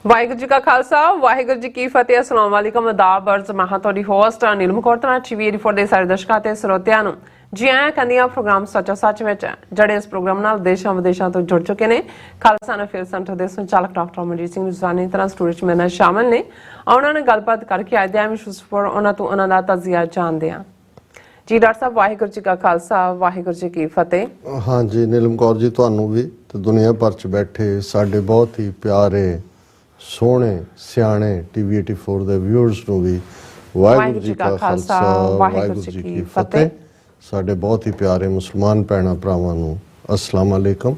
ਵਾਹਿਗੁਰੂ ਜੀ ਕਾ ਖਾਲਸਾ ਵਾਹਿਗੁਰੂ ਜੀ ਕੀ ਫਤਿਹ। अस्सलाम वालेकुम आदाब अर्ज मैं ਤੁਹਾਡੀ ਹੋਸਟ ਨੀਲਮ ਕੌਰ ਟੀਵੀ 84 ਦੇ ਸਾਰੇ ਦਰਸ਼ਕਾਂ ਤੇ ਸਰੋਤਿਆਂ ਨੂੰ ਜੀ ਆਇਆਂ ਕਹਿੰਦੀਆਂ ਪ੍ਰੋਗਰਾਮ ਸੱਚੋ ਸੱਚ ਵਿੱਚ ਜਿਹੜੇ ਇਸ ਪ੍ਰੋਗਰਾਮ ਨਾਲ ਦੇਸ਼ਾਂ ਵਿਦੇਸ਼ਾਂ ਤੋਂ ਜੁੜ ਚੁੱਕੇ ਨੇ। ਖਾਲਸਾ ਨਫੀਰ ਸੈਂਟਰ ਦੇ ਸੰਚਾਲਕ ਡਾਕਟਰ ਅਮਰਜੀਤ ਸਿੰਘ ਜੁਸਾਨੀ ਤਰ੍ਹਾਂ ਸਟੂਡੀਓ 'ਚ ਮੇਰੇ ਨਾਲ ਸ਼ਾਮਲ ਨੇ। ਉਹਨਾਂ ਨੇ ਗੱਲਬਾਤ ਕਰਕੇ ਅੱਜ ਦੇ ਵਿਸ਼ਵ ਉਹਨਾਂ ਤੋਂ ਉਹਨਾਂ ਦਾ ਤਜ਼ੀਆ ਜਾਣਦੇ ਹਾਂ। जी डॉक्टर साहब वाहिगुरू जी का खालसा वाहिगुरू जी की फतेह। हाँ जी नीलम कौर जी तुहानू भी ते दुनिया भर च बैठे साडे बहुत ही प्यारे सोहणे सियाणे टीवी 84 दे व्यूअर्स नू भी वाहिगुरू जी का खालसा वाहिगुरू जी की फतेह। साडे बहुत ही प्यारे मुसलमान भैणां भरावां नू अस्सलाम वालेकुम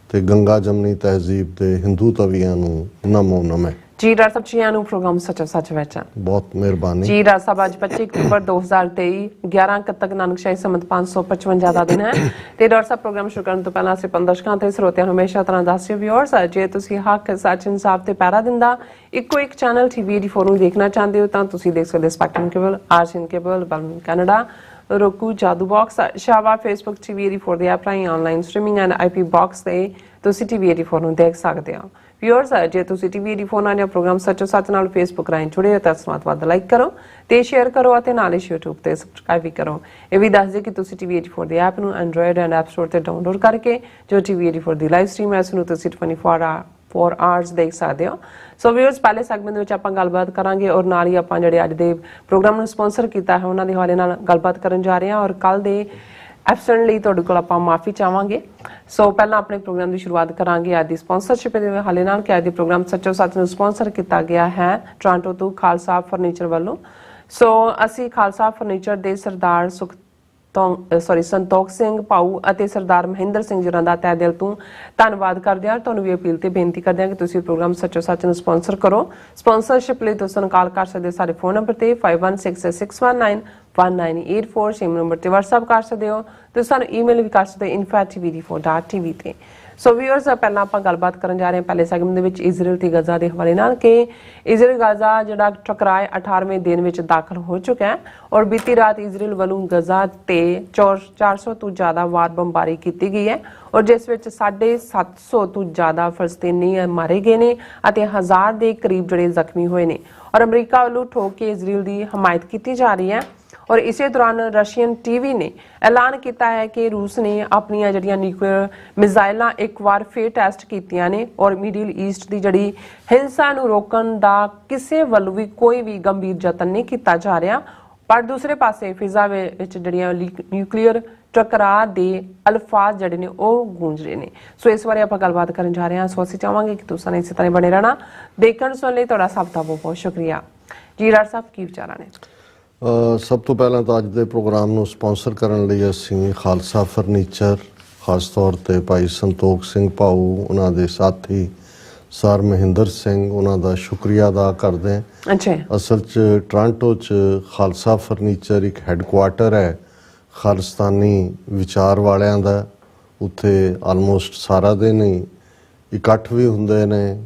ते गंगा जमनी तहजीब दे हिंदू तवीआं नू नमो नमः। जी डॉक्टर साहब जी आनू प्रोग्राम सचो सच विच बहुत मेहरबानी जी। डॉक्टर साहब अज 25 अक्तूबर 2023 11 कतक नानकशाही संमत 555 ਦਾ ਦਿਨ ਹੈ ਤੇ ਡਾਕਟਰ ਸਾਹਿਬ ਪ੍ਰੋਗਰਾਮ ਸ਼ੁਰੂ ਕਰਨ ਤੋਂ ਪਹਿਲਾਂ ਅਸੀਂ ਦਰਸ਼ਕਾਂ ਤੇ ਸਰੋਤਿਆਂ ਨੂੰ ਹਮੇਸ਼ਾ ਤਰ੍ਹਾਂ ਦੱਸਿਓ ਵਿਊਅਰਸ ਜੇ ਤੁਸੀਂ ਹੱਕ ਸੱਚ ਇਨਸਾਫ ਤੇ ਪੈਰਾ ਦਿੰਦਾ ਇੱਕੋ ਇੱਕ ਚੈਨਲ ਟੀਵੀ 84 ਨੂੰ ਦੇਖਣਾ ਚਾਹੁੰਦੇ ਹੋ ਤਾਂ ਤੁਸੀਂ ਦੇਖ ਸਕਦੇ ਸਪੈਕਟਰਮ ਕੇਬਲ ਆਰਜਨ ਕੇਬਲ ਬਲਮ ਕੈਨੇਡਾ roku ਜਾਦੂ ਬਾਕਸ ਸ਼ਾਵਾ ਫੇਸਬੁੱਕ ਟੀਵੀ 84 ਦੇ ਐਪ ਰਾਹੀਂ online streaming and IP box ਤੇ ਤੁਸੀਂ ਟੀਵੀ 84 ਨੂੰ ਦੇਖ ਸਕਦੇ ਹੋ। ਵਿਊਅਰਸ ਜੇ ਤੁਸੀਂ ਟੀਵੀ 84 ਨਾਲ ਪ੍ਰੋਗਰਾਮ ਸੱਚੋ ਸੱਚ ਨਾਲ ਫੇਸਬੁੱਕ ਰਾਹੀਂ ਜੁੜੇ ਹੋ ਤਾਂ ਵੱਧ ਲਾਈਕ ਕਰੋ ਤੇ ਸ਼ੇਅਰ ਕਰੋ ਅਤੇ ਨਾਲ ਹੀ YouTube ਤੇ ਸਬਸਕ੍ਰਾਈਬ ਵੀ ਕਰੋ। ਇਹ ਵੀ ਦੱਸ ਦਿਓ ਕਿ ਤੁਸੀਂ ਟੀਵੀ 84 ਦੇ ਐਪ ਨੂੰ ਐਂਡਰੋਇਡ ਐਂਡ ਐਪ ਸਟੋਰ ਤੇ ਡਾਊਨਲੋਡ ਕਰਕੇ ਜੋ ਟੀਵੀ 84 ਦੀ ਲਾਈਵ ਸਟ੍ਰੀਮ ਹੈ ਉਸ ਨੂੰ ਤੁਸੀਂ 24 ਆਵਰਸ ਦੇਖ ਸਕਦੇ ਹੋ। ਸੋ ਵਿਊਅਰਸ ਪਹਿਲੇ ਸੈਗਮੈਂਟ ਦੇ ਵਿੱਚ ਆਪਾਂ ਗੱਲਬਾਤ ਕਰਾਂਗੇ ਔਰ ਨਾਲ ਹੀ ਆਪਾਂ ਜਿਹੜੇ ਅੱਜ ਦੇ ਪ੍ਰੋਗਰਾਮ ਨੂੰ ਸਪਾਂਸਰ ਕੀਤਾ ਹੈ ਉਹਨਾਂ ਦੇ ਹਵਾਲੇ ਨਾਲ ਗੱਲਬਾਤ ਕਰਨ ਜਾ ਰਹੇ ਹਾਂ ਔਰ ਕੱਲ ਦੇ ਐਪਸੈਂਟ ਲਈ ਤੁਹਾਡੇ ਕੋਲ ਆਪਾਂ ਮਾਫੀ ਚਾਹਾਂਗੇ। ਸੋ ਪਹਿਲਾਂ ਆਪਣੇ ਪ੍ਰੋਗਰਾਮ ਦੀ ਸ਼ੁਰੂਆਤ ਕਰਾਂਗੇ ਅੱਜ ਦੀ ਸਪਾਂਸਰਸ਼ਿਪ ਦੇ ਹਵਾਲੇ ਨਾਲ ਕਿ ਅੱਜ ਦੇ ਪ੍ਰੋਗਰਾਮ ਸੱਚੋ ਸੱਚ ਨੂੰ ਸਪਾਂਸਰ ਕੀਤਾ ਗਿਆ ਹੈ ਟੋਰਾਂਟੋ ਤੋਂ ਖਾਲਸਾ ਫਰਨੀਚਰ ਵੱਲੋਂ। ਸੋ ਅਸੀਂ ਖਾਲਸਾ ਫਰਨੀਚਰ ਦੇ ਸਰਦਾਰ ਸੰਤੋਖ ਸਿੰਘ ਪਾਊ ਅਤੇ ਸਰਦਾਰ ਮਹਿੰਦਰ ਸਿੰਘ ਜੀ ਦਾ ਤਹਿ ਦਿਲ ਤੋਂ ਧੰਨਵਾਦ ਕਰਦੇ ਹਾਂ। ਤੁਹਾਨੂੰ ਵੀ ਅਪੀਲ ਤੇ ਬੇਨਤੀ ਕਰਦੇ ਹਾਂ ਕਿ ਤੁਸੀਂ ਪ੍ਰੋਗਰਾਮ ਸੱਚੋ ਸੱਚ ਨੂੰ ਸਪਾਂਸਰ ਕਰੋ। ਸਪਾਂਸਰਸ਼ਿਪ ਲਈ ਤੁਸੀਂ ਕਾਲ ਕਰ ਸਕਦੇ ਹੋ ਸਾਡੇ ਫੋਨ ਨੰਬਰ ਤੇ 5166191984 ਸੇਮ ਨੰਬਰ ਤੇ WhatsApp ਕਰ ਸਕਦੇ ਹੋ। ਤੁਸੀਂ ਸਾਨੂੰ ਈਮੇਲ ਵੀ ਕਰ ਸਕਦੇ ਹੋ info@tv4.tv ਤੇ। ਸੋ ਵਿਊਅਰਸ ਪਹਿਲਾਂ ਆਪਾਂ ਗੱਲਬਾਤ ਕਰਨ ਜਾ ਰਹੇ ਹਾਂ ਪਹਿਲੇ ਸੈਗਮੈਂਟ ਦੇ ਵਿੱਚ ਇਜ਼ਰਾਈਲ ਤੇ ਗਜ਼ਾ ਦੇ ਹਵਾਲੇ ਨਾਲ ਕਿ ਇਜ਼ਰਾਈਲ ਗਜ਼ਾ ਜਿਹੜਾ ਟਕਰਾਏ 18ਵੇਂ ਦਿਨ ਵਿੱਚ ਦਾਖਲ ਹੋ ਚੁੱਕਾ ਹੈ ਔਰ ਬੀਤੀ ਰਾਤ ਇਜ਼ਰਾਈਲ ਵੱਲੋਂ ਗਜ਼ਾ ਤੇ 400 ਤੋਂ ਜ਼ਿਆਦਾ ਵਾਰ ਬੰਬਾਰੀ ਕੀਤੀ ਗਈ ਹੈ ਔਰ ਜਿਸ ਵਿੱਚ 750 ਤੋਂ ਜ਼ਿਆਦਾ ਫਲਸਤੀਨੀ ਮਾਰੇ ਗਏ ਨੇ ਅਤੇ 1000 ਦੇ ਕਰੀਬ ਜਿਹੜੇ ਜ਼ਖਮੀ ਹੋਏ ਨੇ ਔਰ ਅਮਰੀਕਾ ਵੱਲੋਂ ਠੋਕ ਕੇ ਇਜ਼ਰਾਈਲ ਦੀ ਹਮਾਇਤ ਕੀਤੀ ਜਾ ਰਹੀ ਹੈ। ਔਰ ਇਸੇ ਦੌਰਾਨ ਰਸ਼ੀਅਨ ਟੀਵੀ ਨੇ ਐਲਾਨ ਕੀਤਾ ਹੈ ਕਿ ਰੂਸ ਨੇ ਆਪਣੀਆਂ ਜਿਹੜੀਆਂ ਨਿਊਕਲੀਅਰ ਮਿਜ਼ਾਈਲਾਂ ਇੱਕ ਵਾਰ ਫੇਰ ਟੈਸਟ ਕੀਤੀਆਂ ਨੇ ਔਰ ਮਿਡਲ ਈਸਟ ਦੀ ਜਿਹੜੀ ਹਿੰਸਾ ਨੂੰ ਰੋਕਣ ਦਾ ਕਿਸੇ ਵੱਲੋਂ ਵੀ ਕੋਈ ਵੀ ਗੰਭੀਰ ਯਤਨ ਨਹੀਂ ਕੀਤਾ ਜਾ ਰਿਹਾ। ਪਰ ਦੂਸਰੇ ਪਾਸੇ ਫਿਜ਼ਾ ਵਿੱਚ ਜਿਹੜੀਆਂ ਨਿਊਕਲੀਅਰ ਟਕਰਾਅ ਦੇ ਅਲਫਾਜ਼ ਜਿਹੜੇ ਨੇ ਉਹ ਗੂੰਜ ਰਹੇ ਨੇ। ਸੋ ਇਸ ਬਾਰੇ ਆਪਾਂ ਗੱਲਬਾਤ ਕਰਨ ਜਾ ਰਹੇ ਹਾਂ। ਸੋ ਅਸੀਂ ਚਾਹਾਂਗੇ ਕਿ ਤੁਸੀਂ ਇਸੇ ਤਰ੍ਹਾਂ ਬਣੇ ਰਹਿਣਾ। ਦੇਖਣ ਸੁਣਨ ਲਈ ਤੁਹਾਡਾ ਸਭ ਦਾ ਬਹੁਤ ਬਹੁਤ ਸ਼ੁਕਰੀਆ। ਜੀ ਡਾਕਟਰ ਸਾਹਿਬ ਕੀ ਵਿਚਾਰਾਂ ਨੇ? ਸਭ ਤੋਂ ਪਹਿਲਾਂ ਤਾਂ ਅੱਜ ਦੇ ਪ੍ਰੋਗਰਾਮ ਨੂੰ ਸਪਾਂਸਰ ਕਰਨ ਲਈ ਅਸੀਂ ਖਾਲਸਾ ਫਰਨੀਚਰ ਖਾਸ ਤੌਰ ਤੇ ਭਾਈ ਸੰਤੋਖ ਸਿੰਘ ਭਾਊ ਉਹਨਾਂ ਦੇ ਸਾਥੀ ਸਰ ਮਹਿੰਦਰ ਸਿੰਘ ਉਹਨਾਂ ਦਾ ਸ਼ੁਕਰੀਆ ਅਦਾ ਕਰਦੇ ਹਾਂ। ਅੱਛਾ ਅਸਲ 'ਚ ਟੋਰਾਂਟੋ 'ਚ ਖਾਲਸਾ ਫਰਨੀਚਰ ਇੱਕ ਹੈੱਡਕੁਆਟਰ ਹੈ ਖਾਲਿਸਤਾਨੀ ਵਿਚਾਰ ਵਾਲਿਆਂ ਦਾ। ਉੱਥੇ ਆਲਮੋਸਟ ਸਾਰਾ ਦਿਨ ਹੀ ਇਕੱਠ ਵੀ ਹੁੰਦੇ ਨੇ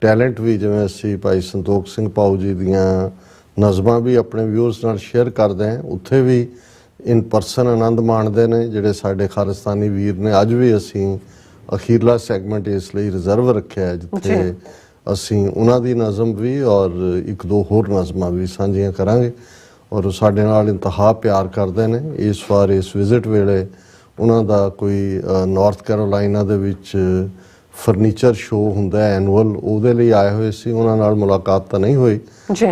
ਟੈਲੈਂਟ ਵੀ ਜਿਵੇਂ ਅਸੀਂ ਭਾਈ ਸੰਤੋਖ ਸਿੰਘ ਭਾਊ ਜੀ ਦੀਆਂ ਨਜ਼ਮਾਂ ਵੀ ਆਪਣੇ ਵਿਊਅਰਸ ਨਾਲ ਸ਼ੇਅਰ ਕਰਦੇ ਹਾਂ ਉੱਥੇ ਵੀ ਇਨ ਪਰਸਨ ਆਨੰਦ ਮਾਣਦੇ ਨੇ ਜਿਹੜੇ ਸਾਡੇ ਖਾਲਿਸਤਾਨੀ ਵੀਰ ਨੇ। ਅੱਜ ਵੀ ਅਸੀਂ ਅਖੀਰਲਾ ਸੈਗਮੈਂਟ ਇਸ ਲਈ ਰਿਜ਼ਰਵ ਰੱਖਿਆ ਹੈ ਜਿੱਥੇ ਅਸੀਂ ਉਹਨਾਂ ਦੀ ਨਜ਼ਮ ਵੀ ਔਰ ਇੱਕ ਦੋ ਹੋਰ ਨਜ਼ਮਾਂ ਵੀ ਸਾਂਝੀਆਂ ਕਰਾਂਗੇ ਔਰ ਸਾਡੇ ਨਾਲ ਇੰਤਹਾ ਪਿਆਰ ਕਰਦੇ ਨੇ। ਇਸ ਵਾਰ ਇਸ ਵਿਜ਼ਿਟ ਵੇਲੇ ਉਹਨਾਂ ਦਾ ਕੋਈ ਨਾਰਥ ਕੈਰੋਲਾਈਨਾ ਦੇ ਵਿੱਚ ਫਰਨੀਚਰ ਸ਼ੋਅ ਹੁੰਦਾ ਐਨੂਅਲ ਉਹਦੇ ਲਈ ਆਏ ਹੋਏ ਸੀ। ਉਹਨਾਂ ਨਾਲ ਮੁਲਾਕਾਤ ਤਾਂ ਨਹੀਂ ਹੋਈ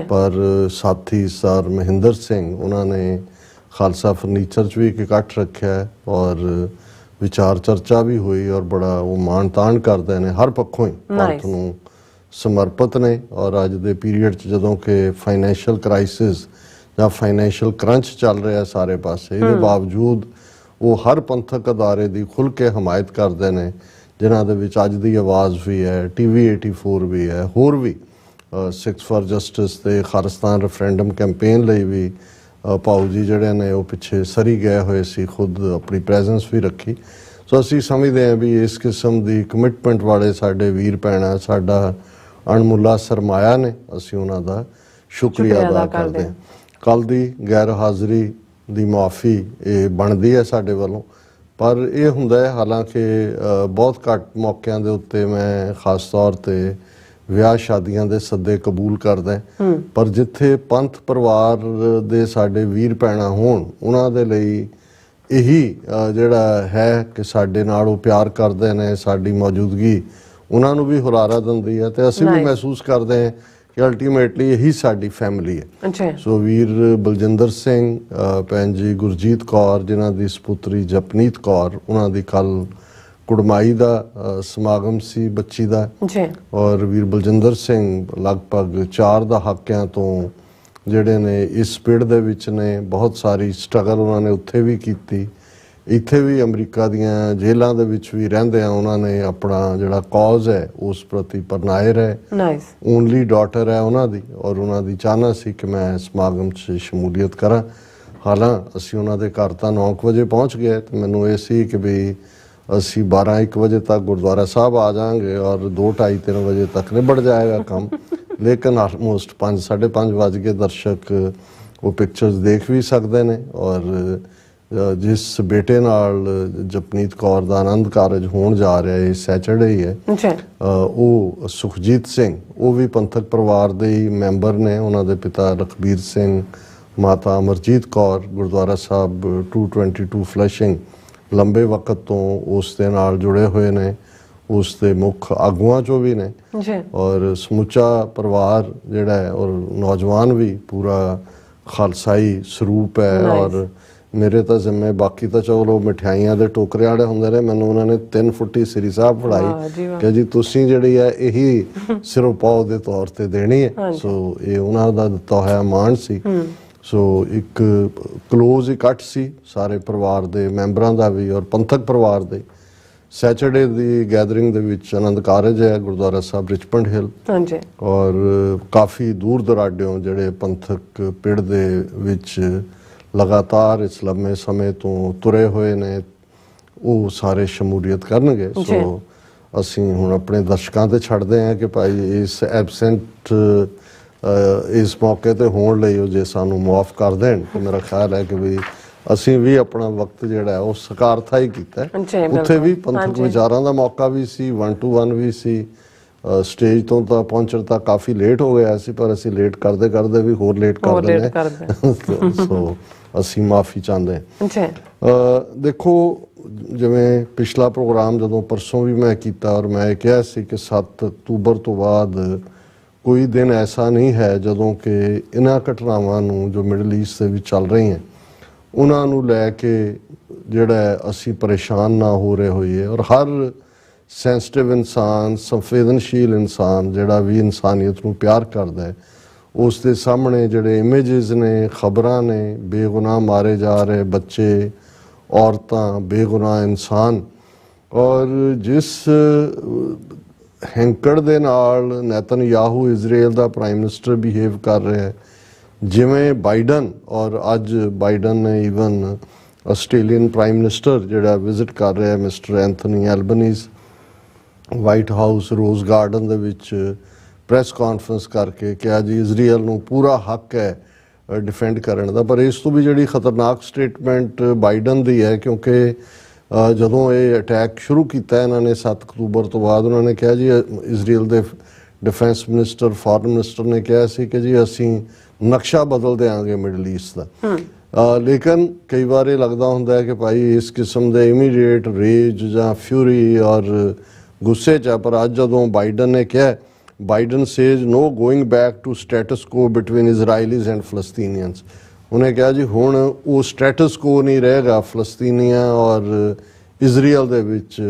ਪਰ ਸਾਥੀ ਸਰ ਮਹਿੰਦਰ ਸਿੰਘ ਉਹਨਾਂ ਨੇ ਖਾਲਸਾ ਫਰਨੀਚਰ 'ਚ ਵੀ ਇੱਕ ਇਕੱਠ ਰੱਖਿਆ ਔਰ ਵਿਚਾਰ ਚਰਚਾ ਵੀ ਹੋਈ ਔਰ ਬੜਾ ਉਹ ਮਾਣ ਤਾਣ ਕਰਦੇ ਨੇ ਹਰ ਪੱਖੋਂ ਹੀ ਭਾਰਤ ਨੂੰ ਸਮਰਪਿਤ ਨੇ। ਔਰ ਅੱਜ ਦੇ ਪੀਰੀਅਡ 'ਚ ਜਦੋਂ ਕਿ ਫਾਈਨੈਂਸ਼ੀਅਲ ਕ੍ਰਾਈਸਿਸ ਜਾਂ ਫਾਈਨੈਂਸ਼ੀਅਲ ਕਰੰਚ ਚੱਲ ਰਿਹਾ ਸਾਰੇ ਪਾਸੇ ਇਹਦੇ ਬਾਵਜੂਦ ਉਹ ਹਰ ਪੰਥਕ ਅਦਾਰੇ ਦੀ ਖੁੱਲ੍ਹ ਕੇ ਹਮਾਇਤ ਕਰਦੇ ਨੇ ਜਿਨ੍ਹਾਂ ਦੇ ਵਿੱਚ ਅੱਜ ਦੀ ਆਵਾਜ਼ ਵੀ ਹੈ ਟੀਵੀ 84 ਵੀ ਹੈ ਹੋਰ ਵੀ ਸਿੱਖਸ ਫਾਰ ਜਸਟਿਸ ਤੇ ਖਾਲਿਸਤਾਨ ਰੈਫਰੈਂਡਮ ਕੈਂਪੇਨ ਲਈ ਵੀ ਭਾਊ ਜੀ ਜਿਹੜੇ ਨੇ ਉਹ ਪਿੱਛੇ ਸਰੀ ਗਏ ਹੋਏ ਸੀ ਖੁਦ ਆਪਣੀ ਪ੍ਰੈਜ਼ੈਂਸ ਵੀ ਰੱਖੀ। ਸੋ ਅਸੀਂ ਸਮਝਦੇ ਹਾਂ ਵੀ ਇਸ ਕਿਸਮ ਦੀ ਕਮਿਟਮੈਂਟ ਵਾਲੇ ਸਾਡੇ ਵੀਰ ਭੈਣਾਂ ਸਾਡਾ ਅਣਮੁੱਲਾ ਸਰਮਾਇਆ ਨੇ। ਅਸੀਂ ਉਹਨਾਂ ਦਾ ਸ਼ੁਕਰੀਆ ਅਦਾ ਕਰਦੇ ਹਾਂ। ਕੱਲ੍ਹ ਦੀ ਗੈਰ ਹਾਜ਼ਰੀ ਦੀ ਮੁਆਫੀ ਇਹ ਬਣਦੀ ਹੈ ਸਾਡੇ ਵੱਲੋਂ ਪਰ ਇਹ ਹੁੰਦਾ ਹੈ ਹਾਲਾਂਕਿ ਬਹੁਤ ਘੱਟ ਮੌਕਿਆਂ ਦੇ ਉੱਤੇ ਮੈਂ ਖਾਸ ਤੌਰ 'ਤੇ ਵਿਆਹ ਸ਼ਾਦੀਆਂ ਦੇ ਸੱਦੇ ਕਬੂਲ ਕਰਦਾ ਹੈ। ਪਰ ਜਿੱਥੇ ਪੰਥ ਪਰਿਵਾਰ ਦੇ ਸਾਡੇ ਵੀਰ ਭੈਣਾਂ ਹੋਣ ਉਹਨਾਂ ਦੇ ਲਈ ਇਹੀ ਜਿਹੜਾ ਹੈ ਕਿ ਸਾਡੇ ਨਾਲ ਉਹ ਪਿਆਰ ਕਰਦੇ ਨੇ, ਸਾਡੀ ਮੌਜੂਦਗੀ ਉਹਨਾਂ ਨੂੰ ਵੀ ਹੁਲਾਰਾ ਦਿੰਦੀ ਹੈ ਤੇ ਅਸੀਂ ਵੀ ਮਹਿਸੂਸ ਕਰਦੇ ਹਾਂ ਕਿ ਅਲਟੀਮੇਟਲੀ ਇਹੀ ਸਾਡੀ ਫੈਮਿਲੀ ਹੈ। ਸੋ ਵੀਰ ਬਲਜਿੰਦਰ ਸਿੰਘ, ਭੈਣ ਜੀ ਗੁਰਜੀਤ ਕੌਰ ਜਿਨ੍ਹਾਂ ਦੀ ਸਪੁੱਤਰੀ ਜਪਨੀਤ ਕੌਰ, ਉਹਨਾਂ ਦੀ ਕੱਲ ਕੁੜਮਾਈ ਦਾ ਸਮਾਗਮ ਸੀ ਬੱਚੀ ਦਾ, ਔਰ ਵੀਰ ਬਲਜਿੰਦਰ ਸਿੰਘ ਲਗਭਗ 4 ਦਹਾਕਿਆਂ ਤੋਂ ਜਿਹੜੇ ਨੇ ਇਸ ਪਿੰਡ ਦੇ ਵਿੱਚ ਨੇ। ਬਹੁਤ ਸਾਰੀ ਸਟਰਗਲ ਉਹਨਾਂ ਨੇ ਉੱਥੇ ਵੀ ਕੀਤੀ, ਇੱਥੇ ਵੀ ਅਮਰੀਕਾ ਦੀਆਂ ਜੇਲ੍ਹਾਂ ਦੇ ਵਿੱਚ ਵੀ ਰਹਿੰਦੇ ਆ ਉਹਨਾਂ ਨੇ ਆਪਣਾ ਜਿਹੜਾ ਕੌਜ਼ ਹੈ ਉਸ ਪ੍ਰਤੀ ਪਰਨਾਏ ਰਹੇ। ਓਨਲੀ ਡਾਟਰ ਹੈ ਉਹਨਾਂ ਦੀ, ਔਰ ਉਹਨਾਂ ਦੀ ਚਾਹਨਾ ਸੀ ਕਿ ਮੈਂ ਸਮਾਗਮ 'ਚ ਸ਼ਮੂਲੀਅਤ ਕਰਾਂ। ਹਾਲਾਂਕਿ ਅਸੀਂ ਉਹਨਾਂ ਦੇ ਘਰ ਤਾਂ 9 ਵਜੇ ਪਹੁੰਚ ਗਏ ਤੇ ਮੈਨੂੰ ਇਹ ਸੀ ਕਿ ਵੀ ਅਸੀਂ 12-1 ਵਜੇ ਤੱਕ ਗੁਰਦੁਆਰਾ ਸਾਹਿਬ ਆ ਜਾਵਾਂਗੇ ਔਰ 2-2:30-3 ਵਜੇ ਤੱਕ ਨਿਬੜ ਜਾਏਗਾ ਕੰਮ। ਲੇਕਿਨ ਆਲਮੋਸਟ 5-5:30 ਵੱਜ ਕੇ ਦਰਸ਼ਕ ਉਹ ਪਿਕਚਰਸ ਦੇਖ ਵੀ ਸਕਦੇ ਨੇ। ਔਰ ਜਿਸ ਬੇਟੇ ਨਾਲ ਜਪਨੀਤ ਕੌਰ ਦਾ ਆਨੰਦ ਕਾਰਜ ਹੋਣ ਜਾ ਰਿਹਾ ਹੈ ਸੈਚਰਡੇ ਹੀ ਹੈ, ਉਹ ਸੁਖਜੀਤ ਸਿੰਘ, ਉਹ ਵੀ ਪੰਥਕ ਪਰਿਵਾਰ ਦੇ ਹੀ ਮੈਂਬਰ ਨੇ। ਉਹਨਾਂ ਦੇ ਪਿਤਾ ਰਖਬੀਰ ਸਿੰਘ, ਮਾਤਾ ਅਮਰਜੀਤ ਕੌਰ ਗੁਰਦੁਆਰਾ ਸਾਹਿਬ 222 ਫਲੈਸ਼ਿੰਗ ਲੰਬੇ ਵਕਤ ਤੋਂ ਉਸ ਦੇ ਨਾਲ ਜੁੜੇ ਹੋਏ ਨੇ, ਉਸ ਦੇ ਮੁੱਖ ਆਗੂਆਂ 'ਚੋਂ ਵੀ ਨੇ। ਔਰ ਸਮੁੱਚਾ ਪਰਿਵਾਰ ਜਿਹੜਾ ਹੈ ਔਰ ਨੌਜਵਾਨ ਵੀ ਪੂਰਾ ਖਾਲਸਾਈ ਸਰੂਪ ਹੈ। ਔਰ ਮੇਰੇ ਤਾਂ ਜ਼ਿੰਮੇ, ਬਾਕੀ ਤਾਂ ਚਲੋ ਮਿਠਾਈਆਂ ਦੇ ਟੋਕਰੇ ਵਾਲੇ ਹੁੰਦੇ ਨੇ, ਮੈਨੂੰ ਉਹਨਾਂ ਨੇ 3 ਫੁੱਟੀ ਸ੍ਰੀ ਸਾਹਿਬ ਫੜਾਈ ਕਿ ਜੀ ਤੁਸੀਂ ਜਿਹੜੀ ਹੈ ਇਹੀ ਸਿਰੋਂ ਪਾਓ ਦੇ ਤੌਰ ਤੇ ਦੇਣੀ ਹੈ। ਸੋ ਇਹ ਉਹਨਾਂ ਦਾ ਦਿੱਤਾ ਹੋਇਆ ਮਾਣ ਸੀ। ਸੋ ਇੱਕ ਕਲੋਜ਼ ਇਕੱਠ ਸੀ ਸਾਰੇ ਪਰਿਵਾਰ ਦੇ ਮੈਂਬਰਾਂ ਦਾ ਵੀ ਔਰ ਪੰਥਕ ਪਰਿਵਾਰ ਦੇ। ਸੈਚਰਡੇ ਦੀ ਗੈਦਰਿੰਗ ਦੇ ਵਿੱਚ ਆਨੰਦ ਕਾਰਜ ਹੈ ਗੁਰਦੁਆਰਾ ਸਾਹਿਬ ਰਿਚਮੰਡ ਹਿੱਲ, ਔਰ ਕਾਫੀ ਦੂਰ ਦਰਾਡਿਓਂ ਜਿਹੜੇ ਪੰਥਕ ਪਿੰਡ ਦੇ ਵਿੱਚ ਲਗਾਤਾਰ ਇਸ ਲੰਮੇ ਸਮੇਂ ਤੋਂ ਤੁਰੇ ਹੋਏ ਨੇ ਉਹ ਸਾਰੇ ਸ਼ਮੂਲੀਅਤ ਕਰਨਗੇ। ਸੋ ਅਸੀਂ ਹੁਣ ਆਪਣੇ ਦਰਸ਼ਕਾਂ ਤੇ ਛੱਡਦੇ ਹਾਂ ਕਿ ਭਾਈ ਇਸ ਐਬਸੈਂਟ ਇਸ ਮੌਕੇ ਤੇ ਹੋਣ ਲਈ ਉਹ ਜੇ ਸਾਨੂੰ ਮੁਆਫ ਕਰ ਦੇਣ ਤਾਂ ਮੇਰਾ ਖਿਆਲ ਹੈ ਕਿ ਵੀ ਅਸੀਂ ਵੀ ਆਪਣਾ ਵਕਤ ਜਿਹੜਾ ਉਹ ਸਕਾਰਥਾ ਹੀ ਕੀਤਾ। ਉੱਥੇ ਵੀ ਪੰਥਕ ਵਿਚਾਰਾਂ ਦਾ ਮੌਕਾ ਵੀ ਸੀ, 1-to-1 ਵੀ ਸੀ। ਸਟੇਜ ਤੋਂ ਤਾਂ ਪਹੁੰਚਣ ਤਾਂ ਕਾਫੀ ਲੇਟ ਹੋ ਗਿਆ ਸੀ, ਪਰ ਅਸੀਂ ਲੇਟ ਕਰਦੇ ਕਰਦੇ ਵੀ ਹੋਰ ਲੇਟ ਕਰ ਦਿੰਦੇ। ਸੋ ਅਸੀਂ ਮਾਫੀ ਚਾਹੁੰਦੇ ਹਾਂ। ਦੇਖੋ, ਜਿਵੇਂ ਪਿਛਲਾ ਪ੍ਰੋਗਰਾਮ ਜਦੋਂ ਪਰਸੋਂ ਵੀ ਮੈਂ ਕੀਤਾ ਔਰ ਮੈਂ ਕਿਹਾ ਸੀ ਕਿ 7 ਅਕਤੂਬਰ ਤੋਂ ਬਾਅਦ ਕੋਈ ਦਿਨ ਐਸਾ ਨਹੀਂ ਹੈ ਜਦੋਂ ਕਿ ਇਹਨਾਂ ਘਟਨਾਵਾਂ ਨੂੰ ਜੋ ਮਿਡਲ ਈਸਟ ਦੇ ਵਿੱਚ ਚੱਲ ਰਹੀਆਂ ਉਹਨਾਂ ਨੂੰ ਲੈ ਕੇ ਜਿਹੜਾ ਅਸੀਂ ਪਰੇਸ਼ਾਨ ਨਾ ਹੋ ਰਹੇ ਹੋਈਏ। ਔਰ ਹਰ ਸੈਂਸਿਟਿਵ ਇਨਸਾਨ, ਸੰਵੇਦਨਸ਼ੀਲ ਇਨਸਾਨ ਜਿਹੜਾ ਵੀ ਇਨਸਾਨੀਅਤ ਨੂੰ ਪਿਆਰ ਕਰਦਾ ਹੈ, ਉਸ ਦੇ ਸਾਹਮਣੇ ਜਿਹੜੇ ਇਮੇਜਿਸ ਨੇ, ਖਬਰਾਂ ਨੇ, ਬੇਗੁਨਾਹ ਮਾਰੇ ਜਾ ਰਹੇ ਬੱਚੇ, ਔਰਤਾਂ, ਬੇਗੁਨਾਹ ਇਨਸਾਨ, ਔਰ ਜਿਸ ਹੈਂਕੜ ਦੇ ਨਾਲ ਨੈਤਨਯਾਹੂ ਇਜ਼ਰਾਈਲ ਦਾ ਪ੍ਰਾਈਮ ਮਿਨਿਸਟਰ ਬਿਹੇਵ ਕਰ ਰਿਹਾ ਹੈ, ਜਿਵੇਂ ਬਾਈਡਨ, ਔਰ ਅੱਜ ਬਾਈਡਨ ਨੇ ਈਵਨ ਆਸਟ੍ਰੇਲੀਅਨ ਪ੍ਰਾਈਮ ਮਿਨਿਸਟਰ ਜਿਹੜਾ ਵਿਜ਼ਿਟ ਕਰ ਰਿਹਾ mister Anthony Albanese, white house rose garden ਦੇ ਵਿੱਚ ਪ੍ਰੈਸ ਕਾਨਫਰੰਸ ਕਰਕੇ ਕਿਹਾ ਜੀ ਇਜ਼ਰਾਈਲ ਨੂੰ ਪੂਰਾ ਹੱਕ ਹੈ ਡਿਫੈਂਡ ਕਰਨ ਦਾ। ਪਰ ਇਸ ਤੋਂ ਵੀ ਜਿਹੜੀ ਖਤਰਨਾਕ ਸਟੇਟਮੈਂਟ ਬਾਈਡਨ ਦੀ ਹੈ, ਕਿਉਂਕਿ ਜਦੋਂ ਇਹ ਅਟੈਕ ਸ਼ੁਰੂ ਕੀਤਾ ਇਹਨਾਂ ਨੇ 7 ਅਕਤੂਬਰ ਤੋਂ ਬਾਅਦ, ਉਹਨਾਂ ਨੇ ਕਿਹਾ ਜੀ ਇਜ਼ਰਾਈਲ ਦੇ ਡਿਫੈਂਸ ਮਿਨਿਸਟਰ, ਫੋਰਨ ਮਿਨਿਸਟਰ ਨੇ ਕਿਹਾ ਸੀ ਕਿ ਜੀ ਅਸੀਂ ਨਕਸ਼ਾ ਬਦਲ ਦਿਆਂਗੇ ਮਿਡਲ ਈਸਟ ਦਾ। ਲੇਕਿਨ ਕਈ ਵਾਰ ਇਹ ਲੱਗਦਾ ਹੁੰਦਾ ਹੈ ਕਿ ਭਾਈ ਇਸ ਕਿਸਮ ਦੇ ਇਮੀਡੀਏਟ ਰੇਜ ਜਾਂ ਫਿਊਰੀ ਔਰ ਗੁੱਸੇ 'ਚ, ਪਰ ਅੱਜ ਜਦੋਂ ਬਾਈਡਨ ਨੇ ਕਿਹਾ, Biden says no going back to status quo between Israelis and Palestinians. ਉਹਨੇ ਕਿਹਾ ਜੀ ਹੁਣ ਉਹ ਸਟੇਟਸ ਕੋ ਨਹੀਂ ਰਹੇਗਾ ਫਲਸਤੀਨੀਆਂ ਔਰ ਇਜ਼ਰਾਈਲ ਦੇ ਵਿੱਚ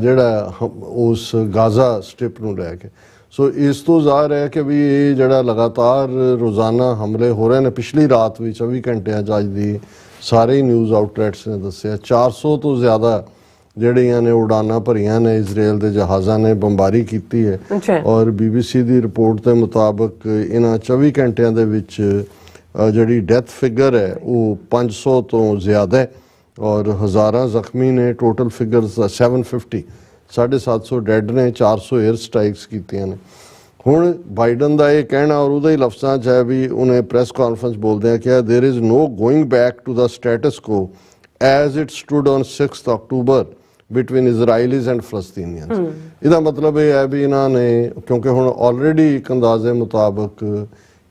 ਜਿਹੜਾ ਉਸ ਗਾਜ਼ਾ ਸਟ੍ਰਿਪ ਨੂੰ ਲੈ ਕੇ। ਸੋ ਇਸ ਤੋਂ ਜ਼ਾਹਰ ਹੈ ਕਿ ਵੀ ਇਹ ਜਿਹੜਾ ਲਗਾਤਾਰ ਰੋਜ਼ਾਨਾ ਹਮਲੇ ਹੋ ਰਹੇ ਨੇ, ਪਿਛਲੀ ਰਾਤ ਵੀ 24 ਘੰਟਿਆਂ 'ਚ ਅੱਜ ਦੀ ਸਾਰੇ ਹੀ ਨਿਊਜ਼ ਆਊਟਲੈਟਸ ਨੇ ਦੱਸਿਆ 400 ਤੋਂ ਜ਼ਿਆਦਾ ਜਿਹੜੀਆਂ ਨੇ ਉਡਾਨਾਂ ਭਰੀਆਂ ਨੇ ਇਜ਼ਰਾਈਲ ਦੇ ਜਹਾਜ਼ਾਂ ਨੇ, ਬੰਬਾਰੀ ਕੀਤੀ ਹੈ। ਔਰ BBC ਦੀ ਰਿਪੋਰਟ ਦੇ ਮੁਤਾਬਕ ਇਹਨਾਂ 24 ਘੰਟਿਆਂ ਦੇ ਵਿੱਚ ਜਿਹੜੀ ਡੈਥ ਫਿਗਰ ਹੈ ਉਹ 500 ਤੋਂ ਜ਼ਿਆਦਾ ਹੈ ਔਰ ਹਜ਼ਾਰਾਂ ਜ਼ਖਮੀ ਨੇ। ਟੋਟਲ ਫਿਗਰਸ 750, 750 ਡੈਡ ਨੇ, 400 에ਅਰ ਸਟ੍ਰਾਈਕਸ ਕੀਤੀਆਂ ਨੇ। ਹੁਣ ਬਾਈਡਨ ਦਾ ਇਹ ਕਹਿਣਾ ਔਰ ਉਹਦੇ ਹੀ ਲਫ਼ਜ਼ਾਂ 'ਚ ਹੈ ਵੀ ਉਹਨੇ ਪ੍ਰੈਸ ਕਾਨਫਰੰਸ ਬੋਲਦਿਆਂ ਕਿਹਾ there is no going back to the status quo as it stood on 6 October between Israelis and Palestinians. ਇਹਦਾ ਮਤਲਬ ਇਹ ਹੈ ਵੀ ਇਹਨਾਂ ਨੇ, ਕਿਉਂਕਿ ਹੁਣ ਆਲਰੇਡੀ ਇੱਕ ਅੰਦਾਜ਼ੇ ਮੁਤਾਬਕ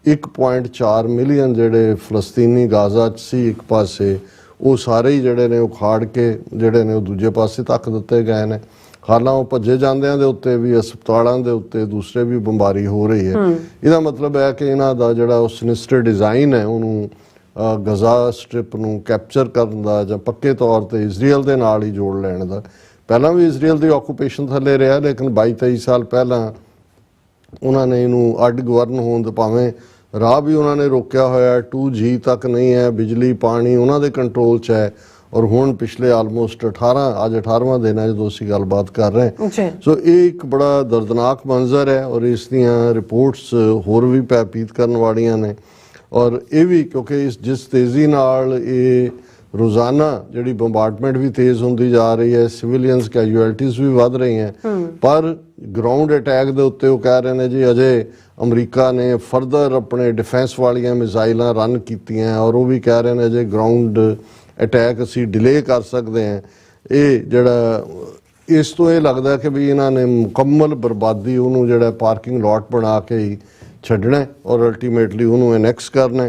1.4 ਮਿਲੀਅਨ ਜਿਹੜੇ ਫਲਸਤੀਨੀ ਗਾਜ਼ਾ 'ਚ ਸੀ ਇੱਕ ਪਾਸੇ, ਉਹ ਸਾਰੇ ਹੀ ਜਿਹੜੇ ਨੇ ਉਖਾੜ ਕੇ ਜਿਹੜੇ ਨੇ ਉਹ ਦੂਜੇ ਪਾਸੇ ਧੱਕ ਦਿੱਤੇ ਗਏ ਨੇ। ਹਾਲਾਂ ਉਹ ਭੱਜੇ ਜਾਂਦਿਆਂ ਦੇ ਉੱਤੇ ਵੀ, ਹਸਪਤਾਲਾਂ ਦੇ ਉੱਤੇ ਦੂਸਰੇ ਵੀ ਬੰਬਾਰੀ ਹੋ ਰਹੀ ਹੈ। ਇਹਦਾ ਮਤਲਬ ਹੈ ਕਿ ਇਹਨਾਂ ਦਾ ਜਿਹੜਾ ਉਹ ਸਿਨਿਸਟਰ ਡਿਜ਼ਾਈਨ ਹੈ ਉਹਨੂੰ ਗਜ਼ਾ ਸਟ੍ਰਿਪ ਨੂੰ ਕੈਪਚਰ ਕਰਨ ਦਾ ਜਾਂ ਪੱਕੇ ਤੌਰ ਤੇ ਇਜ਼ਰਾਈਲ ਦੇ ਨਾਲ ਹੀ ਜੋੜ ਲੈਣ ਦਾ। ਪਹਿਲਾਂ ਵੀ ਇਜ਼ਰਾਈਲ ਦੀ ਆਕੂਪੇਸ਼ਨ ਥੱਲੇ ਰਿਹਾ, ਲੇਕਿਨ 22-23 ਸਾਲ ਪਹਿਲਾਂ ਉਹਨਾਂ ਨੇ ਇਹਨੂੰ ਅੱਡ ਗਵਰਨ ਹੋਣ ਦੇ, ਭਾਵੇਂ ਰਾਹ ਵੀ ਉਹਨਾਂ ਨੇ ਰੋਕਿਆ ਹੋਇਆ, 2G ਤੱਕ ਨਹੀਂ ਹੈ, ਬਿਜਲੀ ਪਾਣੀ ਉਹਨਾਂ ਦੇ ਕੰਟਰੋਲ 'ਚ ਹੈ। ਔਰ ਹੁਣ ਪਿਛਲੇ ਆਲਮੋਸਟ 18ਵਾਂ ਦਿਨ ਹੈ ਜਦੋਂ ਅਸੀਂ ਗੱਲਬਾਤ ਕਰ ਰਹੇ ਹਾਂ। ਸੋ ਇਹ ਇੱਕ ਬੜਾ ਦਰਦਨਾਕ ਮੰਜ਼ਰ ਹੈ ਔਰ ਇਸ ਦੀਆਂ ਰਿਪੋਰਟਸ ਹੋਰ ਵੀ ਭੈਭੀਤ ਕਰਨ ਵਾਲੀਆਂ ਨੇ। ਔਰ ਇਹ ਵੀ ਕਿਉਂਕਿ ਜਿਸ ਤੇਜ਼ੀ ਨਾਲ ਇਹ ਰੋਜ਼ਾਨਾ ਜਿਹੜੀ ਬੰਬਾਰਡਮੈਂਟ ਵੀ ਤੇਜ਼ ਹੁੰਦੀ ਜਾ ਰਹੀ ਹੈ, ਸਿਵਿਲੀਅਨਸ ਕੈਜੂਅਲਟੀਜ਼ ਵੀ ਵੱਧ ਰਹੀਆਂ, ਪਰ ਗਰਾਊਂਡ ਅਟੈਕ ਦੇ ਉੱਤੇ ਉਹ ਕਹਿ ਰਹੇ ਨੇ ਜੀ ਅਜੇ ਅਮਰੀਕਾ ਨੇ ਫਰਦਰ ਆਪਣੇ ਡਿਫੈਂਸ ਵਾਲੀਆਂ ਮਿਜ਼ਾਈਲਾਂ ਰਨ ਕੀਤੀਆਂ ਔਰ ਉਹ ਵੀ ਕਹਿ ਰਹੇ ਨੇ ਅਜੇ ਗਰਾਊਂਡ ਅਟੈਕ ਅਸੀਂ ਡਿਲੇ ਕਰ ਸਕਦੇ ਹਾਂ। ਇਹ ਜਿਹੜਾ ਇਸ ਤੋਂ ਇਹ ਲੱਗਦਾ ਕਿ ਵੀ ਇਹਨਾਂ ਨੇ ਮੁਕੰਮਲ ਬਰਬਾਦੀ ਉਹਨੂੰ ਜਿਹੜਾ ਪਾਰਕਿੰਗ ਲਾਟ ਬਣਾ ਕੇ ਹੀ ਛੱਡਣਾ ਔਰ ਅਲਟੀਮੇਟਲੀ ਉਹਨੂੰ ਐਨੈਕਸ ਕਰਨਾ।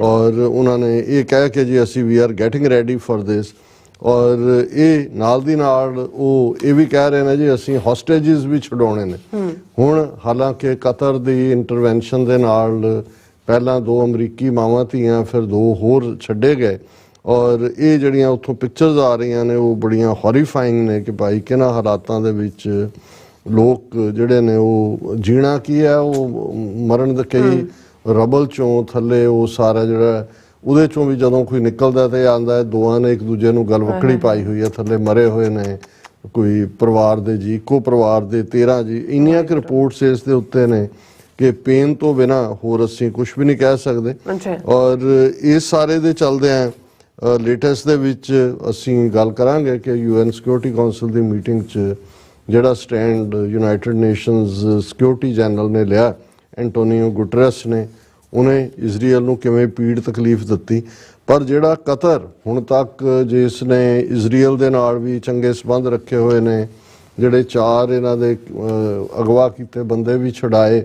ਔਰ ਉਹਨਾਂ ਨੇ ਇਹ ਕਹਿ ਕੇ ਜੀ ਅਸੀਂ we are getting ready for this. ਔਰ ਇਹ ਨਾਲ ਦੀ ਨਾਲ ਉਹ ਇਹ ਵੀ ਕਹਿ ਰਹੇ ਨੇ ਜੀ ਅਸੀਂ ਹੌਸਟੇਜਿਸ ਵੀ ਛਡਾਉਣੇ ਨੇ। ਹੁਣ ਹਾਲਾਂਕਿ ਕਤਰ ਦੀ ਇੰਟਰਵੈਂਸ਼ਨ ਦੇ ਨਾਲ ਪਹਿਲਾਂ 2 ਅਮਰੀਕੀ ਮਾਵਾਂ ਧੀਆਂ ਫਿਰ 2 ਹੋਰ ਛੱਡੇ ਗਏ। ਔਰ ਇਹ ਜਿਹੜੀਆਂ ਉੱਥੋਂ ਪਿਕਚਰਸ ਆ ਰਹੀਆਂ ਨੇ ਉਹ ਬੜੀਆਂ ਹੌਰੀਫਾਈਂਗ ਨੇ ਕਿ ਭਾਈ ਕਿਹਨਾਂ ਹਾਲਾਤਾਂ ਦੇ ਵਿੱਚ ਲੋਕ ਜਿਹੜੇ ਨੇ ਉਹ ਜੀਣਾ ਕੀ ਹੈ, ਉਹ ਮਰਨ ਦੇ ਕਈ ਰਬਲ ਚੋਂ ਥੱਲੇ ਉਹ ਸਾਰਾ ਜਿਹੜਾ ਉਹਦੇ ਚੋਂ ਵੀ ਜਦੋਂ ਕੋਈ ਨਿਕਲਦਾ ਤੇ ਆਉਂਦਾ ਹੈ ਦੋਵਾਂ ਨੇ ਇੱਕ ਦੂਜੇ ਨੂੰ ਗਲਵੱਕੜੀ ਪਾਈ ਹੋਈ ਹੈ, ਥੱਲੇ ਮਰੇ ਹੋਏ ਨੇ ਕੋਈ ਪਰਿਵਾਰ ਦੇ ਜੀ, ਇੱਕੋ ਪਰਿਵਾਰ ਦੇ 13 ਜੀ। ਇੰਨੀਆਂ ਕੁ ਰਿਪੋਰਟਸ ਇਸ ਦੇ ਉੱਤੇ ਨੇ ਕਿ ਪੇਨ ਤੋਂ ਬਿਨਾਂ ਹੋਰ ਅਸੀਂ ਕੁਝ ਵੀ ਨਹੀਂ ਕਹਿ ਸਕਦੇ। ਔਰ ਇਸ ਸਾਰੇ ਦੇ ਚੱਲਦਿਆਂ ਲੇਟੈਸਟ ਦੇ ਵਿੱਚ ਅਸੀਂ ਗੱਲ ਕਰਾਂਗੇ ਕਿ UN ਸਿਕਿਉਰਿਟੀ ਕਾਉਂਸਲ ਦੀ ਮੀਟਿੰਗ 'ਚ ਜਿਹੜਾ stand United nations security general ਨੇ ਲਿਆ, ਐਂਟੋਨੀਓ ਗੁਟਰਸ ਨੇ, ਉਹਨੇ ਇਜ਼ਰਾਈਲ ਨੂੰ ਕਿਵੇਂ ਪੀੜ ਤਕਲੀਫ ਦਿੱਤੀ। ਪਰ ਜਿਹੜਾ ਕਤਰ ਹੁਣ ਤੱਕ ਜਿਸ ਨੇ ਇਜ਼ਰਾਈਲ ਦੇ ਨਾਲ ਵੀ ਚੰਗੇ ਸੰਬੰਧ ਰੱਖੇ ਹੋਏ ਨੇ, ਜਿਹੜੇ 4 ਇਹਨਾਂ ਦੇ ਅਗਵਾ ਕੀਤੇ ਬੰਦੇ ਵੀ ਛੁਡਾਏ,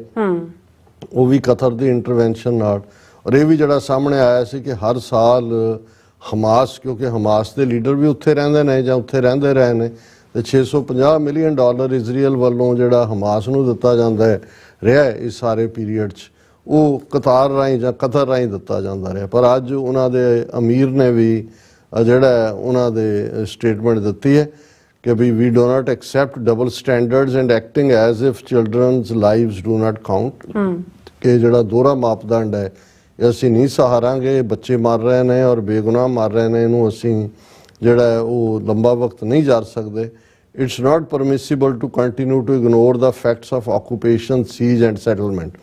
ਉਹ ਵੀ ਕਤਰ ਦੀ ਇੰਟਰਵੈਂਸ਼ਨ ਨਾਲ। ਔਰ ਇਹ ਵੀ ਜਿਹੜਾ ਸਾਹਮਣੇ ਆਇਆ ਸੀ ਕਿ ਹਰ ਸਾਲ ਹਮਾਸ, ਕਿਉਂਕਿ ਹਮਾਸ ਦੇ ਲੀਡਰ ਵੀ ਉੱਥੇ ਰਹਿੰਦੇ ਨੇ ਜਾਂ ਉੱਥੇ ਰਹਿੰਦੇ ਰਹੇ ਨੇ, ਤੇ $650 ਮਿਲੀਅਨ ਇਜ਼ਰਾਈਲ ਵੱਲੋਂ ਜਿਹੜਾ ਹਮਾਸ ਨੂੰ ਦਿੱਤਾ ਜਾਂਦਾ ਹੈ ਰਿਹਾ ਇਸ ਸਾਰੇ ਪੀਰੀਅਡ 'ਚ, ਉਹ ਕਤਾਰ ਰਾਹੀਂ ਜਾਂ ਕਤਰ ਰਾਹੀਂ ਦਿੱਤਾ ਜਾਂਦਾ ਰਿਹਾ। ਪਰ ਅੱਜ ਉਹਨਾਂ ਦੇ ਅਮੀਰ ਨੇ ਵੀ ਜਿਹੜਾ ਉਹਨਾਂ ਦੇ ਸਟੇਟਮੈਂਟ ਦਿੱਤੀ ਹੈ ਕਿ ਵੀ we do not accept double standards and acting as if children's lives do not count. ਕਿ ਜਿਹੜਾ ਦੋਹਰਾ ਮਾਪਦੰਡ ਹੈ ਇਹ ਅਸੀਂ ਨਹੀਂ ਸਹਾਰਾਂਗੇ, ਬੱਚੇ ਮਰ ਰਹੇ ਨੇ ਔਰ ਬੇਗੁਨਾਹ ਮਰ ਰਹੇ ਨੇ, ਇਹਨੂੰ ਅਸੀਂ ਜਿਹੜਾ ਉਹ ਲੰਬਾ ਵਕਤ ਨਹੀਂ ਜਾ ਸਕਦੇ। It's not permissible to continue to ignore the facts of occupation, siege and settlement.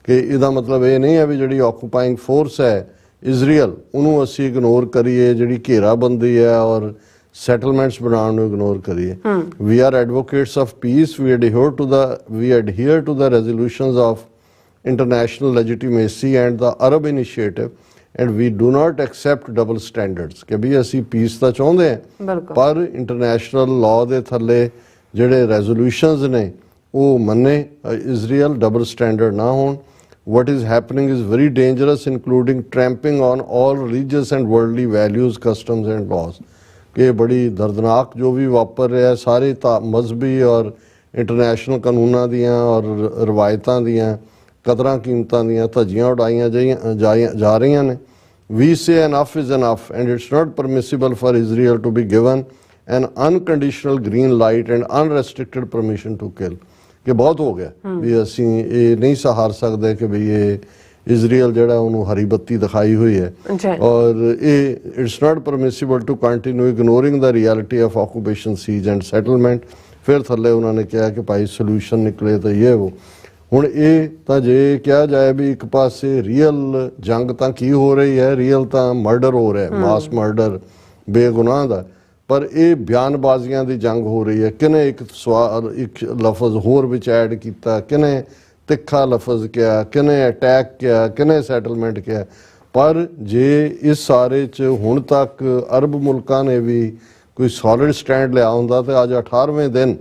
ਕਿ ਇਹਦਾ ਮਤਲਬ ਇਹ ਨਹੀਂ ਹੈ ਵੀ ਜਿਹੜੀ ਆਕੂਪਾਈਂਗ ਫੋਰਸ ਹੈ ਇਜ਼ਰਾਈਲ ਉਹਨੂੰ ਅਸੀਂ ਇਗਨੋਰ ਕਰੀਏ, ਜਿਹੜੀ ਘੇਰਾਬੰਦੀ ਹੈ ਔਰ ਸੈਟਲਮੈਂਟਸ ਬਣਾਉਣ ਨੂੰ ਇਗਨੋਰ ਕਰੀਏ। We are advocates of peace, we adhere to the resolutions of international legitimacy and the Arab initiative and we do not accept double standards। ਕਿ ਵੀ ਅਸੀਂ ਪੀਸ ਤਾਂ ਚਾਹੁੰਦੇ ਹਾਂ ਪਰ ਇੰਟਰਨੈਸ਼ਨਲ ਲਾਅ ਦੇ ਥੱਲੇ ਜਿਹੜੇ ਰੈਜ਼ੋਲੂਸ਼ਨਸ ਨੇ ਉਹ ਮੰਨੇ, ਇਜ਼ਰਾਈਲ ਡਬਲ ਸਟੈਂਡਰਡ ਨਾ ਹੋਣ। what is happening is very dangerous, including trampling on all religious and worldly values, customs and laws। ਕਿ ਬੜੀ ਦਰਦਨਾਕ ਜੋ ਵੀ ਵਾਪਰ ਰਿਹਾ, ਸਾਰੇ ਮਜ਼ਹਬੀ ਔਰ ਇੰਟਰਨੈਸ਼ਨਲ ਕਾਨੂੰਨਾਂ ਦੀਆਂ ਔਰ ਰਵਾਇਤਾਂ ਦੀਆਂ ਕਦਰਾਂ ਕੀਮਤਾਂ ਦੀਆਂ ਧੱਜੀਆਂ ਉਡਾਈਆਂ ਜਾ ਰਹੀਆਂ ਨੇ। We say enough is enough and it's not permissible for Israel to be given an unconditional green light and unrestricted permission to kill। ਕਿ ਬਹੁਤ ਹੋ ਗਿਆ ਵੀ ਅਸੀਂ ਇਹ ਨਹੀਂ ਸਹਾਰ ਸਕਦੇ ਕਿ ਵੀ ਇਹ ਇਜ਼ਰਾਈਲ ਜਿਹੜਾ ਉਹਨੂੰ ਹਰੀ ਬੱਤੀ ਦਿਖਾਈ ਹੋਈ ਹੈ। ਔਰ ਇਹ it's not permissible to continue ignoring the reality of occupation, siege and settlement. ਫਿਰ ਥੱਲੇ ਉਹਨਾਂ ਨੇ ਕਿਹਾ ਕਿ ਭਾਈ ਸੋਲੂਸ਼ਨ ਨਿਕਲੇ ਤਾਂ ਇਹ ਉਹ। ਹੁਣ ਇਹ ਤਾਂ ਜੇ ਕਿਹਾ ਜਾਏ ਵੀ ਇੱਕ ਪਾਸੇ ਰੀਅਲ ਜੰਗ ਤਾਂ ਕੀ ਹੋ ਰਹੀ ਹੈ, ਰੀਅਲ ਤਾਂ ਮਰਡਰ ਹੋ ਰਿਹਾ, ਮਾਸ ਮਰਡਰ ਬੇਗੁਨਾਹ ਦਾ, ਪਰ ਇਹ ਬਿਆਨਬਾਜ਼ੀਆਂ ਦੀ ਜੰਗ ਹੋ ਰਹੀ ਹੈ। ਕਿਹਨੇ ਇੱਕ ਲਫ਼ਜ਼ ਹੋਰ ਵਿੱਚ ਐਡ ਕੀਤਾ, ਕਿਹਨੇ ਤਿੱਖਾ ਲਫ਼ਜ਼ ਕਿਹਾ, ਕਿਹਨੇ ਅਟੈਕ ਕਿਹਾ, ਕਿਹਨੇ ਸੈਟਲਮੈਂਟ ਕਿਹਾ। ਪਰ ਜੇ ਇਸ ਸਾਰੇ 'ਚ ਹੁਣ ਤੱਕ ਅਰਬ ਮੁਲਕਾਂ ਨੇ ਵੀ ਕੋਈ ਸੋਲਿਡ ਸਟੈਂਡ ਲਿਆ ਹੁੰਦਾ ਤੇ ਅੱਜ 18ਵੇਂ ਦਿਨ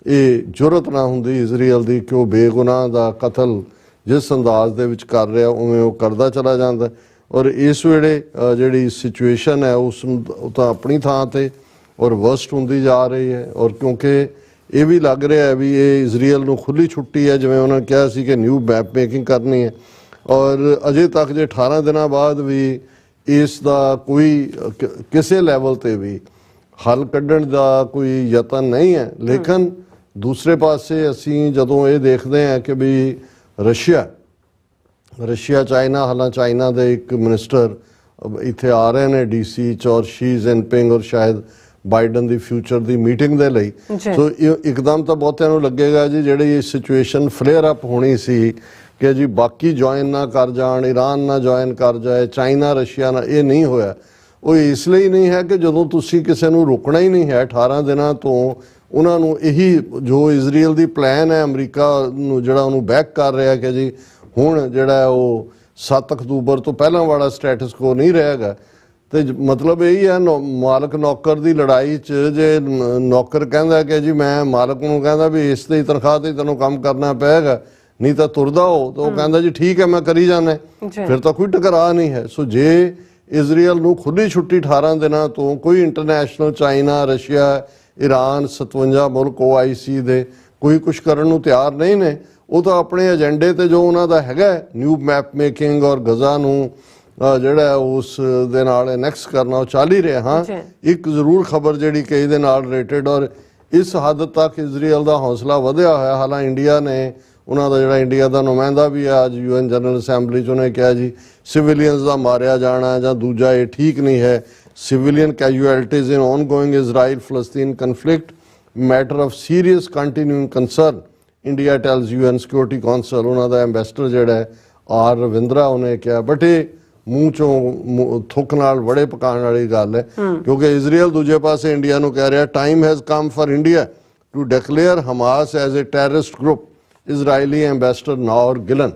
ਇਹ ਜੁਰਤ ਨਾ ਹੁੰਦੀ ਇਜ਼ਰਾਈਲ ਦੀ ਕਿ ਉਹ ਬੇਗੁਨਾਹ ਦਾ ਕਤਲ ਜਿਸ ਅੰਦਾਜ਼ ਦੇ ਵਿੱਚ ਕਰ ਰਿਹਾ ਉਵੇਂ ਉਹ ਕਰਦਾ ਚਲਾ ਜਾਂਦਾ। ਔਰ ਇਸ ਵੇਲੇ ਜਿਹੜੀ ਸਿਚੁਏਸ਼ਨ ਹੈ ਉਸ ਉਹ ਤਾਂ ਆਪਣੀ ਥਾਂ ਤੇ ਔਰ ਵਰਸਟ ਹੁੰਦੀ ਜਾ ਰਹੀ ਹੈ। ਔਰ ਕਿਉਂਕਿ ਇਹ ਵੀ ਲੱਗ ਰਿਹਾ ਹੈ ਵੀ ਇਹ ਇਜ਼ਰਾਈਲ ਨੂੰ ਖੁੱਲ੍ਹੀ ਛੁੱਟੀ ਹੈ, ਜਿਵੇਂ ਉਹਨਾਂ ਨੇ ਕਿਹਾ ਸੀ ਕਿ ਨਿਊ ਮੈਪ ਮੇਕਿੰਗ ਕਰਨੀ ਹੈ। ਔਰ ਅਜੇ ਤੱਕ ਜੇ 18 ਦਿਨਾਂ ਬਾਅਦ ਵੀ ਇਸ ਦਾ ਕੋਈ ਕਿਸੇ ਲੈਵਲ ਤੇ ਵੀ ਹੱਲ ਕੱਢਣ ਦਾ ਕੋਈ ਯਤਨ ਨਹੀਂ ਹੈ। ਲੇਕਿਨ ਦੂਸਰੇ ਪਾਸੇ ਅਸੀਂ ਜਦੋਂ ਇਹ ਦੇਖਦੇ ਹਾਂ ਕਿ ਵੀ ਰਸ਼ੀਆ ਚਾਈਨਾ, ਹਾਲਾਂਕਿ ਚਾਈਨਾ ਦੇ ਇੱਕ ਮਿਨਿਸਟਰ ਇੱਥੇ ਆ ਰਹੇ ਨੇ DC 'ਚ ਔਰ ਸ਼ੀ ਜਿਨਪਿੰਗ ਔਰ ਸ਼ਾਇਦ ਬਾਈਡਨ ਦੀ ਫਿਊਚਰ ਦੀ ਮੀਟਿੰਗ ਦੇ ਲਈ। ਸੋ ਇੱਕਦਮ ਤਾਂ ਬਹੁਤਿਆਂ ਨੂੰ ਲੱਗੇਗਾ ਜੀ ਜਿਹੜੀ ਇਹ ਸਿਚੁਏਸ਼ਨ ਫਲੇਅਰ ਅਪ ਹੋਣੀ ਸੀ ਕਿ ਜੀ ਬਾਕੀ ਜੁਆਇਨ ਨਾ ਕਰ ਜਾਣ, ਈਰਾਨ ਨਾ ਜੁਆਇਨ ਕਰ ਜਾਏ, ਚਾਈਨਾ ਰਸ਼ੀਆ ਨਾਲ, ਇਹ ਨਹੀਂ ਹੋਇਆ। ਉਹ ਇਸ ਲਈ ਨਹੀਂ ਹੈ ਕਿ ਜਦੋਂ ਤੁਸੀਂ ਕਿਸੇ ਨੂੰ ਰੋਕਣਾ ਹੀ ਨਹੀਂ ਹੈ 18 ਦਿਨਾਂ ਤੋਂ, ਉਹਨਾਂ ਨੂੰ ਇਹੀ ਜੋ ਇਜ਼ਰਾਈਲ ਦੀ ਪਲਾਨ ਹੈ ਅਮਰੀਕਾ ਨੂੰ ਜਿਹੜਾ ਉਹਨੂੰ ਬੈਕ ਕਰ ਰਿਹਾ ਕਿ ਜੀ ਹੁਣ ਜਿਹੜਾ ਉਹ 7 ਅਕਤੂਬਰ ਤੋਂ ਪਹਿਲਾਂ ਵਾਲਾ ਸਟੇਟਸ ਕੋ ਨਹੀਂ ਰਹੇਗਾ। ਤੇ ਮਤਲਬ ਇਹੀ ਹੈ ਮਾਲਕ ਨੌਕਰ ਦੀ ਲੜਾਈ 'ਚ ਜੇ ਨੌਕਰ ਕਹਿੰਦਾ ਕਿ ਜੀ ਮੈਂ ਮਾਲਕ ਨੂੰ ਕਹਿੰਦਾ ਵੀ ਇਸ ਦੀ ਤਨਖਾਹ ਤੇ ਤੈਨੂੰ ਕੰਮ ਕਰਨਾ ਪਏਗਾ ਨਹੀਂ ਤਾਂ ਤੁਰਦਾ ਹੋ, ਤਾਂ ਉਹ ਕਹਿੰਦਾ ਜੀ ਠੀਕ ਹੈ ਮੈਂ ਕਰੀ ਜਾਣਾ, ਫਿਰ ਤਾਂ ਕੋਈ ਟਕਰਾਅ ਨਹੀਂ ਹੈ। ਸੋ ਜੇ ਇਜ਼ਰਾਈਲ ਨੂੰ ਖੁੱਲ੍ਹੀ ਛੁੱਟੀ 18 ਦਿਨਾਂ ਤੋਂ ਕੋਈ ਇੰਟਰਨੈਸ਼ਨਲ ਚਾਈਨਾ, ਰਸ਼ੀਆ, ਈਰਾਨ 57 ਮੁਲਕ OIC ਦੇ ਕੋਈ ਕੁਛ ਕਰਨ ਨੂੰ ਤਿਆਰ ਨਹੀਂ ਨੇ। ਉਹ ਤਾਂ ਆਪਣੇ ਏਜੰਡੇ ਤੇ ਜੋ ਉਹਨਾਂ ਦਾ ਹੈਗਾ ਨਿਊ ਮੈਪ ਮੇਕਿੰਗ ਔਰ ਗਜ਼ਾ ਨੂੰ ਜਿਹੜਾ ਉਸ ਦੇ ਨਾਲ ਐਨੈਕਸ ਕਰਨਾ ਉਹ ਚੱਲ ਹੀ ਰਿਹਾ। ਹਾਂ, ਇੱਕ ਜ਼ਰੂਰ ਖਬਰ ਜਿਹੜੀ ਕਿ ਇਹਦੇ ਨਾਲ ਰਿਲੇਟਡ ਔਰ ਇਸ ਹੱਦ ਤੱਕ ਇਜ਼ਰਾਈਲ ਦਾ ਹੌਸਲਾ ਵਧਿਆ ਹੋਇਆ, ਹਾਲਾਂਕਿ ਇੰਡੀਆ ਨੇ ਉਹਨਾਂ ਦਾ ਜਿਹੜਾ ਇੰਡੀਆ ਦਾ ਨੁਮਾਇੰਦਾ ਵੀ ਆ ਅੱਜ UN ਜਨਰਲ ਅਸੈਂਬਲੀ 'ਚ ਉਹਨੇ ਕਿਹਾ ਜੀ ਸਿਵਿਲੀਅਨਸ ਦਾ ਮਾਰਿਆ ਜਾਣਾ ਜਾਂ ਦੂਜਾ ਇਹ ਠੀਕ ਨਹੀਂ ਹੈ। Civilian casualties in ongoing Israel Palestine conflict matter of serious continuing concern India tells UN security council. ਉਹਨਾਂ ਦਾ ਐਂਬੈਸਡਰ ਜਿਹੜਾ ਹੈ R ਰਵਿੰਦਰਾ, ਉਹਨੇ ਕਿਹਾ। ਬਟ ਇਹ ਮੂੰਹ ਚੋਂ ਥੁੱਕ ਨਾਲ ਵੜੇ ਪਕਾਉਣ ਵਾਲੀ ਗੱਲ ਹੈ ਕਿਉਂਕਿ ਇਜ਼ਰਾਈਲ ਦੂਜੇ ਪਾਸੇ ਇੰਡੀਆ ਨੂੰ ਕਹਿ ਰਿਹਾ time has come for India to declare Hamas as a terrorist group. Israeli ambassador Naor Gilon,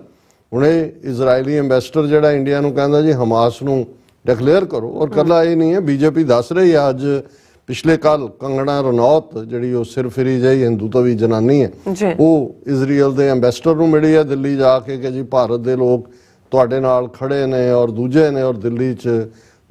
ਹੁਣ ਇਹ ਇਜ਼ਰਾਈਲੀ ਐਂਬੈਸਡਰ ਜਿਹੜਾ ਇੰਡੀਆ ਨੂੰ ਕਹਿੰਦਾ ਜੀ ਹਮਾਸ ਨੂੰ ਡਿਕਲੇਅਰ ਕਰੋ। ਔਰ ਕੱਲਾ ਇਹ ਨਹੀਂ ਹੈ, BJP ਦੱਸ ਰਹੀ ਹੈ ਅੱਜ ਪਿਛਲੇ ਕੱਲ ਕੰਗਣਾ ਰਣੌਤ ਜਿਹੜੀ ਉਹ ਸਿਰ ਫਿਰੀ ਜਿਹੀ ਹਿੰਦੂਤਵੀ ਜਨਾਨੀ ਹੈ, ਉਹ ਇਜ਼ਰਾਈਲ ਦੇ ਐਂਬੈਸਡਰ ਨੂੰ ਮਿਲੀ ਹੈ ਦਿੱਲੀ ਜਾ ਕੇ ਕਿ ਜੀ ਭਾਰਤ ਦੇ ਲੋਕ ਤੁਹਾਡੇ ਨਾਲ ਖੜੇ ਨੇ ਔਰ ਦੂਜੇ ਨੇ। ਔਰ ਦਿੱਲੀ 'ਚ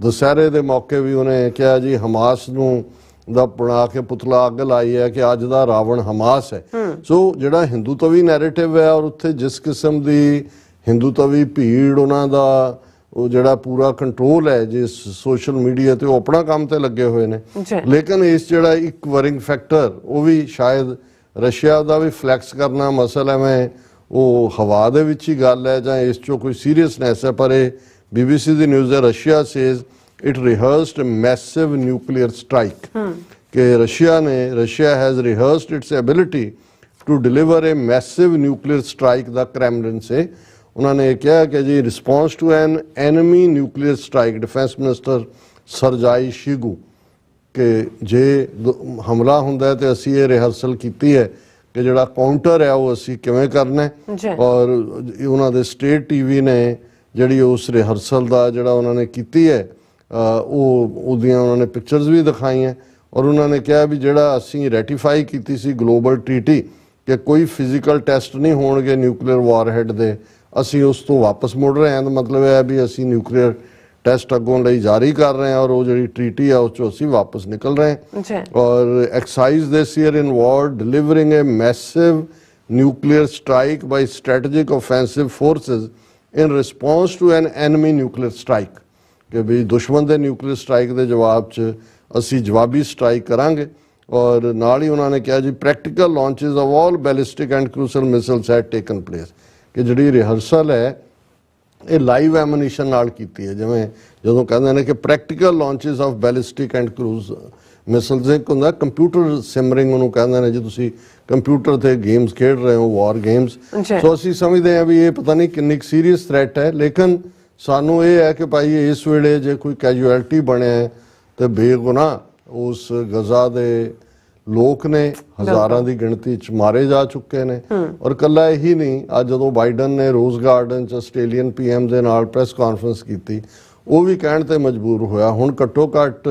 ਦੁਸਹਿਰੇ ਦੇ ਮੌਕੇ ਵੀ ਉਹਨੇ ਕਿਹਾ ਜੀ ਹਮਾਸ ਨੂੰ ਦਾ ਬਣਾ ਕੇ ਪੁਤਲਾ ਅੱਗ ਲਾਈ ਹੈ ਕਿ ਅੱਜ ਦਾ ਰਾਵਣ ਹਮਾਸ ਹੈ। ਸੋ ਜਿਹੜਾ ਹਿੰਦੂਤਵੀ ਨੈਰੇਟਿਵ ਹੈ ਔਰ ਉੱਥੇ ਜਿਸ ਕਿਸਮ ਦੀ ਹਿੰਦੂਤਵੀ ਭੀੜ ਉਹਨਾਂ ਦਾ ਉਹ ਜਿਹੜਾ ਪੂਰਾ ਕੰਟਰੋਲ ਹੈ ਜਿਸ ਸੋਸ਼ਲ ਮੀਡੀਆ ਤੇ, ਉਹ ਆਪਣਾ ਕੰਮ ਤੇ ਲੱਗੇ ਹੋਏ ਨੇ। ਲੇਕਿਨ ਇਸ ਜਿਹੜਾ ਇੱਕ ਵਰਿੰਗ ਫੈਕਟਰ ਉਹ ਵੀ ਸ਼ਾਇਦ ਰਸ਼ੀਆ ਦਾ ਵੀ ਫਲੈਕਸ ਕਰਨਾ ਮਸਲਾ ਐਵੇਂ ਉਹ ਹਵਾ ਦੇ ਵਿੱਚ ਹੀ ਗੱਲ ਹੈ ਜਾਂ ਇਸ 'ਚੋਂ ਕੋਈ ਸੀਰੀਅਸਨੈਸ ਹੈ। ਪਰ ਇਹ BBC ਦੀ ਨਿਊਜ਼ ਹੈ, Russia says it rehearsed a massive nuclear strike कि Russia has rehearsed its ability to deliver a massive nuclear strike the Kremlin से उन्होंने कहा कि जी response to an enemy nuclear strike defence minister Sergei Shoigu कि जे हमला हुंदा है तो असी ये रिहर्सल कीती है कि जिहड़ा काउंटर है वो असी किवें करना है। और उन्होंने स्टेट TV ने जिहड़ी उस रिहर्सल का जिहड़ा उन्होंने कीती है ਉਹਦੀਆਂ ਉਹਨਾਂ ਨੇ ਪਿਕਚਰਸ ਵੀ ਦਿਖਾਈਆਂ। ਔਰ ਉਹਨਾਂ ਨੇ ਕਿਹਾ ਵੀ ਜਿਹੜਾ ਅਸੀਂ ਰੈਟੀਫਾਈ ਕੀਤੀ ਸੀ ਗਲੋਬਲ ਟ੍ਰੀਟੀ ਕਿ ਕੋਈ ਫਿਜ਼ੀਕਲ ਟੈਸਟ ਨਹੀਂ ਹੋਣਗੇ ਨਿਊਕਲੀਅਰ ਵਾਰਹੈਡ ਦੇ, ਅਸੀਂ ਉਸ ਤੋਂ ਵਾਪਸ ਮੁੜ ਰਹੇ ਹਾਂ। ਤਾਂ ਮਤਲਬ ਇਹ ਹੈ ਵੀ ਅਸੀਂ ਨਿਊਕਲੀਅਰ ਟੈਸਟ ਅੱਗੋਂ ਲਈ ਜਾਰੀ ਕਰ ਰਹੇ ਹਾਂ ਔਰ ਉਹ ਜਿਹੜੀ ਟ੍ਰੀਟੀ ਆ ਉਸ 'ਚੋਂ ਅਸੀਂ ਵਾਪਸ ਨਿਕਲ ਰਹੇ ਹਾਂ। ਔਰ exercise this year involved delivering a massive nuclear strike by strategic offensive forces in response to an enemy nuclear strike कि भी दुश्मन के न्यूक्लियर स्ट्राइक के जवाब च असी जवाबी स्ट्राइक करांगे। और नाल ही उन्होंने कहा जी practical launches of all ballistic and cruise missiles had taken place कि जिहड़ी रिहर्सल है ये लाइव एमुनीशन नाल कीती है। जिवें जदों कहंदे ने कि practical launches of ballistic and cruise micelles एक हुंदा कंप्यूटर सिमरिंग उहनूं कहंदे ने जी तुसीं कंप्यूटर ते गेम्स खेड रहे हो वॉर गेम्स। सो असी समझते हैं भी ये पता नहीं किन्नी सीरीयस थ्रैट है। लेकिन सानू ये है कि भाई इस वेले जे कोई कैजुअलिटी बने तो बेगुनाह उस गजा दे लोग ने हज़ारां दी गिणती च मारे जा चुके ने। और कला यही नहीं, अज जदों बाइडन ने रोज़ गार्डन च आस्ट्रेलियन PM दे नाल प्रेस कॉन्फ्रेंस की वो भी कहण ते मजबूर होया हुण घट्टो घट्ट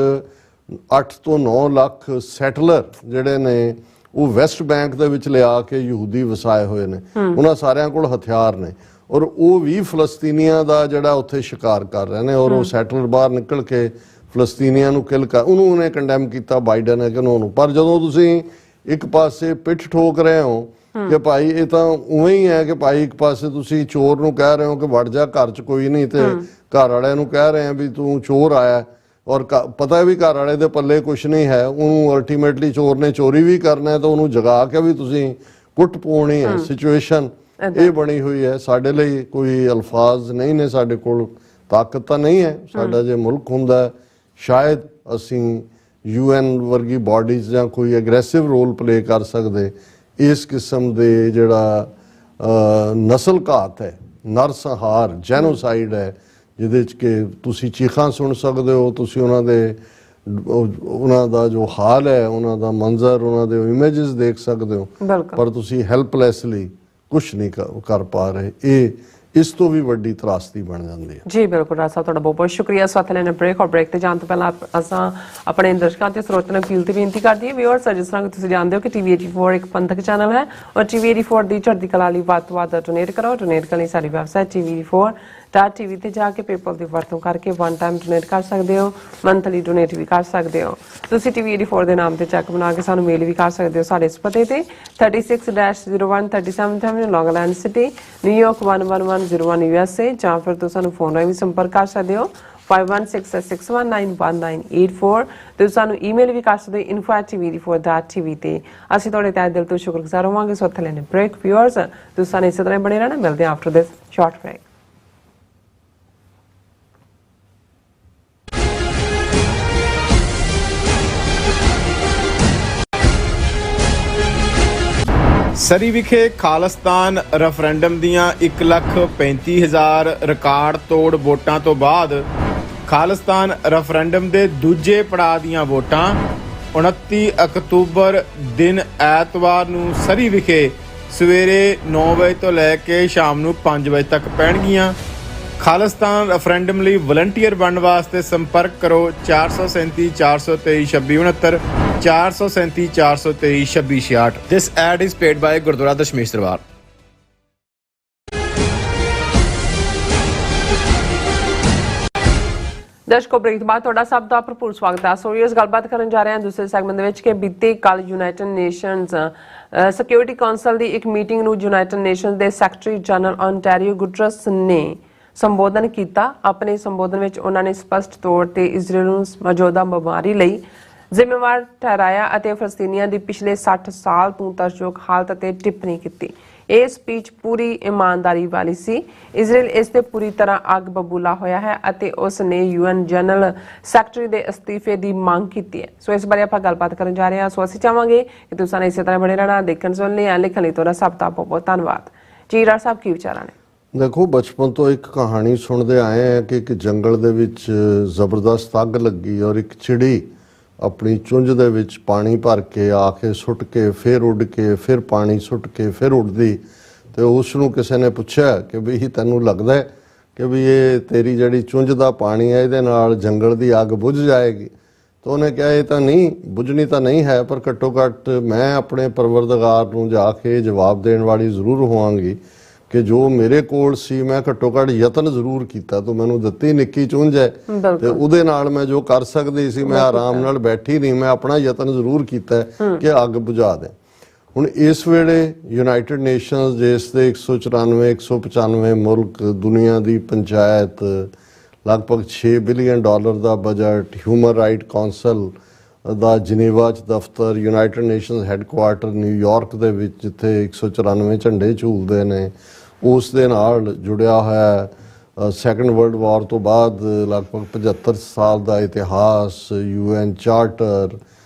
8 ਤੋਂ 9 ਲੱਖ ਸੈਟਲਰ ਜਿਹੜੇ ਨੇ ਉਹ ਵੈਸਟ ਬੈਂਕ ਦੇ ਵਿੱਚ ਲਿਆ ਕੇ ਯਹੂਦੀ ਵਸਾਏ ਹੋਏ ਨੇ। ਉਹਨਾਂ ਸਾਰਿਆਂ ਕੋਲ ਹਥਿਆਰ ਨੇ ਔਰ ਉਹ ਵੀ ਫਲਸਤੀਨੀਆਂ ਦਾ ਜਿਹੜਾ ਉੱਥੇ ਸ਼ਿਕਾਰ ਕਰ ਰਹੇ ਨੇ ਔਰ ਉਹ ਸੈਟਲਰ ਬਾਹਰ ਨਿਕਲ ਕੇ ਫਲਸਤੀਨੀਆਂ ਨੂੰ ਕਿਲ ਕਰ ਉਹਨੇ ਕੰਡੈਮ ਕੀਤਾ ਬਾਈਡਨ ਹੈ ਕਿ ਉਹਨੂੰ। ਪਰ ਜਦੋਂ ਤੁਸੀਂ ਇੱਕ ਪਾਸੇ ਪਿੱਠ ਠੋਕ ਰਹੇ ਹੋ ਕਿ ਭਾਈ ਇਹ ਤਾਂ ਉਵੇਂ ਹੀ ਹੈ ਕਿ ਭਾਈ ਇੱਕ ਪਾਸੇ ਤੁਸੀਂ ਚੋਰ ਨੂੰ ਕਹਿ ਰਹੇ ਹੋ ਕਿ ਵੜ ਜਾ ਘਰ 'ਚ ਕੋਈ ਨਹੀਂ ਤੇ ਘਰ ਵਾਲਿਆਂ ਨੂੰ ਕਹਿ ਰਹੇ ਆ ਵੀ ਤੂੰ ਚੋਰ ਆਇਆ ਔਰ ਪਤਾ ਵੀ ਘਰ ਵਾਲੇ ਦੇ ਪੱਲੇ ਕੁਛ ਨਹੀਂ ਹੈ, ਉਹਨੂੰ ਅਲਟੀਮੇਟਲੀ ਚੋਰ ਨੇ ਚੋਰੀ ਵੀ ਕਰਨਾ ਹੈ ਤਾਂ ਉਹਨੂੰ ਜਗਾ ਕੇ ਵੀ ਤੁਸੀਂ ਕੁੱਟ ਪਾਉਣੀ ਹੈ। ਸਿਚੁਏਸ਼ਨ ਇਹ ਬਣੀ ਹੋਈ ਹੈ। ਸਾਡੇ ਲਈ ਕੋਈ ਅਲਫਾਜ਼ ਨਹੀਂ ਨੇ, ਸਾਡੇ ਕੋਲ ਤਾਕਤ ਤਾਂ ਨਹੀਂ ਹੈ। ਸਾਡਾ ਜੇ ਮੁਲਕ ਹੁੰਦਾ ਸ਼ਾਇਦ ਅਸੀਂ UN ਵਰਗੀ ਬਾਡੀਜ਼ ਜਾਂ ਕੋਈ ਐਗਰੈਸਿਵ ਰੋਲ ਪਲੇ ਕਰ ਸਕਦੇ। ਇਸ ਕਿਸਮ ਦੇ ਜਿਹੜਾ ਨਸਲ ਘਾਤ ਹੈ, ਨਰਸੰਹਾਰ, ਜੈਨੋਸਾਈਡ ਹੈ ਜਿਹਦੇ 'ਚ ਕਿ ਤੁਸੀਂ ਚੀਖਾਂ ਸੁਣ ਸਕਦੇ ਹੋ, ਤੁਸੀਂ ਉਹਨਾਂ ਦਾ ਜੋ ਹਾਲ ਹੈ, ਉਹਨਾਂ ਦਾ ਮੰਜ਼ਰ, ਉਹਨਾਂ ਦੇ ਇਮੇजेस ਦੇਖ ਸਕਦੇ ਹੋ, ਪਰ ਤੁਸੀਂ ਹੈਲਪਲੈਸਲੀ ਕੁਛ ਨਹੀਂ ਕਰ ਪਾ ਰਹੇ। ਇਹ ਇਸ ਤੋਂ ਵੀ ਵੱਡੀ ਤਰਾਸਦੀ ਬਣ ਜਾਂਦੀ ਹੈ। ਜੀ ਬਿਲਕੁਲ ਰਾਜ ਸਾਹਿਬ, ਤੁਹਾਡਾ ਬਹੁਤ ਬਹੁਤ ਸ਼ੁਕਰੀਆ। ਸਵਾਤ ਲੈਣਾ ਬ੍ਰੇਕ ਔਰ ਬ੍ਰੇਕ ਤੇ ਜਾਣ ਤੋਂ ਪਹਿਲਾਂ ਅਸਾਂ ਆਪਣੇ ਦਰਸ਼ਕਾਂ ਤੇ ਸਰੋਤਿਆਂ ਨੂੰ ਅਪੀਲ ਤੇ ਬੇਨਤੀ ਕਰਦੀ ਹਾਂ ਵਿਊਅਰਸ, ਜਿਸ ਤਰ੍ਹਾਂ ਕਿ ਤੁਸੀਂ ਜਾਣਦੇ ਹੋ ਕਿ TV 84 ਇੱਕ ਪੰਥਕ ਚੈਨਲ ਹੈ ਔਰ TV 84 ਦੀ ਚੜ੍ਹਦੀ ਕਲਾ ਲਈ ਵੱਧ ਤੋਂ ਵੱਧ ਡੋਨੇਟ ਕਰੋ। ਡੋਨੇਟ ਕਰਨ ਲਈ ਸਾਡੀ ਵੈਬਸਾਈਟ TV84.tv ਤੇ ਜਾ ਕੇ ਪੇਪਲ ਦੀ ਵਰਤੋਂ ਕਰਕੇ ਵਨ ਟਾਈਮ ਡੋਨੇਟ ਕਰ ਸਕਦੇ ਹੋ, ਮੰਥਲੀ ਡੋਨੇਟ ਵੀ ਕਰ ਸਕਦੇ ਹੋ। ਤੁਸੀਂ TV 84 ਦੇ ਨਾਮ ਤੇ ਚੈੱਕ ਬਣਾ ਕੇ ਸਾਨੂੰ ਮੇਲ ਵੀ ਕਰ ਸਕਦੇ ਹੋ ਸਾਡੇ ਇਸ ਪਤੇ ਤੇ 36-01-37 ਲੌਂਗ ਆਈਲੈਂਡ ਸਿਟੀ, ਨਿਊਯਾਰਕ 11101 USA, ਜਾਂ ਫਿਰ ਤੁਸੀਂ ਸਾਨੂੰ ਫੋਨ ਰਾਹੀਂ ਵੀ ਸੰਪਰਕ ਕਰ ਸਕਦੇ ਹੋ 5166191984। ਤੁਸੀਂ ਸਾਨੂੰ ਈਮੇਲ ਵੀ ਕਰ ਸਕਦੇ ਹੋ info@tv84.tv ਤੇ। ਅਸੀਂ ਤੁਹਾਡੇ ਤਹਿ ਦਿਲ ਤੋਂ ਸ਼ੁਕਰਗੁਜ਼ਾਰ ਹੋਵਾਂਗੇ। ਸੋ ਇੱਥੇ ਲੈਣੇ ਬ੍ਰੇਕ। ਵਿਊਅਰਸ, ਤੁਸੀਂ ਸਾਨੂੰ ਇਸੇ ਤਰ੍ਹਾਂ ਬਣੇ ਰਹਿਣਾ। ਮਿਲਦੇ ਹਾਂ ਆਫਟਰ ਦਿਸ ਸ਼ਾਰਟ ਬ੍ਰੇਕ। ਸਰੀ ਵਿਖੇ ਖਾਲਿਸਤਾਨ ਰੈਫਰੈਂਡਮ ਦੀਆਂ 1,35,000 ਰਿਕਾਰਡ ਤੋੜ ਵੋਟਾਂ ਤੋਂ ਬਾਅਦ ਖਾਲਿਸਤਾਨ ਰੈਫਰੈਂਡਮ ਦੇ ਦੂਜੇ ਪੜਾਅ ਦੀਆਂ ਵੋਟਾਂ 29 ਅਕਤੂਬਰ ਦਿਨ ਐਤਵਾਰ ਨੂੰ ਸਰੀ ਵਿਖੇ ਸਵੇਰੇ 9 ਵਜੇ ਤੋਂ ਲੈ ਕੇ ਸ਼ਾਮ ਨੂੰ 5 ਵਜੇ ਤੱਕ ਪੈਣਗੀਆਂ। ਖਾਲਿਸਤਾਨ ਰੈਫਰੈਂਡਮ ਲਈ ਵਲੰਟੀਅਰ ਬਣਨ ਵਾਸਤੇ ਸੰਪਰਕ ਕਰੋ 437 423 2669 437 423 2666। This ad is paid by Gurdwara Dashmesh Darbar. ਦਰਸ਼ਕੋ, ਬ੍ਰੇਕ ਤੋਂ ਬਾਅਦ ਤੁਹਾਡਾ ਸਭ ਦਾ ਭਰਪੂਰ ਸਵਾਗਤ ਹੈ। ਸੋ ਇਸ ਗੱਲਬਾਤ ਕਰਨ ਜਾ ਰਹੇ ਹਾਂ ਦੂਸਰੇ ਸੈਗਮੈਂਟ ਦੇ ਵਿੱਚ ਕਿ ਬੀਤੇ ਕੱਲ ਯੂਨਾਈਟਿਡ ਨੇਸ਼ਨਜ਼ ਸਿਕਿਉਰਿਟੀ ਕੌਂਸਲ ਦੀ ਇੱਕ ਮੀਟਿੰਗ ਨੂੰ ਯੂਨਾਈਟਿਡ ਨੇਸ਼ਨਜ਼ ਦੇ ਸੈਕਟਰੀ ਜਨਰਲ ਅੰਟੈਰੀਓ ਗੁਟਰਸ ਨੇ ਸੰਬੋਧਨ ਕੀਤਾ। ਆਪਣੇ ਸੰਬੋਧਨ ਵਿੱਚ ਉਹਨਾਂ ਨੇ ਸਪਸ਼ਟ ਤੌਰ ਤੇ ਇਜ਼ਰਾਈਲ ਨੂੰ ਮੌਜੂਦਾ ਬਿਮਾਰੀ ਲਈ ਜ਼ਿੰਮੇਵਾਰ ਠਹਿਰਾਇਆ ਅਤੇ ਫਲਸਤੀਨੀਆਂ ਦੀ ਪਿਛਲੇ 60 ਸਾਲ ਤੋਂ ਤਰਸਯੋਗ ਹਾਲਤ ਤੇ ਟਿੱਪਣੀ ਕੀਤੀ। ਇਹ ਸਪੀਚ ਪੂਰੀ ਇਮਾਨਦਾਰੀ ਵਾਲੀ ਸੀ। ਇਜ਼ਰਾਈਲ ਇਸ ਤੇ ਪੂਰੀ ਤਰ੍ਹਾਂ ਅੱਗ ਬਬੂਲਾ ਹੋਇਆ ਹੈ ਅਤੇ ਉਸ ਨੇ UN ਜਨਰਲ ਸੈਕਟਰੀ ਦੇ ਅਸਤੀਫੇ ਦੀ ਮੰਗ ਕੀਤੀ ਹੈ। ਸੋ ਇਸ ਬਾਰੇ ਆਪਾਂ ਗੱਲਬਾਤ ਕਰਨ ਜਾ ਰਹੇ ਹਾਂ। ਸੋ ਅਸੀਂ ਚਾਹਾਂਗੇ ਕਿ ਤੁਸੀਂ ਸਾਨੂੰ ਇਸੇ ਤਰ੍ਹਾਂ ਬਣੇ ਰਹਿਣਾ। ਦੇਖਣ ਸੁਣਨ ਲਈ ਲਿਖਣ ਲਈ ਤੁਹਾਡਾ ਸਭ ਦਾ ਬਹੁਤ ਬਹੁਤ ਧੰਨਵਾਦ। ਜੀ ਰਾਜ ਸਾਹਿਬ, ਕੀ ਵਿਚਾਰਾਂ ਨੇ? ਦੇਖੋ, ਬਚਪਨ ਤੋਂ ਇੱਕ ਕਹਾਣੀ ਸੁਣਦੇ ਆਏ ਹਾਂ ਕਿ ਇੱਕ ਜੰਗਲ ਦੇ ਵਿੱਚ ਜ਼ਬਰਦਸਤ ਅੱਗ ਲੱਗੀ ਔਰ ਇੱਕ ਚਿੜੀ ਆਪਣੀ ਚੁੰਝ ਦੇ ਵਿੱਚ ਪਾਣੀ ਭਰ ਕੇ ਆ ਕੇ ਸੁੱਟ ਕੇ ਫਿਰ ਉੱਡ ਕੇ ਫਿਰ ਪਾਣੀ ਸੁੱਟ ਕੇ ਫਿਰ ਉੱਡਦੀ ਤੇ ਉਸ ਨੂੰ ਕਿਸੇ ਨੇ ਪੁੱਛਿਆ ਕਿ ਵੀ ਤੈਨੂੰ ਲੱਗਦਾ ਹੈ ਕਿ ਵੀ ਇਹ ਤੇਰੀ ਜਿਹੜੀ ਚੁੰਝ ਦਾ ਪਾਣੀ ਹੈ ਇਹਦੇ ਨਾਲ ਜੰਗਲ ਦੀ ਅੱਗ ਬੁਝ ਜਾਏਗੀ? ਤਾਂ ਉਹਨੇ ਕਿਹਾ ਇਹ ਤਾਂ ਨਹੀਂ ਬੁਝਣੀ ਤਾਂ ਨਹੀਂ ਹੈ, ਪਰ ਘੱਟੋ ਘੱਟ ਮੈਂ ਆਪਣੇ ਪਰਵਰਦਗਾਰ ਨੂੰ ਜਾ ਕੇ ਜਵਾਬ ਦੇਣ ਵਾਲੀ ਜ਼ਰੂਰ ਹੋਵਾਂਗੀ ਕਿ ਜੋ ਮੇਰੇ ਕੋਲ ਸੀ ਮੈਂ ਘੱਟੋ ਘੱਟ ਯਤਨ ਜ਼ਰੂਰ ਕੀਤਾ। ਤੂੰ ਮੈਨੂੰ ਦਿੱਤੀ ਨਿੱਕੀ ਚੁੰਝ ਹੈ ਤੇ ਉਹਦੇ ਨਾਲ ਮੈਂ ਜੋ ਕਰ ਸਕਦੀ ਸੀ ਮੈਂ ਆਰਾਮ ਨਾਲ ਬੈਠੀ ਨਹੀਂ, ਮੈਂ ਆਪਣਾ ਯਤਨ ਜ਼ਰੂਰ ਕੀਤਾ ਕਿ ਅੱਗ ਬੁਝਾ ਦੇ। ਹੁਣ ਇਸ ਵੇਲੇ ਯੂਨਾਈਟਿਡ ਨੇਸ਼ਨਸ ਜਿਸ ਦੇ 194 195 ਮੁਲਕ, ਦੁਨੀਆ ਦੀ ਪੰਚਾਇਤ, ਲਗਭਗ $6 ਬਿਲੀਅਨ ਦਾ ਬਜਟ, ਹਿਊਮਨ ਰਾਈਟ ਕੌਂਸਲ ਦਾ ਜਨੀਵਾ 'ਚ ਦਫ਼ਤਰ, ਯੂਨਾਈਟਿਡ ਨੇਸ਼ਨਸ ਹੈੱਡਕੁਆਰਟਰ ਨਿਊਯਾਰਕ ਦੇ ਵਿੱਚ ਜਿੱਥੇ 194 ਝੰਡੇ ਝੂਲਦੇ ਨੇ, ਉਸ ਦੇ ਨਾਲ ਜੁੜਿਆ ਹੋਇਆ ਸੈਕੰਡ ਵਰਲਡ ਵਾਰ ਤੋਂ ਬਾਅਦ ਲਗਭਗ 75 ਸਾਲ ਦਾ ਇਤਿਹਾਸ, UN charter,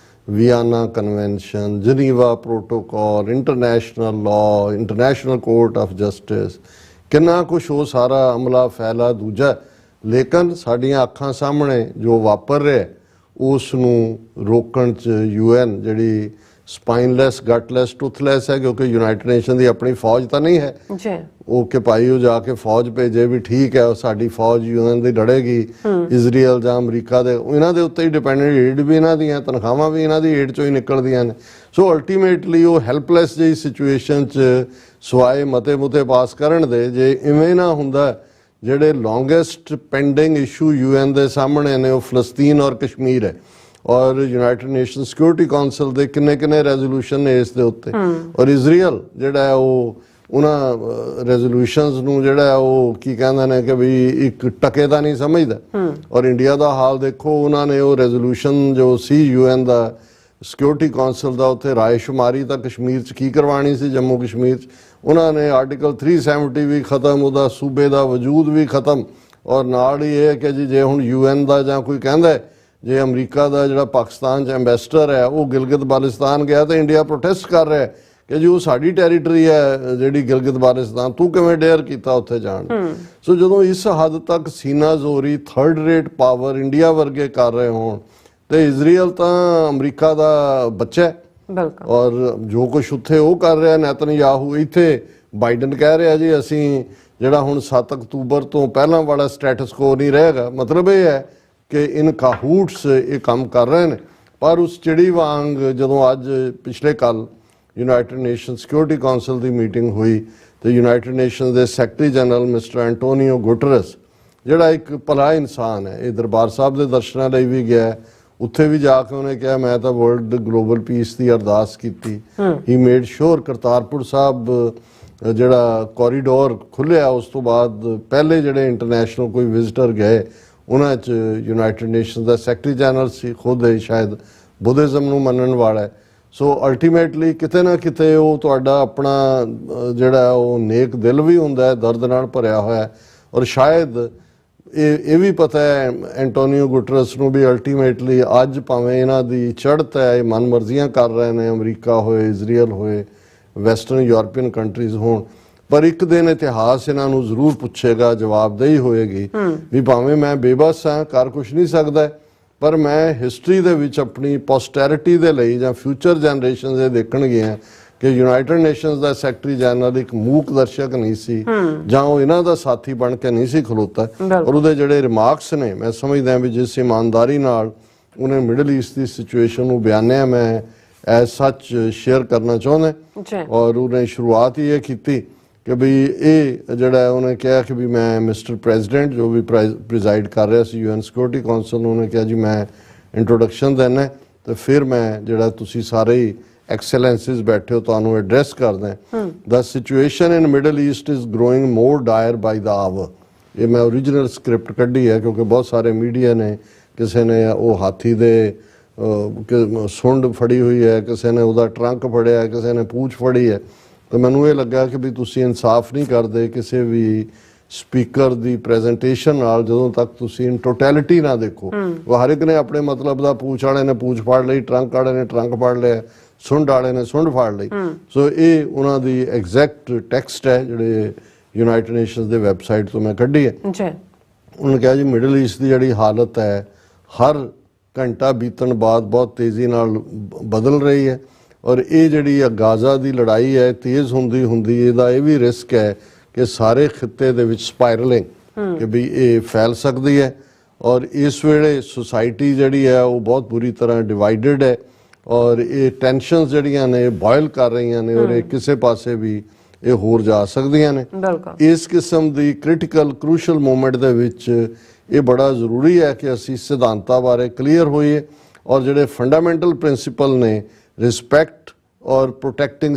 Vienna convention, Geneva protocol, international law, international court of justice, ਕਿੰਨਾ ਕੁਛ ਉਹ ਸਾਰਾ ਅਮਲਾ ਫੈਲਾ ਦੂਜਾ। ਲੇਕਿਨ ਸਾਡੀਆਂ ਅੱਖਾਂ ਸਾਹਮਣੇ ਜੋ ਵਾਪਰ ਰਿਹਾ ਉਸ ਨੂੰ ਰੋਕਣ 'ਚ UN ਜਿਹੜੀ ਸਪਾਈਨਲੈਸ, ਗਟਲੈਸ, ਟੁੱਥਲੈਸ ਹੈ, ਕਿਉਂਕਿ ਯੂਨਾਈਟਿਡ ਨੇਸ਼ਨ ਦੀ ਆਪਣੀ ਫੌਜ ਤਾਂ ਨਹੀਂ ਹੈ ਜੀ। ਉਹ ਕਿ ਭਾਈ ਉਹ ਜਾ ਕੇ ਫੌਜ ਭੇਜੇ ਵੀ ਠੀਕ ਹੈ, ਉਹ ਸਾਡੀ ਫੌਜ ਯੂਐਨ ਦੀ ਲੜੇਗੀ, ਇਜ਼ਰਾਈਲ ਜਾਂ ਅਮਰੀਕਾ ਦੇ ਇਹਨਾਂ ਦੇ ਉੱਤੇ ਹੀ ਡਿਪੈਂਡੈਂਟ, ਏਡ ਵੀ ਇਹਨਾਂ ਦੀਆਂ, ਤਨਖਾਹਾਂ ਵੀ ਇਹਨਾਂ ਦੀ ਏਡ ਚੋਂ ਹੀ ਨਿਕਲਦੀਆਂ ਨੇ। ਸੋ ਅਲਟੀਮੇਟਲੀ ਉਹ ਹੈਲਪਲੈਸ ਜਿਹੀ ਸਿਚੁਏਸ਼ਨ 'ਚ ਸਵਾਏ ਮਤੇ ਮੁਤੇ ਪਾਸ ਕਰਨ ਦੇ, ਜੇ ਇਵੇਂ ਨਾ ਹੁੰਦਾ, ਜਿਹੜੇ ਲੌਂਗੈਸਟ ਪੈਂਡਿੰਗ ਇਸ਼ੂ ਯੂਐਨ ਦੇ ਸਾਹਮਣੇ ਨੇ ਉਹ ਫਲਸਤੀਨ ਔਰ ਕਸ਼ਮੀਰ ਹੈ, ਔਰ ਯੂਨਾਈਟਿਡ ਨੇਸ਼ਨ ਸਿਕਿਉਰਿਟੀ ਕਾਉਂਸਲ ਦੇ ਕਿੰਨੇ ਰੈਜ਼ੋਲੂਸ਼ਨ ਨੇ ਇਸ ਦੇ ਉੱਤੇ, ਔਰ ਇਜ਼ਰਾਈਲ ਜਿਹੜਾ ਹੈ ਉਹ ਉਹਨਾਂ ਰੈਜ਼ੋਲੂਸ਼ਨਸ ਨੂੰ ਜਿਹੜਾ ਹੈ ਉਹ ਕੀ ਕਹਿੰਦੇ ਨੇ ਕਿ ਵੀ ਇੱਕ ਟਕੇ ਦਾ ਨਹੀਂ ਸਮਝਦਾ। ਔਰ ਇੰਡੀਆ ਦਾ ਹਾਲ ਦੇਖੋ, ਉਹਨਾਂ ਨੇ ਉਹ ਰੈਜ਼ੋਲੂਸ਼ਨ ਜੋ ਸੀ ਯੂਐਨ ਦਾ ਸਿਕਿਉਰਿਟੀ ਕਾਉਂਸਲ ਦਾ, ਉੱਥੇ ਰਾਏਸ਼ੁਮਾਰੀ ਤਾਂ ਕਸ਼ਮੀਰ 'ਚ ਕੀ ਕਰਵਾਉਣੀ ਸੀ, ਜੰਮੂ ਕਸ਼ਮੀਰ 'ਚ ਉਹਨਾਂ ਨੇ ਆਰਟੀਕਲ 370 ਵੀ ਖਤਮ, ਉਹਦਾ ਸੂਬੇ ਦਾ ਵਜੂਦ ਵੀ ਖਤਮ। ਔਰ ਨਾਲ ਹੀ ਇਹ ਹੈ ਕਿ ਜੀ ਜੇ ਹੁਣ ਯੂਐਨ ਦਾ ਜਾਂ ਕੋਈ ਕਹਿੰਦਾ ਜੇ ਅਮਰੀਕਾ ਦਾ ਜਿਹੜਾ ਪਾਕਿਸਤਾਨ 'ਚ ਐਂਬੈਸਡਰ ਹੈ ਉਹ ਗਿਲਗਿਤ ਬਾਲਿਸਤਾਨ ਗਿਆ ਤਾਂ ਇੰਡੀਆ ਪ੍ਰੋਟੈਸਟ ਕਰ ਰਿਹਾ ਕਿ ਜੀ ਉਹ ਸਾਡੀ ਟੈਰੀਟਰੀ ਹੈ ਜਿਹੜੀ ਗਿਲਗਿਤ ਬਾਲਿਸਤਾਨ, ਤੂੰ ਕਿਵੇਂ ਡੇਅਰ ਕੀਤਾ ਉੱਥੇ ਜਾਣ। ਸੋ ਜਦੋਂ ਇਸ ਹੱਦ ਤੱਕ ਸੀਨਾ ਜ਼ੋਰੀ ਥਰਡ ਰੇਟ ਪਾਵਰ ਇੰਡੀਆ ਵਰਗੇ ਕਰ ਰਹੇ ਹੋਣ, ਤੇ ਇਜ਼ਰਾਈਲ ਤਾਂ ਅਮਰੀਕਾ ਦਾ ਬੱਚਾ ਹੈ, ਔਰ ਜੋ ਕੁਛ ਉੱਥੇ ਉਹ ਕਰ ਰਿਹਾ ਨੇਤਨਯਾਹੂ, ਇੱਥੇ ਬਾਈਡਨ ਕਹਿ ਰਿਹਾ ਜੀ ਅਸੀਂ ਜਿਹੜਾ ਹੁਣ 7 ਅਕਤੂਬਰ ਤੋਂ ਪਹਿਲਾਂ ਵਾਲਾ ਸਟੇਟਸ ਕੋ ਨਹੀਂ ਰਹੇਗਾ। ਮਤਲਬ ਇਹ ਹੈ ਕਿ ਇਨ ਕਾਹੂਟਸ ਇਹ ਕੰਮ ਕਰ ਰਹੇ ਨੇ। ਪਰ ਉਸ ਚਿੜੀ ਵਾਂਗ ਜਦੋਂ ਅੱਜ ਪਿਛਲੇ ਕੱਲ ਯੂਨਾਈਟਿਡ ਨੇਸ਼ਨ ਸਿਕਿਉਰਿਟੀ ਕਾਉਂਸਲ ਦੀ ਮੀਟਿੰਗ ਹੋਈ ਤੇ ਯੂਨਾਈਟਿਡ ਨੇਸ਼ਨ ਦੇ ਸੈਕਟਰੀ ਜਨਰਲ ਮਿਸਟਰ ਐਂਟੋਨੀਓ ਗੁਟਰਸ, ਜਿਹੜਾ ਇੱਕ ਭਲਾ ਇਨਸਾਨ ਹੈ, ਇਹ ਦਰਬਾਰ ਸਾਹਿਬ ਦੇ ਦਰਸ਼ਨਾਂ ਲਈ ਵੀ ਗਿਆ, ਉੱਥੇ ਵੀ ਜਾ ਕੇ ਉਹਨੇ ਕਿਹਾ ਮੈਂ ਤਾਂ ਵਰਲਡ ਗਲੋਬਲ ਪੀਸ ਦੀ ਅਰਦਾਸ ਕੀਤੀ। ਹੀ ਮੇਡ ਸ਼ੋਰ ਕਰਤਾਰਪੁਰ ਸਾਹਿਬ ਜਿਹੜਾ ਕੋਰੀਡੋਰ ਖੁੱਲਿਆ ਉਸ ਤੋਂ ਬਾਅਦ ਪਹਿਲੇ ਜਿਹੜੇ ਇੰਟਰਨੈਸ਼ਨਲ ਕੋਈ ਵਿਜ਼ਿਟਰ ਗਏ ਉਹਨਾਂ 'ਚ ਯੂਨਾਈਟਿਡ ਨੇਸ਼ਨ ਦਾ ਸੈਕਟਰੀ ਜਨਰਲ ਸੀ, ਖੁਦ ਸ਼ਾਇਦ ਬੁੱਧਿਜ਼ਮ ਨੂੰ ਮੰਨਣ ਵਾਲਾ ਹੈ। ਸੋ ਅਲਟੀਮੇਟਲੀ ਕਿਤੇ ਨਾ ਕਿਤੇ ਉਹ ਤੁਹਾਡਾ ਆਪਣਾ ਜਿਹੜਾ ਉਹ ਨੇਕ ਦਿਲ ਵੀ ਹੁੰਦਾ ਹੈ, ਦਰਦ ਨਾਲ ਭਰਿਆ ਹੋਇਆ, ਔਰ ਸ਼ਾਇਦ ਇਹ ਵੀ ਪਤਾ ਹੈ ਐਂਟੋਨੀਓ ਗੁਟਰਸ ਨੂੰ ਵੀ ਅਲਟੀਮੇਟਲੀ ਅੱਜ ਭਾਵੇਂ ਇਹਨਾਂ ਦੀ ਚੜ੍ਹਤ ਹੈ, ਇਹ ਮਨਮਰਜ਼ੀਆਂ ਕਰ ਰਹੇ ਨੇ, ਅਮਰੀਕਾ ਹੋਏ, ਇਜ਼ਰਾਈਲ ਹੋਏ, ਵੈਸਟਰਨ ਯੂਰਪੀਅਨ ਕੰਟਰੀਜ਼ ਹੋਣ, ਪਰ ਇੱਕ ਦਿਨ ਇਤਿਹਾਸ ਇਹਨਾਂ ਨੂੰ ਜ਼ਰੂਰ ਪੁੱਛੇਗਾ, ਜਵਾਬਦੇਹੀ ਹੋਏਗੀ ਵੀ ਭਾਵੇਂ ਮੈਂ ਬੇਬਸ ਹਾਂ, ਕਰ ਕੁਛ ਨਹੀਂ ਸਕਦਾ, ਪਰ ਮੈਂ ਹਿਸਟਰੀ ਦੇ ਵਿੱਚ ਆਪਣੀ ਪੋਸਟੈਰਿਟੀ ਦੇ ਲਈ ਜਾਂ ਫਿਊਚਰ ਜਨਰੇਸ਼ਨਸ ਇਹ ਦੇਖਣਗੀਆਂ ਕਿ ਯੂਨਾਈਟਿਡ ਨੇਸ਼ਨਸ ਦਾ ਸੈਕਟਰੀ ਜਨਰਲ ਇੱਕ ਮੂਕ ਦਰਸ਼ਕ ਨਹੀਂ ਸੀ, ਜਾਂ ਉਹ ਇਹਨਾਂ ਦਾ ਸਾਥੀ ਬਣ ਕੇ ਨਹੀਂ ਸੀ ਖਲੋਤਾ। ਔਰ ਉਹਦੇ ਜਿਹੜੇ ਰਿਮਾਰਕਸ ਨੇ, ਮੈਂ ਸਮਝਦਾ ਵੀ ਜਿਸ ਇਮਾਨਦਾਰੀ ਨਾਲ ਉਹਨੇ ਮਿਡਲ ਈਸਟ ਦੀ ਸਿਚੁਏਸ਼ਨ ਨੂੰ ਬਿਆਨਿਆ, ਮੈਂ ਐਜ਼ ਸੱਚ ਸ਼ੇਅਰ ਕਰਨਾ ਚਾਹੁੰਦਾ। ਔਰ ਉਹਨੇ ਸ਼ੁਰੂਆਤ ਹੀ ਇਹ ਕੀਤੀ ਕਿ ਵੀ ਇਹ ਜਿਹੜਾ ਉਹਨੇ ਕਿਹਾ ਕਿ ਵੀ ਮੈਂ ਮਿਸਟਰ ਪ੍ਰੈਜ਼ੀਡੈਂਟ ਜੋ ਵੀ ਪ੍ਰੀਜ਼ਾਈਡ ਕਰ ਰਿਹਾ ਸੀ ਯੂਐਨ ਸਿਕਿਉਰਿਟੀ ਕਾਉਂਸਲ ਨੂੰ, ਉਹਨੇ ਕਿਹਾ ਜੀ ਮੈਂ ਇੰਟਰੋਡਕਸ਼ਨ ਦੇਣਾ ਤੇ ਫਿਰ ਮੈਂ ਜਿਹੜਾ ਤੁਸੀਂ ਸਾਰੇ ਹੀ ਐਕਸਲੈਂਸਿਸ ਬੈਠੇ ਹੋ ਤੁਹਾਨੂੰ ਐਡਰੈਸ ਕਰਦਾ। The situation in Middle East is growing more dire by the hour. ਇਹ ਮੈਂ ਓਰੀਜਨਲ ਸਕ੍ਰਿਪਟ ਕੱਢੀ ਹੈ ਕਿਉਂਕਿ ਬਹੁਤ ਸਾਰੇ ਮੀਡੀਆ ਨੇ, ਕਿਸੇ ਨੇ ਉਹ ਹਾਥੀ ਦੇ ਸੁੰਡ ਫੜੀ ਹੋਈ ਹੈ, ਕਿਸੇ ਨੇ ਉਹਦਾ ਟਰੰਕ ਫੜਿਆ, ਕਿਸੇ ਨੇ ਪੂਛ ਫੜੀ ਹੈ, ਤਾਂ ਮੈਨੂੰ ਇਹ ਲੱਗਾ ਕਿ ਵੀ ਤੁਸੀਂ ਇਨਸਾਫ ਨਹੀਂ ਕਰਦੇ ਕਿਸੇ ਵੀ ਸਪੀਕਰ ਦੀ ਪ੍ਰੈਜੈਂਟੇਸ਼ਨ ਨਾਲ ਜਦੋਂ ਤੱਕ ਤੁਸੀਂ ਇਨ ਟੋਟੈਲਿਟੀ ਨਾ ਦੇਖੋ। ਉਹ ਹਰ ਇੱਕ ਨੇ ਆਪਣੇ ਮਤਲਬ ਦਾ, ਪੂਛ ਵਾਲੇ ਨੇ ਪੂਛ ਫੜ ਲਈ, ਟਰੰਕ ਵਾਲੇ ਨੇ ਟਰੰਕ ਫੜ ਲਿਆ, ਸੁੰਡ ਵਾਲੇ ਨੇ ਸੁੰਡ ਫੜ ਲਈ। ਸੋ ਇਹ ਉਹਨਾਂ ਦੀ ਐਗਜ਼ੈਕਟ ਟੈਕਸਟ ਹੈ ਜਿਹੜੇ ਯੂਨਾਈਟਿਡ ਨੇਸ਼ਨਸ ਦੇ ਵੈਬਸਾਈਟ ਤੋਂ ਮੈਂ ਕੱਢੀ ਹੈ। ਉਹਨੇ ਕਿਹਾ ਜੀ ਮਿਡਲ ਈਸਟ ਦੀ ਜਿਹੜੀ ਹਾਲਤ ਹੈ ਹਰ ਘੰਟਾ ਬੀਤਣ ਬਾਅਦ ਬਹੁਤ ਤੇਜ਼ੀ ਨਾਲ ਬਦਲ ਰਹੀ ਹੈ, ਔਰ ਇਹ ਜਿਹੜੀ ਗਾਜ਼ਾ ਦੀ ਲੜਾਈ ਹੈ ਤੇਜ਼ ਹੁੰਦੀ ਇਹਦਾ ਇਹ ਵੀ ਰਿਸਕ ਹੈ ਕਿ ਸਾਰੇ ਖਿੱਤੇ ਦੇ ਵਿੱਚ ਸਪਾਇਰਲਿੰਗ ਕਿ ਵੀ ਇਹ ਫੈਲ ਸਕਦੀ ਹੈ। ਔਰ ਇਸ ਵੇਲੇ ਸੁਸਾਇਟੀ ਜਿਹੜੀ ਹੈ ਉਹ ਬਹੁਤ ਬੁਰੀ ਤਰ੍ਹਾਂ ਡਿਵਾਈਡਡ ਹੈ, ਔਰ ਇਹ ਟੈਨਸ਼ਨਸ ਜਿਹੜੀਆਂ ਨੇ ਬੋਇਲ ਕਰ ਰਹੀਆਂ ਨੇ, ਔਰ ਇਹ ਕਿਸੇ ਪਾਸੇ ਵੀ ਇਹ ਹੋਰ ਜਾ ਸਕਦੀਆਂ ਨੇ। ਇਸ ਕਿਸਮ ਦੀ ਕ੍ਰਿਟੀਕਲ ਕਰੂਸ਼ਲ ਮੂਮੈਂਟ ਦੇ ਵਿੱਚ ਇਹ ਬੜਾ ਜ਼ਰੂਰੀ ਹੈ ਕਿ ਅਸੀਂ ਸਿਧਾਂਤਾਂ ਬਾਰੇ ਕਲੀਅਰ ਹੋਈਏ, ਔਰ ਜਿਹੜੇ ਫੰਡਾਮੈਂਟਲ ਪ੍ਰਿੰਸੀਪਲ ਨੇ ਰਿਸਪੈਕਟ ਔਰ ਪ੍ਰੋਟੈਕਟਿੰਗ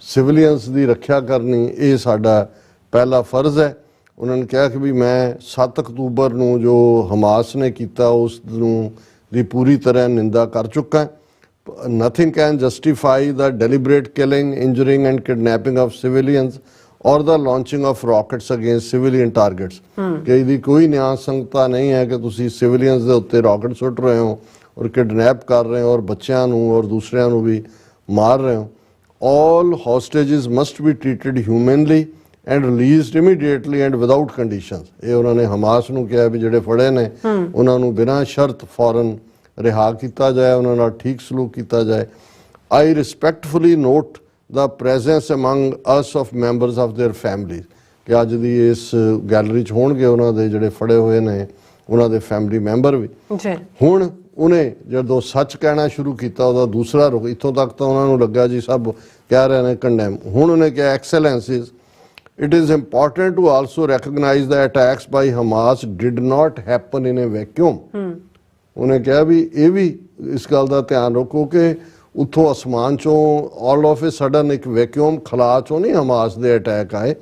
ਸਿਵਿਲੀਅਨਸ ਦੀ ਰੱਖਿਆ ਕਰਨੀ, ਇਹ ਸਾਡਾ ਪਹਿਲਾ ਫਰਜ਼ ਹੈ। ਉਹਨਾਂ ਨੇ ਕਿਹਾ ਕਿ ਵੀ ਮੈਂ 7 ਅਕਤੂਬਰ ਨੂੰ ਜੋ ਹਮਾਸ ਨੇ ਕੀਤਾ ਉਸ ਨੂੰ ਦੀ ਪੂਰੀ ਤਰ੍ਹਾਂ ਨਿੰਦਾ ਕਰ ਚੁੱਕਾ। Nothing can justify the deliberate killing, injuring and kidnapping of civilians or the launching of rockets against civilian targets. ਕਿ ਇਹਦੀ ਕੋਈ ਨਿਆਂ ਸੰਗਤਾ ਨਹੀਂ ਹੈ ਕਿ ਤੁਸੀਂ ਸਿਵਿਲੀਅਨਸ ਦੇ ਉੱਤੇ ਰਾਕਟ ਸੁੱਟ ਰਹੇ ਹੋ ਔਰ ਕਿਡਨੈਪ ਕਰ ਰਹੇ ਹੋ ਔਰ ਬੱਚਿਆਂ ਨੂੰ ਔਰ ਦੂਸਰਿਆਂ ਨੂੰ ਵੀ ਮਾਰ ਰਹੇ ਹੋ। all hostages must be treated humanly and released immediately and without conditions। ਇਹ ਉਹਨਾਂ ਨੇ ਹਮਾਸ ਨੂੰ ਕਿਹਾ ਵੀ ਜਿਹੜੇ ਫੜੇ ਨੇ ਉਹਨਾਂ ਨੂੰ ਬਿਨਾਂ ਸ਼ਰਤ ਫੌਰਨ ਰਿਹਾ ਕੀਤਾ ਜਾਏ, ਉਹਨਾਂ ਨਾਲ ਠੀਕ ਸਲੂਕ ਕੀਤਾ ਜਾਏ। I respectfully note the presence among us of members of their families. ਕਿ ਅੱਜ ਦੀ ਇਸ ਗੈਲਰੀ 'ਚ ਹੋਣਗੇ ਉਹਨਾਂ ਦੇ ਜਿਹੜੇ ਫੜੇ ਹੋਏ ਨੇ ਉਹਨਾਂ ਦੇ ਫੈਮਿਲੀ ਮੈਂਬਰ ਵੀ। ਹੁਣ ਉਹਨੇ ਜਦੋਂ ਸੱਚ ਕਹਿਣਾ ਸ਼ੁਰੂ ਕੀਤਾ ਉਹਦਾ ਦੂਸਰਾ ਰੁਖ, ਇੱਥੋਂ ਤੱਕ ਤਾਂ ਉਹਨਾਂ ਨੂੰ ਲੱਗਾ ਜੀ ਸਭ ਕਹਿ ਰਹੇ ਨੇ ਕੰਡੈਮ, ਹੁਣ ਉਹਨੇ ਕਿਹਾ ਐਕਸੈਲੈਂਸਿਸ, it is important to also recognize the attacks by Hamas did not happen in a vacuum. ਉਹਨੇ ਕਿਹਾ ਵੀ ਇਹ ਵੀ ਇਸ ਗੱਲ ਦਾ ਧਿਆਨ ਰੱਖੋ ਕਿ ਉੱਥੋਂ ਅਸਮਾਨ ਚੋਂ all of a sudden ਇੱਕ ਵੈਕਿਊਮ ਖਲਾ ਚੋਂ ਨਹੀਂ ਹਮਾਸ ਦੇ ਅਟੈਕ ਆਏ।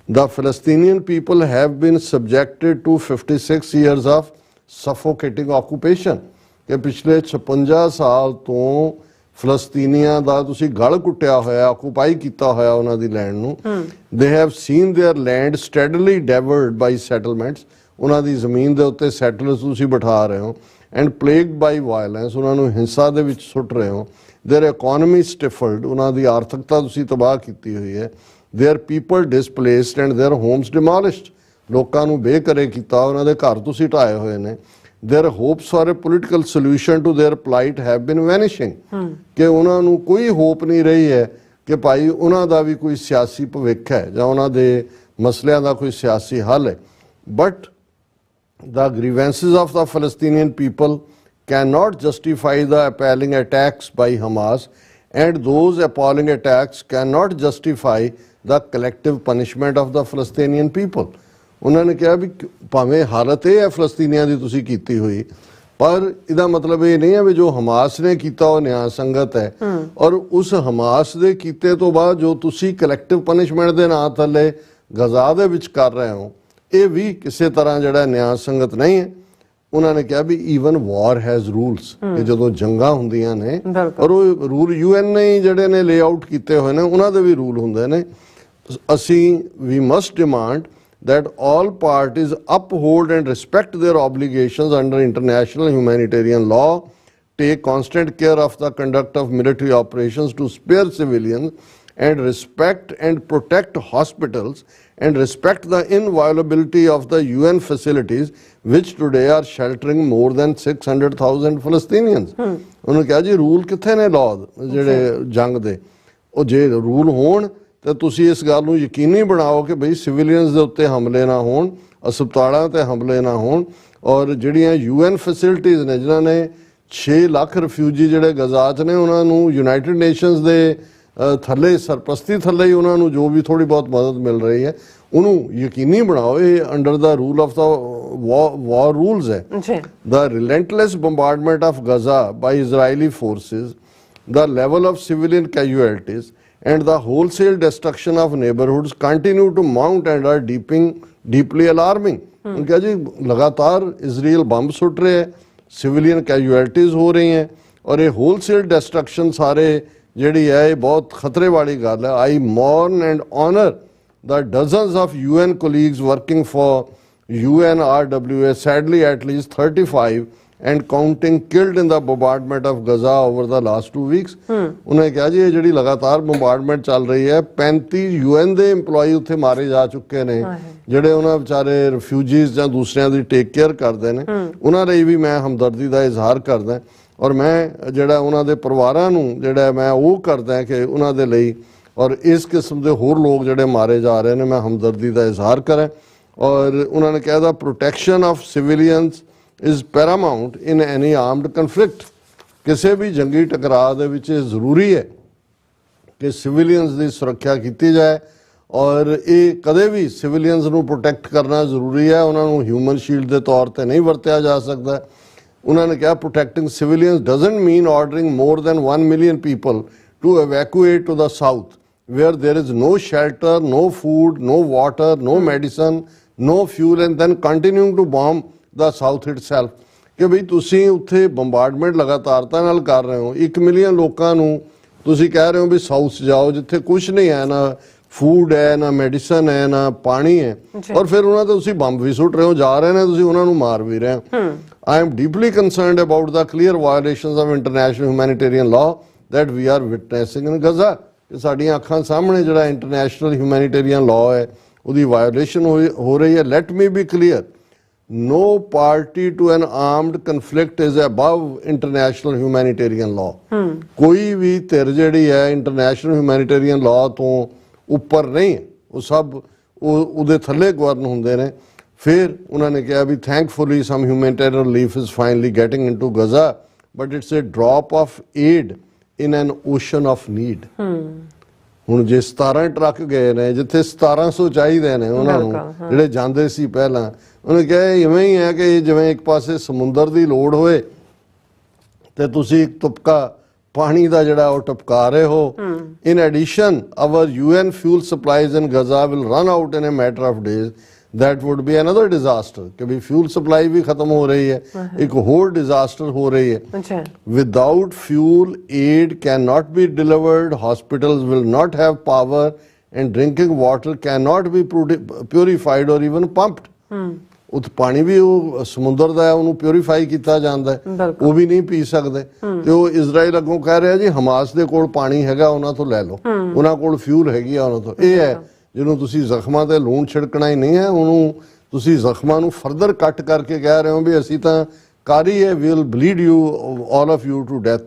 The Palestinian people have been subjected to 56 years of suffocating occupation. ਕਿ ਪਿਛਲੇ 56 ਸਾਲ ਤੋਂ ਫਲਸਤੀਨੀਆਂ ਦਾ ਤੁਸੀਂ ਗਲ ਕੁੱਟਿਆ ਹੋਇਆ, ਆਕੂਪਾਈ ਕੀਤਾ ਹੋਇਆ ਉਹਨਾਂ ਦੀ ਲੈਂਡ ਨੂੰ। They have seen their land steadily devoured by settlements. ਉਹਨਾਂ ਦੀ ਜ਼ਮੀਨ ਦੇ ਉੱਤੇ ਸੈਟਲਰਸ ਤੁਸੀਂ ਬਿਠਾ ਰਹੇ ਹੋ। And plagued by violence, ਉਹਨਾਂ ਨੂੰ ਹਿੰਸਾ ਦੇ ਵਿੱਚ ਸੁੱਟ ਰਹੇ ਹੋ। Their economy stifled, ਉਹਨਾਂ ਦੀ ਆਰਥਿਕਤਾ ਤੁਸੀਂ ਤਬਾਹ ਕੀਤੀ ਹੋਈ ਹੈ। Their people displaced and their homes demolished, ਲੋਕਾਂ ਨੂੰ ਬੇਘਰੇ ਕੀਤਾ, ਉਹਨਾਂ ਦੇ ਘਰ ਤੁਸੀਂ ਢਾਏ ਹੋਏ ਨੇ। Their hopes for a political solution to their plight have been vanishing, ਕਿ ਉਹਨਾਂ ਨੂੰ ਕੋਈ ਹੋਪ ਨਹੀਂ ਰਹੀ ਹੈ ਕਿ ਭਾਈ ਉਹਨਾਂ ਦਾ ਵੀ ਕੋਈ ਸਿਆਸੀ ਭਵਿੱਖ ਹੈ ਜਾਂ ਉਹਨਾਂ ਦੇ ਮਸਲਿਆਂ ਦਾ ਕੋਈ ਸਿਆਸੀ ਹੱਲ ਹੈ। But the grievances of the Palestinian people cannot justify the appalling attacks by Hamas, and those appalling attacks cannot justify the collective punishment of the Palestinian people. ਉਹਨਾਂ ਨੇ ਕਿਹਾ ਵੀ ਭਾਵੇਂ ਹਾਲਤ ਇਹ ਹੈ ਫਲਸਤੀਨੀਆਂ ਦੀ ਤੁਸੀਂ ਕੀਤੀ ਹੋਈ, ਪਰ ਇਹਦਾ ਮਤਲਬ ਇਹ ਨਹੀਂ ਹੈ ਵੀ ਜੋ ਹਮਾਸ ਨੇ ਕੀਤਾ ਉਹ ਨਿਆਂ ਸੰਗਤ ਹੈ, ਔਰ ਉਸ ਹਮਾਸ ਦੇ ਕੀਤੇ ਤੋਂ ਬਾਅਦ ਜੋ ਤੁਸੀਂ ਕਲੈਕਟਿਵ ਪਨਿਸ਼ਮੈਂਟ ਦੇ ਨਾਂ ਥੱਲੇ ਗਜ਼ਾ ਦੇ ਵਿੱਚ ਕਰ ਰਹੇ ਹੋ ਇਹ ਵੀ ਕਿਸੇ ਤਰ੍ਹਾਂ ਜਿਹੜਾ ਨਿਆਂ ਸੰਗਤ ਨਹੀਂ ਹੈ। ਉਹਨਾਂ ਨੇ ਕਿਹਾ ਵੀ ਈਵਨ ਵਾਰ ਹੈਜ਼ ਰੂਲਸ, ਕਿ ਜਦੋਂ ਜੰਗਾਂ ਹੁੰਦੀਆਂ ਨੇ ਔਰ ਉਹ ਰੂਲ UN ਨੇ ਜਿਹੜੇ ਨੇ ਲੇ ਆਊਟ ਕੀਤੇ ਹੋਏ ਨੇ ਉਹਨਾਂ ਦੇ ਵੀ ਰੂਲ ਹੁੰਦੇ ਨੇ। ਅਸੀਂ ਵੀ must demand that all parties uphold and respect their obligations under international humanitarian law, take constant care of the conduct of military operations to spare civilians, and respect and protect hospitals, and respect the inviolability of the UN facilities which today are sheltering more than 600,000 Palestinians. ਉਹਨੂੰ ਕਿਹਾ ਜੀ rule ਕਿੱਥੇ ਨੇ law ਜਿਹੜੇ ਜੰਗ ਦੇ, ਉਹ ਜੇ ਰੂਲ ਹੋਣ ਤਾਂ ਤੁਸੀਂ ਇਸ ਗੱਲ ਨੂੰ ਯਕੀਨੀ ਬਣਾਓ ਕਿ ਬਈ ਸਿਵਿਲੀਅਨਸ ਦੇ ਉੱਤੇ ਹਮਲੇ ਨਾ ਹੋਣ, ਹਸਪਤਾਲਾਂ 'ਤੇ ਹਮਲੇ ਨਾ ਹੋਣ, ਔਰ ਜਿਹੜੀਆਂ UN ਫੈਸਿਲਿਟੀਜ਼ ਨੇ ਜਿਨ੍ਹਾਂ ਨੇ 6 ਲੱਖ ਰਿਫਿਊਜੀ ਜਿਹੜੇ ਗਜ਼ਾ 'ਚ ਨੇ ਉਹਨਾਂ ਨੂੰ ਯੂਨਾਈਟਿਡ ਨੇਸ਼ਨਸ ਦੇ ਥੱਲੇ ਸਰਪ੍ਰਸਤੀ ਥੱਲੇ ਹੀ ਉਹਨਾਂ ਨੂੰ ਜੋ ਵੀ ਥੋੜ੍ਹੀ ਬਹੁਤ ਮਦਦ ਮਿਲ ਰਹੀ ਹੈ ਉਹਨੂੰ ਯਕੀਨੀ ਬਣਾਓ। ਇਹ under the rule of the war rules ਹੈ। The relentless bombardment of Gaza by Israeli forces, the level of civilian casualties and the wholesale destruction of neighborhoods continue to mount and are deeply alarming. ਕਿਹਾ ਜੀ ਲਗਾਤਾਰ Israel bomb ਸੁੱਟ ਰਿਹਾ ਹੈ, civilian ਕੈਜੂਅਲਟੀਜ਼ ਹੋ ਰਹੀ ਹੈ, ਔਰ ਇਹ ਹੋਲਸੇਲ ਡਿਸਟਰਕਸ਼ਨ ਸਾਰੇ ਜਿਹੜੀ ਹੈ ਇਹ ਬਹੁਤ ਖਤਰੇ ਵਾਲੀ ਗੱਲ ਹੈ। I mourn and honor the dozens of UN colleagues working for UNRWA, sadly at least 35 and counting killed in the bombardment of Gaza over the last 2 weeks. ਉਹਨੇ ਕਿਹਾ ਜੀ ਇਹ ਜਿਹੜੀ ਲਗਾਤਾਰ ਬੰਬਾਰਡਮੈਂਟ ਚੱਲ ਰਹੀ ਹੈ 35 UN ਦੇ EMPLOYee ਉੱਥੇ ਮਾਰੇ ਜਾ ਚੁੱਕੇ ਨੇ ਜਿਹੜੇ ਉਹਨਾਂ ਵਿਚਾਰੇ ਰਿਫਿਊਜੀਜ਼ ਜਾਂ ਦੂਸਰਿਆਂ ਦੀ ਟੇਕ ਕੇਅਰ ਕਰਦੇ ਨੇ। ਉਹਨਾਂ ਲਈ ਵੀ ਮੈਂ ਹਮਦਰਦੀ ਦਾ ਇਜ਼ਹਾਰ ਕਰਦਾ, ਔਰ ਮੈਂ ਜਿਹੜਾ ਉਹਨਾਂ ਦੇ ਪਰਿਵਾਰਾਂ ਨੂੰ ਜਿਹੜਾ ਮੈਂ ਉਹ ਕਰਦਾ ਕਿ ਉਹਨਾਂ ਦੇ ਲਈ ਔਰ ਇਸ ਕਿਸਮ ਦੇ ਹੋਰ ਲੋਕ ਜਿਹੜੇ ਮਾਰੇ ਜਾ ਰਹੇ ਨੇ ਮੈਂ ਹਮਦਰਦੀ ਦਾ ਇਜ਼ਹਾਰ ਕਰਾਂ। ਔਰ ਉਹਨਾਂ ਨੇ ਕਿਹਾ the protection of civilians is paramount in any armed conflict. ਕਿਸੇ ਵੀ ਜੰਗੀ ਟਕਰਾਅ ਦੇ ਵਿੱਚ ਇਹ ਜ਼ਰੂਰੀ ਹੈ ਕਿ ਸਿਵਿਲੀਅਨਸ ਦੀ ਸੁਰੱਖਿਆ ਕੀਤੀ ਜਾਏ, ਔਰ ਇਹ ਕਦੇ ਵੀ ਸਿਵਿਲੀਅਨਸ ਨੂੰ ਪ੍ਰੋਟੈਕਟ ਕਰਨਾ ਜ਼ਰੂਰੀ ਹੈ, ਉਹਨਾਂ ਨੂੰ ਹਿਊਮਨ ਸ਼ੀਲਡ ਦੇ ਤੌਰ ਤੇ ਨਹੀਂ ਵਰਤਿਆ ਜਾ ਸਕਦਾ। ਉਹਨਾਂ ਨੇ ਕਿਹਾ protecting civilians doesn't mean ordering more than 1 million people to evacuate to the south where there is no shelter, no food, no water, no medicine, no fuel, and then continuing to bomb the south itself. ਕਿ ਬਈ ਤੁਸੀਂ ਉੱਥੇ ਬੰਬਾਰਡਮੈਂਟ ਲਗਾਤਾਰਤਾ ਨਾਲ ਕਰ ਰਹੇ ਹੋ, 1 million ਲੋਕਾਂ ਨੂੰ ਤੁਸੀਂ ਕਹਿ ਰਹੇ ਹੋ ਵੀ ਸਾਊਥ ਜਾਓ ਜਿੱਥੇ ਕੁਛ ਨਹੀਂ ਹੈ, ਨਾ ਫੂਡ ਹੈ, ਨਾ ਮੈਡੀਸਨ ਹੈ, ਨਾ ਪਾਣੀ ਹੈ, ਔਰ ਫਿਰ ਉਹਨਾਂ ਤੇ ਤੁਸੀਂ ਬੰਬ ਵੀ ਸੁੱਟ ਰਹੇ ਹੋ, ਜਾ ਰਹੇ ਨੇ ਤੁਸੀਂ ਉਹਨਾਂ ਨੂੰ ਮਾਰ ਵੀ ਰਹੇ ਹੋ। I am deeply concerned about the clear violations of international humanitarian law that we are witnessing in Gaza. ਕਿ ਸਾਡੀਆਂ ਅੱਖਾਂ ਸਾਹਮਣੇ ਜਿਹੜਾ ਇੰਟਰਨੈਸ਼ਨਲ ਹਿਊਮੈਨਿਟੇਰੀਅਨ ਲਾਅ ਹੈ ਉਹਦੀ ਵਾਇਓਲੇਸ਼ਨ ਹੋ ਰਹੀ ਹੈ। Let me be clear, no party to an armed conflict is above international humanitarian law. ਕੋਈ ਵੀ ਧਿਰ ਜਿਹੜੀ ਹੈ ਇੰਟਰਨੈਸ਼ਨਲ ਹਿਊਮੈਨਿਟੇਰੀਅਨ ਲਾਅ ਤੋਂ ਉੱਪਰ ਨਹੀਂ ਹੈ, ਉਹ ਸਭ ਉਹਦੇ ਥੱਲੇ ਗਵਰਨ ਹੁੰਦੇ ਨੇ। ਫਿਰ ਉਹਨਾਂ ਨੇ ਕਿਹਾ ਵੀ thankfully some humanitarian relief is finally getting into Gaza but it's a drop of aid in an ocean of need. ਹੁਣ ਜੇ 17 ਟਰੱਕ ਗਏ ਨੇ ਜਿੱਥੇ 1700 ਚਾਹੀਦੇ ਨੇ ਉਹਨਾਂ ਨੂੰ ਜਿਹੜੇ ਜਾਂਦੇ ਸੀ ਪਹਿਲਾਂ, ਉਹਨੇ ਕਿਹਾ ਇਵੇਂ ਹੀ ਹੈ ਕਿ ਜਿਵੇਂ ਇੱਕ ਪਾਸੇ ਸਮੁੰਦਰ ਦੀ ਲੋੜ ਹੋਏ ਤੇ ਤੁਸੀਂ ਇੱਕ ਤੁਪਕਾ ਪਾਣੀ ਦਾ ਜਿਹੜਾ ਉਹ ਟਪਕਾ ਰਹੇ ਹੋ। In addition our UN fuel supplies in Gaza will run out in a matter of days. That would be another disaster ਕਿ ਵੀ fuel supply ਵੀ ਖਤਮ ਹੋ ਰਹੀ ਹੈ, ਇੱਕ ਹੋਰ disaster ਹੋ ਰਹੀ ਹੈ। Without fuel, aid cannot be delivered, hospitals will not have power, and drinking water cannot be purified or even pumped. ਉੱਥੇ ਪਾਣੀ ਵੀ ਉਹ ਸਮੁੰਦਰ ਦਾ ਹੈ, ਉਹਨੂੰ ਪਿਉਰੀਫਾਈ ਕੀਤਾ ਜਾਂਦਾ ਹੈ, ਉਹ ਵੀ ਨਹੀਂ ਪੀ ਸਕਦੇ। ਤੇ ਉਹ ਇਜ਼ਰਾਈਲ ਅੱਗੋਂ ਕਹਿ ਰਿਹਾ ਜੀ ਹਮਾਸ ਦੇ ਕੋਲ ਪਾਣੀ ਹੈਗਾ, ਉਹਨਾਂ ਤੋਂ ਲੈ ਲਓ, ਉਹਨਾਂ ਕੋਲ ਫਿਊਲ ਹੈਗੀ ਆ ਉਹਨਾਂ ਤੋਂ। ਇਹ ਹੈ ਜਿਹਨੂੰ ਤੁਸੀਂ ਜ਼ਖਮਾਂ ਤੇ ਲੂਣ ਛਿੜਕਣਾ ਹੀ ਨਹੀਂ ਹੈ, ਉਹਨੂੰ ਤੁਸੀਂ ਜ਼ਖਮਾਂ ਨੂੰ ਫਰਦਰ ਕੱਟ ਕਰਕੇ ਕਹਿ ਰਹੇ ਹੋ ਵੀ ਅਸੀਂ ਤਾਂ ਕਰ ਹੀ ਹੈ, we will bleed you all of you to death.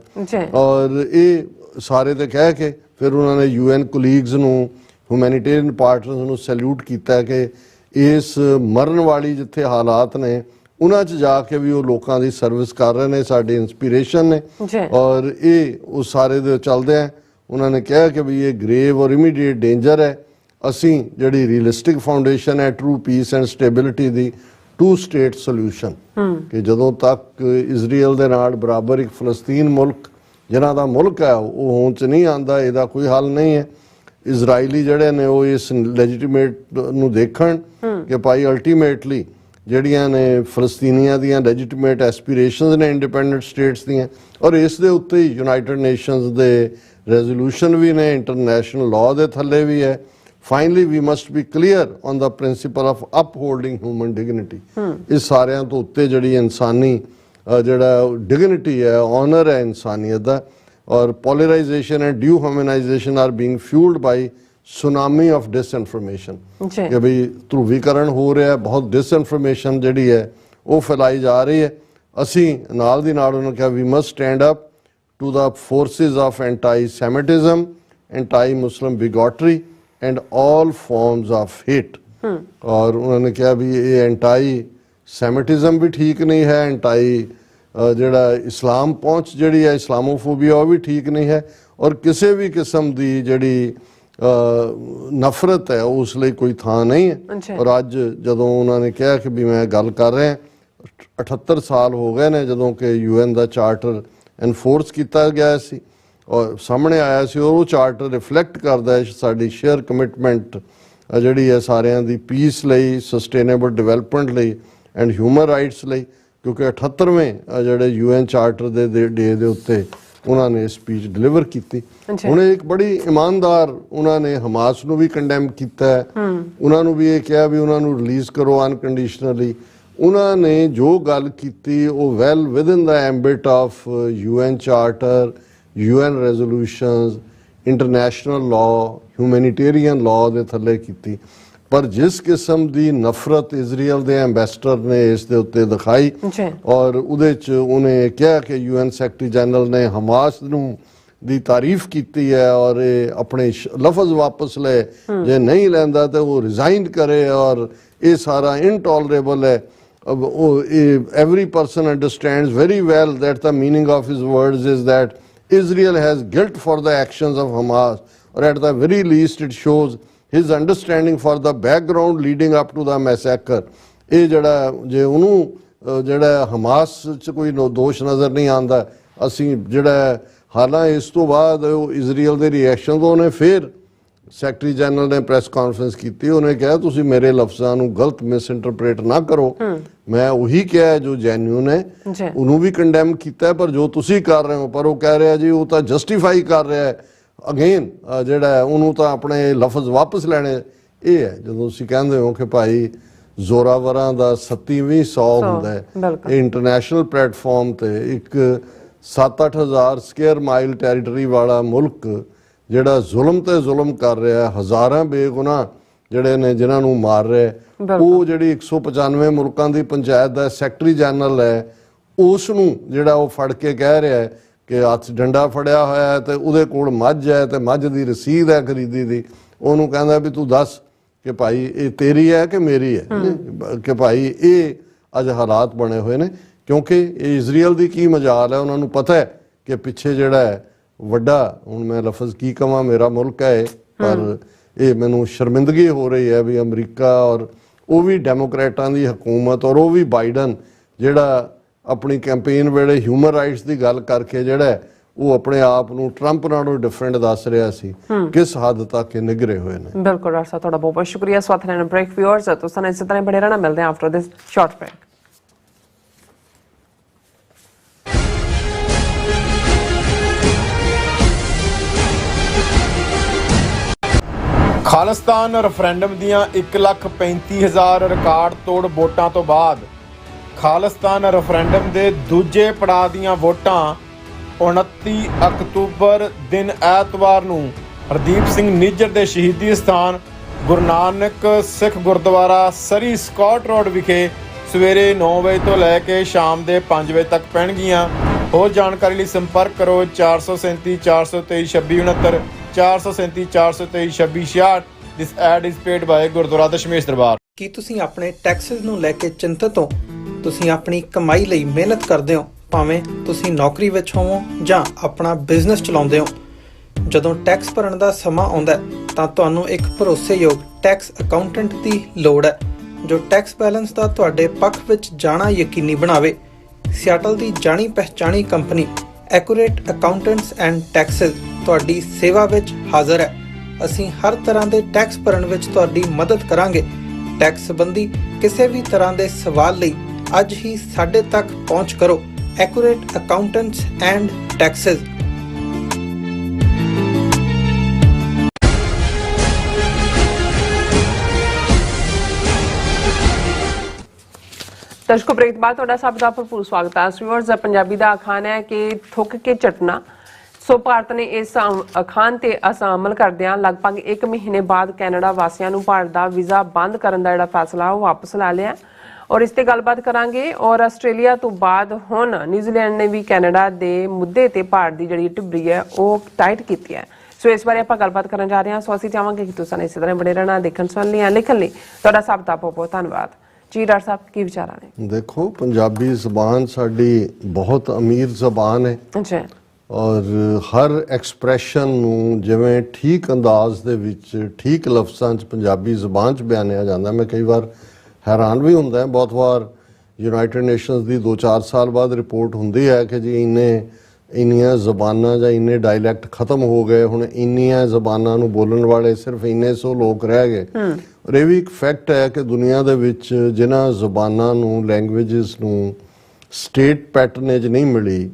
ਔਰ ਇਹ ਸਾਰੇ ਤੇ ਕਹਿ ਕੇ ਫਿਰ ਉਹਨਾਂ ਨੇ UN ਕੋਲੀਗਸ ਨੂੰ, ਹਿਊਮੈਨਿਟੇਰੀਅਨ ਪਾਰਟਨਰਸ ਨੂੰ ਸੈਲੂਟ ਕੀਤਾ ਕਿ ਇਸ ਮਰਨ ਵਾਲੀ ਜਿੱਥੇ ਹਾਲਾਤ ਨੇ ਉਹਨਾਂ 'ਚ ਜਾ ਕੇ ਵੀ ਉਹ ਲੋਕਾਂ ਦੀ ਸਰਵਿਸ ਕਰ ਰਹੇ ਨੇ, ਸਾਡੀ ਇੰਸਪੀਰੇਸ਼ਨ ਨੇ। ਔਰ ਇਹ ਉਹ ਸਾਰੇ ਦੇ ਚੱਲਦੇ ਆ। ਉਹਨਾਂ ਨੇ ਕਿਹਾ ਕਿ ਵੀ ਇਹ ਗ੍ਰੇਵ ਔਰ ਇਮੀਡੀਏਟ ਡੇਂਜਰ ਹੈ। ਅਸੀਂ ਜਿਹੜੀ ਰੀਅਲਿਸਟਿਕ ਫਾਊਂਡੇਸ਼ਨ ਹੈ true piece and stability the, 2 state solution, ਕਿ ਜਦੋਂ ਤੱਕ ਇਜ਼ਰਾਈਲ ਦੇ ਨਾਲ ਬਰਾਬਰ ਇੱਕ ਫਲਸਤੀਨ ਮੁਲਕ ਜਿਹਨਾਂ ਦਾ ਮੁਲਕ ਹੈ ਉਹ ਹੋਂਦ 'ਚ ਨਹੀਂ ਆਉਂਦਾ, ਇਹਦਾ ਕੋਈ ਹੱਲ ਨਹੀਂ ਹੈ। ਇਜ਼ਰਾਈਲੀ ਜਿਹੜੇ ਨੇ ਉਹ ਇਸ ਲੈਜੀਟੀਮੇਟ ਨੂੰ ਦੇਖਣ ਕਿ ਭਾਈ ਅਲਟੀਮੇਟਲੀ ਜਿਹੜੀਆਂ ਨੇ ਫਲਸਤੀਨੀਆਂ ਦੀਆਂ ਲੈਜੀਟੀਮੇਟ ਐਸਪੀਰੇਸ਼ਨਸ ਨੇ ਇੰਡੀਪੈਂਡੈਂਟ ਸਟੇਟਸ ਦੀਆਂ, ਔਰ ਇਸ ਦੇ ਉੱਤੇ ਹੀ ਯੂਨਾਈਟਿਡ ਨੇਸ਼ਨਸ ਦੇ ਰੈਜ਼ੋਲੂਸ਼ਨ ਵੀ ਨੇ, ਇੰਟਰਨੈਸ਼ਨਲ ਲਾਅ ਦੇ ਥੱਲੇ ਵੀ ਹੈ। Finally, we must be clear on the principle of upholding human dignity. ਇਸ ਸਾਰਿਆਂ ਤੋਂ ਉੱਤੇ ਜਿਹੜੀ ਇਨਸਾਨੀ ਜਿਹੜਾ ਡਿਗਨਿਟੀ ਹੈ, ਆਨਰ ਹੈ ਇਨਸਾਨੀਅਤ ਦਾ। ਔਰ polarization and dehumanization are being fuelled by tsunami of disinformation, ਕਿ ਬਈ ਧਰੂਵੀਕਰਨ ਹੋ ਰਿਹਾ, ਬਹੁਤ ਡਿਸਇਨਫੋਰਮੇਸ਼ਨ ਜਿਹੜੀ ਹੈ ਉਹ ਫੈਲਾਈ ਜਾ ਰਹੀ ਹੈ। ਅਸੀਂ ਨਾਲ ਦੀ ਨਾਲ ਉਹਨਾਂ ਕਿਹਾ we must stand up to the forces of anti semitism, anti Muslim bigotry and all forms of hate. और उन्होंने कहा भी ये एंटाई सैमिटिज़म भी ठीक नहीं है, एंटाई जड़ा इस्लाम पहुँच जड़ी है, इस्लामोफोबिया वो भी ठीक नहीं है, और किसी भी किस्म की जड़ी नफरत है उस लिए कोई थां नहीं है। और अज जदों उन्होंने कहा कि भी मैं गल कर रहा 78 साल हो गए ने जदों कि UN का चार्टर एनफोर्स किया गया सी और सामने आया सी, और वो चार्टर रिफ्लैक्ट करता है साड़ी शेयर कमिटमेंट जिहड़ी है सारियां दी पीस लई, सस्टेनेबल डिवेलपमेंट लई एंड ह्यूमन राइट्स लई, क्योंकि 78वें जिहड़े UN charter they day they उत्ते उन्होंने स्पीच डिलीवर की। हुण एक बड़ी ईमानदार उन्होंने हमास नूं भी कंडेम किया है, उन्होंने भी ये कहा भी उन्होंने रिलीज करो अनकंडीशनली। उन्होंने जो गल की वो well within the ambit of UN charter, UN resolutions, international law, humanitarian law के थले की। पर जिस किस्म की नफरत इजराइल के एंबेसडर ने इस दे उत्ते दिखाई, और उहदे च उन्हें कहा कि UN सैकटरी जनरल ने हमास नूं दी तारीफ की है और अपने लफज वापस ले, जे नहीं लैंदा तो वो रिजाइन करे, और ये सारा इनटॉलरेबल है। अब every person understands very well that the meaning of his words is that Israel has guilt for the actions of Hamas, or at the very least it shows his understanding for the background leading up to the massacre. ਇਹ ਜਿਹੜਾ ਜੇ ਉਹਨੂੰ ਜਿਹੜਾ Hamas 'ਚ ਕੋਈ ਦੋਸ਼ ਨਜ਼ਰ ਨਹੀਂ ਆਉਂਦਾ, ਅਸੀਂ ਜਿਹੜਾ ਹਾਲਾਂਕਿ ਇਸ ਤੋਂ ਬਾਅਦ ਉਹ ਇਜ਼ਰਾਈਲ ਦੇ ਰਿਐਕਸ਼ਨ ਤੋਂ ਉਹਨੇ ਫਿਰ ਸੈਕਟਰੀ ਜਨਰਲ ਨੇ ਪ੍ਰੈਸ ਕਾਨਫਰੰਸ ਕੀਤੀ, ਉਹਨੇ ਕਿਹਾ ਤੁਸੀਂ ਮੇਰੇ ਲਫ਼ਜ਼ਾਂ ਨੂੰ ਗਲਤ ਮਿਸਇੰਟਰਪ੍ਰੇਟ ਨਾ ਕਰੋ, ਮੈਂ ਉਹੀ ਕਿਹਾ ਜੋ ਜੈਨੂਨ ਹੈ, ਉਹਨੂੰ ਵੀ ਕੰਡੈਮ ਕੀਤਾ, ਪਰ ਜੋ ਤੁਸੀਂ ਕਰ ਰਹੇ ਹੋ, ਪਰ ਉਹ ਕਹਿ ਰਿਹਾ ਜੀ ਉਹ ਤਾਂ ਜਸਟੀਫਾਈ ਕਰ ਰਿਹਾ ਹੈ ਅਗੇਨ ਜਿਹੜਾ ਉਹਨੂੰ ਤਾਂ ਆਪਣੇ ਲਫ਼ਜ਼ ਵਾਪਸ ਲੈਣੇ। ਇਹ ਹੈ ਜਦੋਂ ਤੁਸੀਂ ਕਹਿੰਦੇ ਹੋ ਕਿ ਭਾਈ ਜ਼ੋਰਾਵਰਾਂ ਦਾ 37ਵੀਂ 100 ਹੁੰਦਾ ਹੈ, ਇਹ ਇੰਟਰਨੈਸ਼ਨਲ ਪਲੇਟਫਾਰਮ ਤੇ ਇੱਕ 7-8 ਹਜ਼ਾਰ ਸਕੁਅਰ ਮਾਈਲ ਟੈਰੀਟਰੀ ਵਾਲਾ ਮੁਲਕ ਜਿਹੜਾ ਜ਼ੁਲਮ ਤੇ ਜ਼ੁਲਮ ਕਰ ਰਿਹਾ, ਹਜ਼ਾਰਾਂ ਬੇਗੁਨਾਹ ਜਿਹੜੇ ਨੇ ਜਿਨ੍ਹਾਂ ਨੂੰ ਮਾਰ ਰਿਹਾ। ਉਹ ਜਿਹੜੀ 195 ਮੁਲਕਾਂ ਦੀ ਪੰਚਾਇਤ ਦਾ ਸੈਕਟਰੀ ਜਨਰਲ ਹੈ, ਉਸ ਨੂੰ ਜਿਹੜਾ ਉਹ ਫੜ ਕੇ ਕਹਿ ਰਿਹਾ ਹੈ ਕਿ ਹੱਥ ਡੰਡਾ ਫੜਿਆ ਹੋਇਆ ਹੈ ਤੇ ਉਹਦੇ ਕੋਲ ਮੱਝ ਹੈ ਤੇ ਮੱਝ ਦੀ ਰਸੀਦ ਹੈ ਖਰੀਦੀ ਦੀ। ਉਹਨੂੰ ਕਹਿੰਦਾ ਵੀ ਤੂੰ ਦੱਸ ਕਿ ਭਾਈ ਇਹ ਤੇਰੀ ਹੈ ਕਿ ਮੇਰੀ ਹੈ, ਕਿ ਭਾਈ ਇਹ ਅੱਜ ਹਾਲਾਤ ਬਣੇ ਹੋਏ ਨੇ। ਕਿਉਂਕਿ ਇਹ ਇਜ਼ਰਾਈਲ ਦੀ ਕੀ ਮਜਾਲ ਹੈ, ਉਹਨਾਂ ਨੂੰ ਪਤਾ ਹੈ ਕਿ ਪਿੱਛੇ ਜਿਹੜਾ ਹੈ ਵੱਡਾ, ਹੁਣ ਮੈਂ ਲਫ਼ਜ਼ ਕੀ ਕਵਾਂ, ਮੇਰਾ ਮੁਲਕ ਹੈ ਪਰ ਇਹ ਮੈਨੂੰ ਸ਼ਰਮਿੰਦਗੀ ਹੋ ਰਹੀ ਹੈ ਵੀ ਅਮਰੀਕਾ ਔਰ ਉਹ ਵੀ ਡੈਮੋਕ੍ਰੇਟਾਂ ਦੀ ਹਕੂਮਤ ਔਰ ਉਹ ਵੀ ਬਾਈਡਨ ਜਿਹੜਾ ਆਪਣੀ ਕੈਂਪੇਨ ਵੇਲੇ ਹਿਊਮਨ ਰਾਈਟਸ ਦੀ ਗੱਲ ਕਰਕੇ ਜਿਹੜਾ ਉਹ ਆਪਣੇ ਆਪ ਨੂੰ ਟਰੰਪ ਨਾਲੋਂ ਡਿਫਰੈਂਟ ਦੱਸ ਰਿਹਾ ਸੀ, ਕਿਸ ਹੱਦ ਤੱਕ ਇਹ ਨਿਗਰੇ ਹੋਏ ਨੇ। ਬਿਲਕੁਲ ਡਾਕਟਰ ਸਾਹਿਬ, ਤੁਹਾਡਾ ਬਹੁਤ ਬਹੁਤ ਸ਼ੁਕਰੀਆ। ਸਵਾਗਤ ਹੈ ਬ੍ਰੇਕ ਵਿਊਅਰਸ, ਤੁਸੀਂ ਇਸੇ ਤਰ੍ਹਾਂ ਬਣੇ ਰਹਿਣਾ। ਮਿਲਦੇ ਹਾਂ after this short break. Khalistan referendum ਦੀਆਂ 1,35,000 ਰਿਕਾਰਡ ਤੋੜ ਵੋਟਾਂ ਤੋਂ ਬਾਅਦ ਖਾਲਿਸਤਾਨ ਰੈਫਰੈਂਡਮ ਦੇ ਦੂਜੇ ਪੜਾਅ ਦੀਆਂ ਵੋਟਾਂ 29 ਅਕਤੂਬਰ ਦਿਨ ਐਤਵਾਰ ਨੂੰ ਹਰਦੀਪ ਸਿੰਘ ਨਿੱਜਰ ਦੇ ਸ਼ਹੀਦੀ ਸਥਾਨ ਗੁਰੂ ਨਾਨਕ ਸਿੱਖ ਗੁਰਦੁਆਰਾ ਸਰੀ ਸਕਾਟ ਰੋਡ ਵਿਖੇ ਸਵੇਰੇ 9 ਵਜੇ ਤੋਂ ਲੈ ਕੇ ਸ਼ਾਮ ਦੇ 5 ਵਜੇ ਤੱਕ ਪੈਣਗੀਆਂ। ਹੋਰ ਜਾਣਕਾਰੀ ਲਈ ਸੰਪਰਕ ਕਰੋ 437 423 2669 437 423 2666। This ad is paid by Gurdwara Dashmesh ਦਰਬਾਰ। ਕੀ ਤੁਸੀਂ ਆਪਣੇ ਟੈਕਸਸ ਨੂੰ ਲੈ ਕੇ ਚਿੰਤਤ ਹੋ? ਤੁਸੀਂ ਆਪਣੀ ਕਮਾਈ ਲਈ ਮਿਹਨਤ ਕਰਦੇ ਹੋ, ਭਾਵੇਂ ਤੁਸੀਂ ਨੌਕਰੀ ਵਿੱਚ ਹੋਵੋ ਜਾਂ ਆਪਣਾ ਬਿਜ਼ਨਸ ਚਲਾਉਂਦੇ ਹੋ। ਜਦੋਂ ਟੈਕਸ ਭਰਨ ਦਾ ਸਮਾਂ ਆਉਂਦਾ ਤਾਂ ਤੁਹਾਨੂੰ ਇੱਕ ਭਰੋਸੇਯੋਗ ਟੈਕਸ ਅਕਾਊਂਟੈਂਟ ਦੀ ਲੋੜ ਹੈ ਜੋ ਟੈਕਸ ਬੈਲੈਂਸ ਦਾ ਤੁਹਾਡੇ ਪੱਖ ਵਿੱਚ ਜਾਣਾ ਯਕੀਨੀ ਬਣਾਵੇ। ਸਿਆਟਲ ਦੀ ਜਾਣੀ ਪਛਾਣੀ company Accurate Accountants and Taxes ਤੁਹਾਡੀ ਸੇਵਾ ਵਿੱਚ ਹਾਜ਼ਰ ਹੈ। ਅਸੀਂ ਹਰ ਤਰ੍ਹਾਂ ਦੇ ਟੈਕਸ ਭਰਨ ਵਿੱਚ ਤੁਹਾਡੀ ਮਦਦ ਕਰਾਂਗੇ। ਟੈਕਸ ਸੰਬੰਧੀ ਕਿਸੇ ਵੀ ਤਰ੍ਹਾਂ ਦੇ ਸਵਾਲ ਲਈ ਅੱਜ ਹੀ ਸਾਡੇ ਤੱਕ ਪਹੁੰਚ ਕਰੋ। Accurate Accountants and Taxes. ਦਰਸ਼ਕੋ, ਬ੍ਰੇਕ ਬਾਅਦ ਤੁਹਾਡਾ ਸਭ ਦਾ ਭਰਪੂਰ ਸਵਾਗਤ ਹੈ। ਵਿਊਅਰਸ, ਪੰਜਾਬੀ ਦਾ ਅਖਾਣ ਹੈ ਕਿ ਥੁੱਕ ਕੇ ਚੱਟਣਾ। ਸੋ ਭਾਰਤ ਨੇ ਇਸ ਅਖਾਣ ਤੇ ਅਮਲ ਕਰਦਿਆਂ ਲਗਭਗ 1 ਮਹੀਨੇ ਬਾਅਦ ਕੈਨੇਡਾ ਵਾਸੀਆਂ ਨੂੰ ਭਾਰਤ ਦਾ ਵੀਜ਼ਾ ਬੰਦ ਕਰਨ ਦਾ ਜਿਹੜਾ ਫੈਸਲਾ ਉਹ ਵਾਪਸ ਲੈ ਲਿਆ ਔਰ ਇਸ ਤੇ ਗੱਲਬਾਤ ਕਰਾਂਗੇ। ਔਰ ਆਸਟ੍ਰੇਲੀਆ ਤੋਂ ਬਾਅਦ ਹੁਣ ਨਿਊਜ਼ੀਲੈਂਡ ਨੇ ਵੀ ਕੈਨੇਡਾ ਦੇ ਮੁੱਦੇ ਤੇ ਭਾਰਤ ਦੀ ਜਿਹੜੀ ਟਿੱਬਰੀ ਹੈ ਉਹ ਟਾਈਟ ਕੀਤੀ ਹੈ। ਸੋ ਇਸ ਬਾਰੇ ਆਪਾਂ ਗੱਲਬਾਤ ਕਰਨ ਜਾ ਰਹੇ ਹਾਂ। ਸੋ ਅਸੀਂ ਚਾਹਾਂਗੇ ਕਿ ਤੁਸੀਂ ਇਸੇ ਤਰ੍ਹਾਂ ਬਣੇ ਰਹਿਣਾ। ਦੇਖਣ ਸੁਣਨ ਲਈ ਲਿਖਣ ਲਈ ਤੁਹਾਡਾ ਸਭ ਦਾ ਬਹੁਤ ਬਹੁਤ ਧੰਨਵਾਦ ਜੀ। ਡਾਕਟਰ ਸਾਹਿਬ, ਕੀ ਵਿਚਾਰਾਂ ਨੇ? ਦੇਖੋ, ਪੰਜਾਬੀ ਜ਼ਬਾਨ ਸਾਡੀ ਬਹੁਤ ਅਮੀਰ ਜ਼ਬਾਨ ਹੈ ਅੱਛਾ, ਔਰ ਹਰ ਐਕਸਪ੍ਰੈਸ਼ਨ ਨੂੰ ਜਿਵੇਂ ਠੀਕ ਅੰਦਾਜ਼ ਦੇ ਵਿੱਚ ਠੀਕ ਲਫ਼ਜ਼ਾਂ 'ਚ ਪੰਜਾਬੀ ਜ਼ਬਾਨ 'ਚ ਬਿਆਨਿਆ ਜਾਂਦਾ। ਮੈਂ ਕਈ ਵਾਰ ਹੈਰਾਨ ਵੀ ਹੁੰਦਾ। ਬਹੁਤ ਵਾਰ ਯੂਨਾਈਟਿਡ ਨੇਸ਼ਨਸ ਦੀ 2-4 ਸਾਲ ਬਾਅਦ ਰਿਪੋਰਟ ਹੁੰਦੀ ਹੈ ਕਿ ਜੀ ਇੰਨੀਆਂ ਜ਼ਬਾਨਾਂ ਜਾਂ ਇੰਨੇ ਡਾਇਲੈਕਟ ਖਤਮ ਹੋ ਗਏ, ਹੁਣ ਇੰਨੀਆਂ ਜ਼ਬਾਨਾਂ ਨੂੰ ਬੋਲਣ ਵਾਲੇ ਸਿਰਫ ਇੰਨੇ ਸੌ ਲੋਕ ਰਹਿ ਗਏ। ਔਰ ਇਹ ਵੀ ਇੱਕ ਫੈਕਟ ਹੈ ਕਿ ਦੁਨੀਆ ਦੇ ਵਿੱਚ ਜਿਨ੍ਹਾਂ ਜ਼ਬਾਨਾਂ ਨੂੰ, ਲੈਂਗੁਏਜਸ ਨੂੰ ਸਟੇਟ ਪੈਟਰਨੇਜ ਨਹੀਂ ਮਿਲੀ,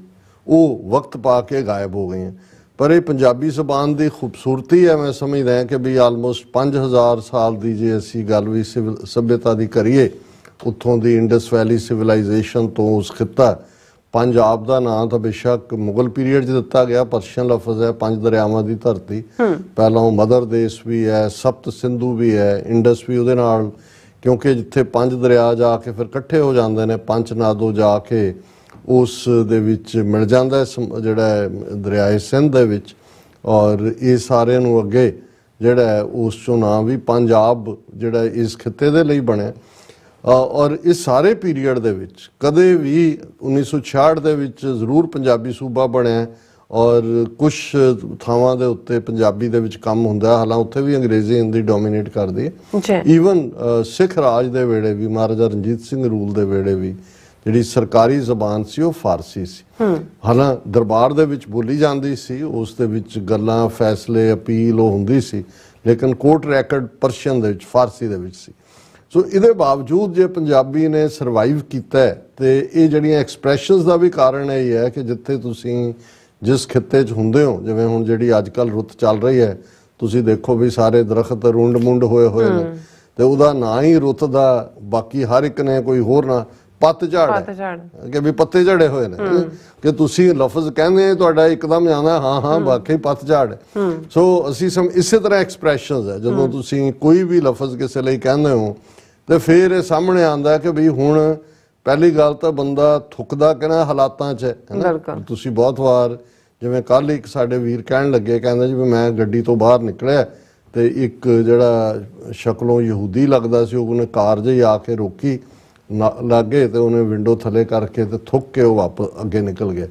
ਉਹ ਵਕਤ ਪਾ ਕੇ ਗਾਇਬ ਹੋ ਗਈਆਂ। ਪਰ ਇਹ ਪੰਜਾਬੀ ਜ਼ਬਾਨ ਦੀ ਖੂਬਸੂਰਤੀ ਹੈ। ਮੈਂ ਸਮਝਦਾ ਕਿ ਵੀ ਆਲਮੋਸਟ 5000 ਸਾਲ ਦੀ ਜੇ ਅਸੀਂ ਗੱਲ ਵੀ ਸੱਭਿਅਤਾ ਦੀ ਕਰੀਏ, ਉੱਥੋਂ ਦੀ ਇੰਡਸ ਵੈਲੀ ਸਿਵਲਾਈਜੇਸ਼ਨ ਤੋਂ ਉਸ ਖਿੱਤਾ ਪੰਜਾਬ ਦਾ ਨਾਂ ਤਾਂ ਬੇਸ਼ੱਕ ਮੁਗਲ ਪੀਰੀਅਡ 'ਚ ਦਿੱਤਾ ਗਿਆ, ਪਰਸ਼ੀਅਨ ਲਫ਼ਜ਼ ਹੈ, 5 ਦਰਿਆਵਾਂ ਦੀ ਧਰਤੀ। ਪਹਿਲਾਂ ਉਹ ਮਦਰ ਦੇਸ਼ ਵੀ ਹੈ, ਸਪਤ ਸਿੰਧੂ ਵੀ ਹੈ, ਇੰਡਸ ਵੀ ਉਹਦੇ ਨਾਲ, ਕਿਉਂਕਿ ਜਿੱਥੇ 5 ਦਰਿਆ ਜਾ ਕੇ ਫਿਰ ਇਕੱਠੇ ਹੋ ਜਾਂਦੇ ਨੇ, ਪੰਚ ਨਾਦੋ ਜਾ ਕੇ ਉਸ ਦੇ ਵਿੱਚ ਮਿਲ ਜਾਂਦਾ ਜਿਹੜਾ ਦਰਿਆਏ ਸਿੰਧ ਦੇ ਵਿੱਚ। ਔਰ ਇਹ ਸਾਰਿਆਂ ਨੂੰ ਅੱਗੇ ਜਿਹੜਾ ਉਸ ਚੋਂ ਨਾਂ ਵੀ ਪੰਜਾਬ ਜਿਹੜਾ ਇਸ ਖਿੱਤੇ ਦੇ ਲਈ ਬਣਿਆ। ਔਰ ਇਸ ਸਾਰੇ ਪੀਰੀਅਡ ਦੇ ਵਿੱਚ ਕਦੇ ਵੀ 1966 ਦੇ ਵਿੱਚ ਜ਼ਰੂਰ ਪੰਜਾਬੀ ਸੂਬਾ ਬਣਿਆ ਔਰ ਕੁਝ ਥਾਵਾਂ ਦੇ ਉੱਤੇ ਪੰਜਾਬੀ ਦੇ ਵਿੱਚ ਕੰਮ ਹੁੰਦਾ, ਹਾਲਾਂ ਉੱਥੇ ਵੀ ਅੰਗਰੇਜ਼ੀ ਹਿੰਦੀ ਡੋਮੀਨੇਟ ਕਰਦੀ ਹੈ। ਈਵਨ ਸਿੱਖ ਰਾਜ ਦੇ ਵੇਲੇ ਵੀ, ਮਹਾਰਾਜਾ ਰਣਜੀਤ ਸਿੰਘ ਰੂਲ ਦੇ ਵੇਲੇ ਵੀ ਜਿਹੜੀ ਸਰਕਾਰੀ ਜ਼ਬਾਨ ਸੀ ਉਹ ਫਾਰਸੀ ਸੀ। ਹਾਲਾਂ ਦਰਬਾਰ ਦੇ ਵਿੱਚ ਬੋਲੀ ਜਾਂਦੀ ਸੀ, ਉਸ ਦੇ ਵਿੱਚ ਗੱਲਾਂ, ਫੈਸਲੇ, ਅਪੀਲ ਉਹ ਹੁੰਦੀ ਸੀ, ਲੇਕਿਨ ਕੋਰਟ ਰੈਕਡ ਪਰਸ਼ੀਅਨ ਦੇ ਵਿੱਚ, ਫਾਰਸੀ ਦੇ ਵਿੱਚ ਸੀ। ਸੋ ਇਹਦੇ ਬਾਵਜੂਦ ਜੇ ਪੰਜਾਬੀ ਨੇ ਸਰਵਾਈਵ ਕੀਤਾ ਤੇ ਇਹ ਜਿਹੜੀਆਂ ਐਕਸਪ੍ਰੈਸ਼ਨਸ ਦਾ ਵੀ ਕਾਰਨ ਇਹ ਹੈ ਕਿ ਜਿੱਥੇ ਤੁਸੀਂ ਜਿਸ ਖਿੱਤੇ 'ਚ ਹੁੰਦੇ ਹੋ, ਜਿਵੇਂ ਹੁਣ ਜਿਹੜੀ ਅੱਜ ਕੱਲ੍ਹ ਰੁੱਤ ਚੱਲ ਰਹੀ ਹੈ, ਤੁਸੀਂ ਦੇਖੋ ਵੀ ਸਾਰੇ ਦਰਖਤ ਰੁੰਡ ਮੁੰਡ ਹੋਏ ਨੇ ਤੇ ਉਹਦਾ ਨਾਂ ਹੀ ਰੁੱਤ ਦਾ, ਬਾਕੀ ਹਰ ਇੱਕ ਨੇ ਕੋਈ ਹੋਰ ਨਾ, ਪੱਤ ਝਾੜ ਕਿ ਵੀ ਪੱਤੇ ਝੜੇ ਹੋਏ ਨੇ ਕਿ ਤੁਸੀਂ ਲਫ਼ਜ਼ ਕਹਿੰਦੇ ਤੁਹਾਡਾ ਇੱਕਦਮ ਜਾਂਦਾ ਹਾਂ ਵਾਕਈ ਪੱਤ ਝਾੜ। ਸੋ ਅਸੀਂ ਇਸੇ ਤਰ੍ਹਾਂ ਐਕਸਪ੍ਰੈਸ਼ਨਸ ਹੈ, ਜਦੋਂ ਤੁਸੀਂ ਕੋਈ ਵੀ ਲਫ਼ਜ਼ ਕਿਸੇ ਲਈ ਕਹਿੰਦੇ ਹੋ ਤੇ ਫਿਰ ਇਹ ਸਾਹਮਣੇ ਆਉਂਦਾ ਕਿ ਵੀ ਹੁਣ ਪਹਿਲੀ ਗੱਲ ਤਾਂ ਬੰਦਾ ਥੁੱਕਦਾ ਕਿਹਨਾਂ ਹਾਲਾਤਾਂ 'ਚ ਹੈ। ਤੁਸੀਂ ਬਹੁਤ ਵਾਰ ਜਿਵੇਂ ਕੱਲ੍ਹ ਇੱਕ ਸਾਡੇ ਵੀਰ ਕਹਿਣ ਲੱਗੇ, ਕਹਿੰਦਾ ਜੀ ਵੀ ਮੈਂ ਗੱਡੀ ਤੋਂ ਬਾਹਰ ਨਿਕਲਿਆ ਤੇ ਇੱਕ ਜਿਹੜਾ ਸ਼ਕਲੋਂ ਯਹੂਦੀ ਲੱਗਦਾ ਸੀ ਉਹਨੇ ਕਾਰ ਜਿਹੀ ਆ ਕੇ ਰੋਕੀ ਲਾਗੇ ਤੇ ਉਹਨੇ ਵਿੰਡੋ ਥੱਲੇ ਕਰਕੇ ਤੇ ਥੁੱਕ ਕੇ ਉਹ ਵਾਪਸ ਅੱਗੇ ਨਿਕਲ ਗਿਆ।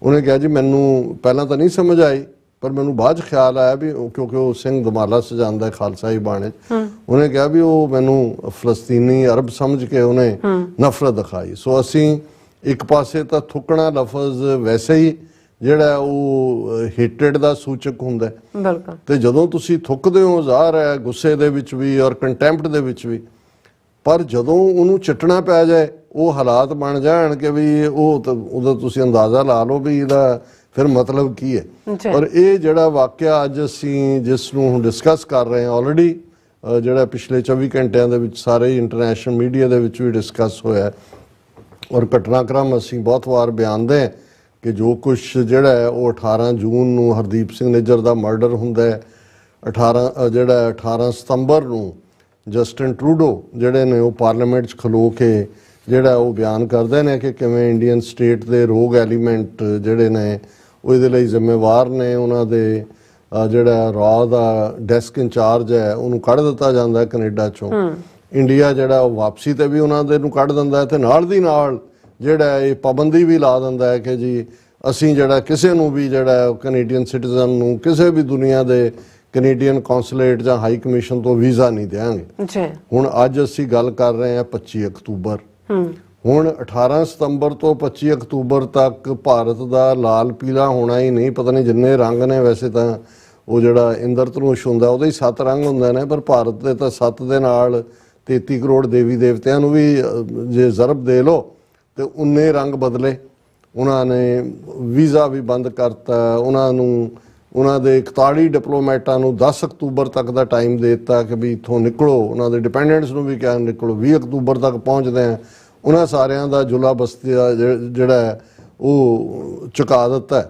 ਉਹਨੇ ਕਿਹਾ ਜੀ ਮੈਨੂੰ ਪਹਿਲਾਂ ਤਾਂ ਨਹੀਂ ਸਮਝ ਆਈ ਪਰ ਮੈਨੂੰ ਬਾਅਦ 'ਚ ਖਿਆਲ ਆਇਆ ਵੀ ਕਿਉਂਕਿ ਉਹ ਸਿੰਘ ਦਮਾਲਾ ਸਜਾਉਂਦਾ ਖਾਲਸਾਈ ਬਾਣੇ 'ਚ, ਉਹਨੇ ਕਿਹਾ ਵੀ ਉਹ ਮੈਨੂੰ ਫਲਸਤੀਨੀ ਅਰਬ ਸਮਝ ਕੇ ਉਹਨੇ ਨਫ਼ਰਤ ਦਿਖਾਈ। ਸੋ ਅਸੀਂ ਇੱਕ ਪਾਸੇ ਤਾਂ ਥੁੱਕਣਾ ਲਫ਼ਜ਼ ਵੈਸੇ ਹੀ ਜਿਹੜਾ ਉਹ ਹੇਟਡ ਦਾ ਸੂਚਕ ਹੁੰਦਾ ਤੇ ਜਦੋਂ ਤੁਸੀਂ ਥੁੱਕਦੇ ਹੋ ਜ਼ਾਹਰ ਹੈ ਗੁੱਸੇ ਦੇ ਵਿੱਚ ਵੀ ਔਰ ਕੰਟੈਂਪਟ ਦੇ ਵਿੱਚ ਵੀ, ਪਰ ਜਦੋਂ ਉਹਨੂੰ ਚੱਟਣਾ ਪੈ ਜਾਏ ਉਹ ਹਾਲਾਤ ਬਣ ਜਾਣ ਕਿ ਵੀ ਉਹਦਾ ਤੁਸੀਂ ਅੰਦਾਜ਼ਾ ਲਾ ਲਓ ਵੀ ਇਹਦਾ ਫਿਰ ਮਤਲਬ ਕੀ ਹੈ। ਔਰ ਇਹ ਜਿਹੜਾ ਵਾਕਿਆ ਅੱਜ ਅਸੀਂ ਜਿਸ ਨੂੰ ਡਿਸਕਸ ਕਰ ਰਹੇ ਹਾਂ ਆਲਰੇਡੀ ਜਿਹੜਾ ਪਿਛਲੇ 24 ਘੰਟਿਆਂ ਦੇ ਵਿੱਚ ਸਾਰੇ ਇੰਟਰਨੈਸ਼ਨਲ ਮੀਡੀਆ ਦੇ ਵਿੱਚ ਵੀ ਡਿਸਕਸ ਹੋਇਆ ਔਰ ਘਟਨਾਕ੍ਰਮ ਅਸੀਂ ਬਹੁਤ ਵਾਰ ਬਿਆਨਦੇ ਹਾਂ ਕਿ ਜੋ ਕੁਛ ਜਿਹੜਾ ਹੈ ਉਹ 18 ਜੂਨ ਨੂੰ ਹਰਦੀਪ ਸਿੰਘ ਨਿੱਜਰ ਦਾ ਮਰਡਰ ਹੁੰਦਾ ਹੈ, 18 ਸਤੰਬਰ ਨੂੰ ਜਸਟਿਨ ਟਰੂਡੋ ਜਿਹੜੇ ਨੇ ਉਹ ਪਾਰਲੀਮੈਂਟ 'ਚ ਖਲੋ ਕੇ ਜਿਹੜਾ ਉਹ ਬਿਆਨ ਕਰਦੇ ਨੇ ਕਿ ਕਿਵੇਂ ਇੰਡੀਅਨ ਸਟੇਟ ਦੇ ਰੋਗ ਐਲੀਮੈਂਟ ਜਿਹੜੇ ਨੇ ਉਹ ਇਹਦੇ ਲਈ ਜ਼ਿੰਮੇਵਾਰ ਨੇ। ਉਹਨਾਂ ਦੇ ਜਿਹੜਾ ਰਾਅ ਦਾ ਡੈਸਕ ਇੰਚਾਰਜ ਹੈ ਉਹਨੂੰ ਕੱਢ ਦਿੱਤਾ ਜਾਂਦਾ ਕੈਨੇਡਾ 'ਚੋਂ। ਇੰਡੀਆ ਜਿਹੜਾ ਉਹ ਵਾਪਸੀ 'ਤੇ ਵੀ ਉਹਨਾਂ ਦੇ ਨੂੰ ਕੱਢ ਦਿੰਦਾ ਅਤੇ ਨਾਲ ਦੀ ਨਾਲ ਜਿਹੜਾ ਇਹ ਪਾਬੰਦੀ ਵੀ ਲਾ ਦਿੰਦਾ ਹੈ ਕਿ ਜੀ ਅਸੀਂ ਜਿਹੜਾ ਕਿਸੇ ਨੂੰ ਵੀ ਜਿਹੜਾ ਕੈਨੇਡੀਅਨ ਸਿਟੀਜ਼ਨ ਨੂੰ ਕਿਸੇ ਵੀ ਦੁਨੀਆ ਦੇ ਕੈਨੇਡੀਅਨ ਕੌਂਸੂਲੇਟ ਜਾਂ ਹਾਈ ਕਮਿਸ਼ਨ ਤੋਂ ਵੀਜ਼ਾ ਨਹੀਂ ਦੇਵਾਂਗੇ। ਹੁਣ ਅੱਜ ਅਸੀਂ ਗੱਲ ਕਰ ਰਹੇ ਹਾਂ 25 ਅਕਤੂਬਰ। ਹੁਣ 18 ਸਤੰਬਰ ਤੋਂ 25 ਅਕਤੂਬਰ ਤੱਕ ਭਾਰਤ ਦਾ ਲਾਲ ਪੀਲਾ ਹੋਣਾ ਹੀ ਨਹੀਂ, ਪਤਾ ਨਹੀਂ ਜਿੰਨੇ ਰੰਗ ਨੇ ਵੈਸੇ ਤਾਂ ਉਹ ਜਿਹੜਾ ਇੰਦਰਧਨੁਸ਼ ਹੁੰਦਾ ਉਹਦੇ ਹੀ 7 ਰੰਗ ਹੁੰਦੇ ਨੇ, ਪਰ ਭਾਰਤ ਦੇ ਤਾਂ 7 ਦੇ ਨਾਲ 33 ਕਰੋੜ ਦੇਵੀ ਦੇਵਤਿਆਂ ਨੂੰ ਵੀ ਜੇ ਜ਼ਰਬ ਦੇ ਲਓ ਤੇ ਉਨੇ ਰੰਗ ਬਦਲੇ। ਉਹਨਾਂ ਨੇ ਵੀਜ਼ਾ ਵੀ ਬੰਦ ਕਰਤਾ, ਉਹਨਾਂ ਦੇ 41 ਡਿਪਲੋਮੈਟਾਂ ਨੂੰ 10 ਅਕਤੂਬਰ ਤੱਕ ਦਾ ਟਾਈਮ ਦੇ ਦਿੱਤਾ ਕਿ ਵੀ ਇੱਥੋਂ ਨਿਕਲੋ। ਉਹਨਾਂ ਦੇ ਡਿਪੈਂਡੈਂਟਸ ਨੂੰ ਵੀ ਕਿਹਾ ਨਿਕਲੋ, 20 ਅਕਤੂਬਰ ਤੱਕ ਪਹੁੰਚਦੇ ਆ। ਉਹਨਾਂ ਸਾਰਿਆਂ ਦਾ ਜੁਲਾ ਬਸਤੀ ਦਾ ਜਿਹੜਾ ਉਹ ਚੁਕਾ ਦਿੱਤਾ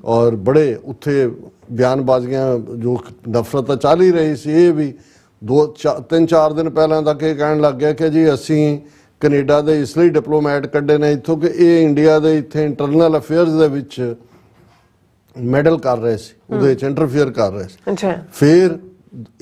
ਔਰ ਬੜੇ ਉੱਥੇ ਬਿਆਨਬਾਜ਼ੀਆਂ ਜੋ ਨਫ਼ਰਤ ਤਾਂ ਚੱਲ ਹੀ ਰਹੀ ਸੀ। ਇਹ ਵੀ 3-4 ਦਿਨ ਪਹਿਲਾਂ ਤੱਕ ਇਹ ਕਹਿਣ ਲੱਗ ਗਿਆ ਕਿ ਜੀ ਅਸੀਂ ਕੈਨੇਡਾ ਦੇ ਇਸ ਲਈ ਡਿਪਲੋਮੈਟ ਕੱਢੇ ਨੇ ਇੱਥੋਂ ਕਿ ਇਹ ਇੰਡੀਆ ਦੇ ਇੱਥੇ ਇੰਟਰਨਲ ਅਫੇਅਰਸ ਦੇ ਵਿੱਚ ਮੈਡਲ ਕਰ ਰਹੇ ਸੀ, ਉਹਦੇ ਵਿੱਚ ਇੰਟਰਫੇਅਰ ਕਰ ਰਹੇ ਸੀ। ਫਿਰ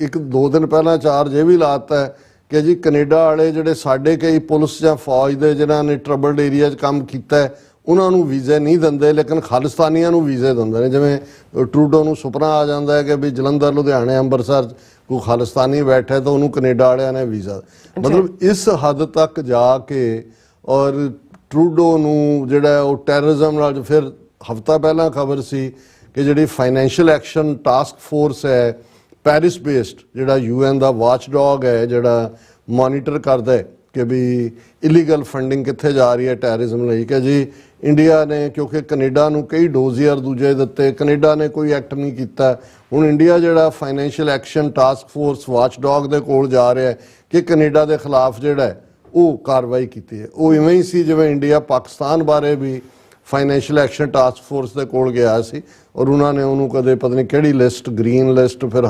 1-2 ਦਿਨ ਪਹਿਲਾਂ ਚਾਰਜ ਇਹ ਵੀ ਲਾਤਾ ਕਿ ਜੀ ਕੈਨੇਡਾ ਵਾਲੇ ਜਿਹੜੇ ਸਾਡੇ ਕਈ ਪੁਲਿਸ ਜਾਂ ਫੌਜ ਦੇ ਜਿਨ੍ਹਾਂ ਨੇ ਟਰਬਲਡ ਏਰੀਆ 'ਚ ਕੰਮ ਕੀਤਾ ਉਹਨਾਂ ਨੂੰ ਵੀਜ਼ੇ ਨਹੀਂ ਦਿੰਦੇ, ਲੇਕਿਨ ਖਾਲਿਸਤਾਨੀਆਂ ਨੂੰ ਵੀਜ਼ੇ ਦਿੰਦੇ ਨੇ। ਜਿਵੇਂ ਟਰੂਡੋ ਨੂੰ ਸੁਪਨਾ ਆ ਜਾਂਦਾ ਹੈ ਕਿ ਵੀ ਜਲੰਧਰ, ਲੁਧਿਆਣੇ, ਅੰਮ੍ਰਿਤਸਰ ਕੋਈ ਖਾਲਿਸਤਾਨੀ ਬੈਠੇ ਤਾਂ ਉਹਨੂੰ ਕੈਨੇਡਾ ਵਾਲਿਆਂ ਨੇ ਵੀਜ਼ਾ, ਮਤਲਬ ਇਸ ਹੱਦ ਤੱਕ ਜਾ ਕੇ। ਔਰ ਟਰੂਡੋ ਨੂੰ ਜਿਹੜਾ ਉਹ ਟੈਰਰਿਜ਼ਮ ਨਾਲ, ਫਿਰ ਹਫ਼ਤਾ ਪਹਿਲਾਂ ਖਬਰ ਸੀ ਕਿ ਜਿਹੜੀ ਫਾਈਨੈਂਸ਼ੀਅਲ ਐਕਸ਼ਨ ਟਾਸਕ ਫੋਰਸ ਹੈ ਪੈਰਿਸ ਬੇਸਡ, ਜਿਹੜਾ UN ਦਾ ਵਾਚ ਡੌਗ ਹੈ ਜਿਹੜਾ ਮੋਨੀਟਰ ਕਰਦਾ ਹੈ ਕਿ ਵੀ ਇਲੀਗਲ ਫੰਡਿੰਗ ਕਿੱਥੇ ਜਾ ਰਹੀ ਹੈ ਟੈਰਰਿਜ਼ਮ ਲਈ, ਕਿ ਜੀ ਇੰਡੀਆ ਨੇ ਕਿਉਂਕਿ ਕੈਨੇਡਾ ਨੂੰ ਕਈ ਡੋਜ਼ੀਅਰ ਦੂਜੇ ਦਿੱਤੇ, ਕੈਨੇਡਾ ਨੇ ਕੋਈ ਐਕਟ ਨਹੀਂ ਕੀਤਾ। ਹੁਣ ਇੰਡੀਆ ਜਿਹੜਾ financial action task force watch dog ਦੇ ਕੋਲ ਜਾ ਰਿਹਾ ਕਿ ਕੈਨੇਡਾ ਦੇ ਖਿਲਾਫ ਜਿਹੜਾ ਉਹ ਕਾਰਵਾਈ ਕੀਤੀ ਹੈ। ਉਹ ਇਵੇਂ ਹੀ ਸੀ ਜਿਵੇਂ ਇੰਡੀਆ ਪਾਕਿਸਤਾਨ ਬਾਰੇ ਵੀ ਫਾਈਨੈਂਸ਼ੀਅਲ ਐਕਸ਼ਨ ਟਾਸਕ ਫੋਰਸ ਦੇ ਕੋਲ ਗਿਆ ਸੀ ਔਰ ਉਹਨਾਂ ਨੇ ਉਹਨੂੰ ਕਦੇ ਪਤਾ ਨਹੀਂ ਕਿਹੜੀ ਲਿਸਟ, ਗ੍ਰੀਨ ਲਿਸਟ, ਫਿਰ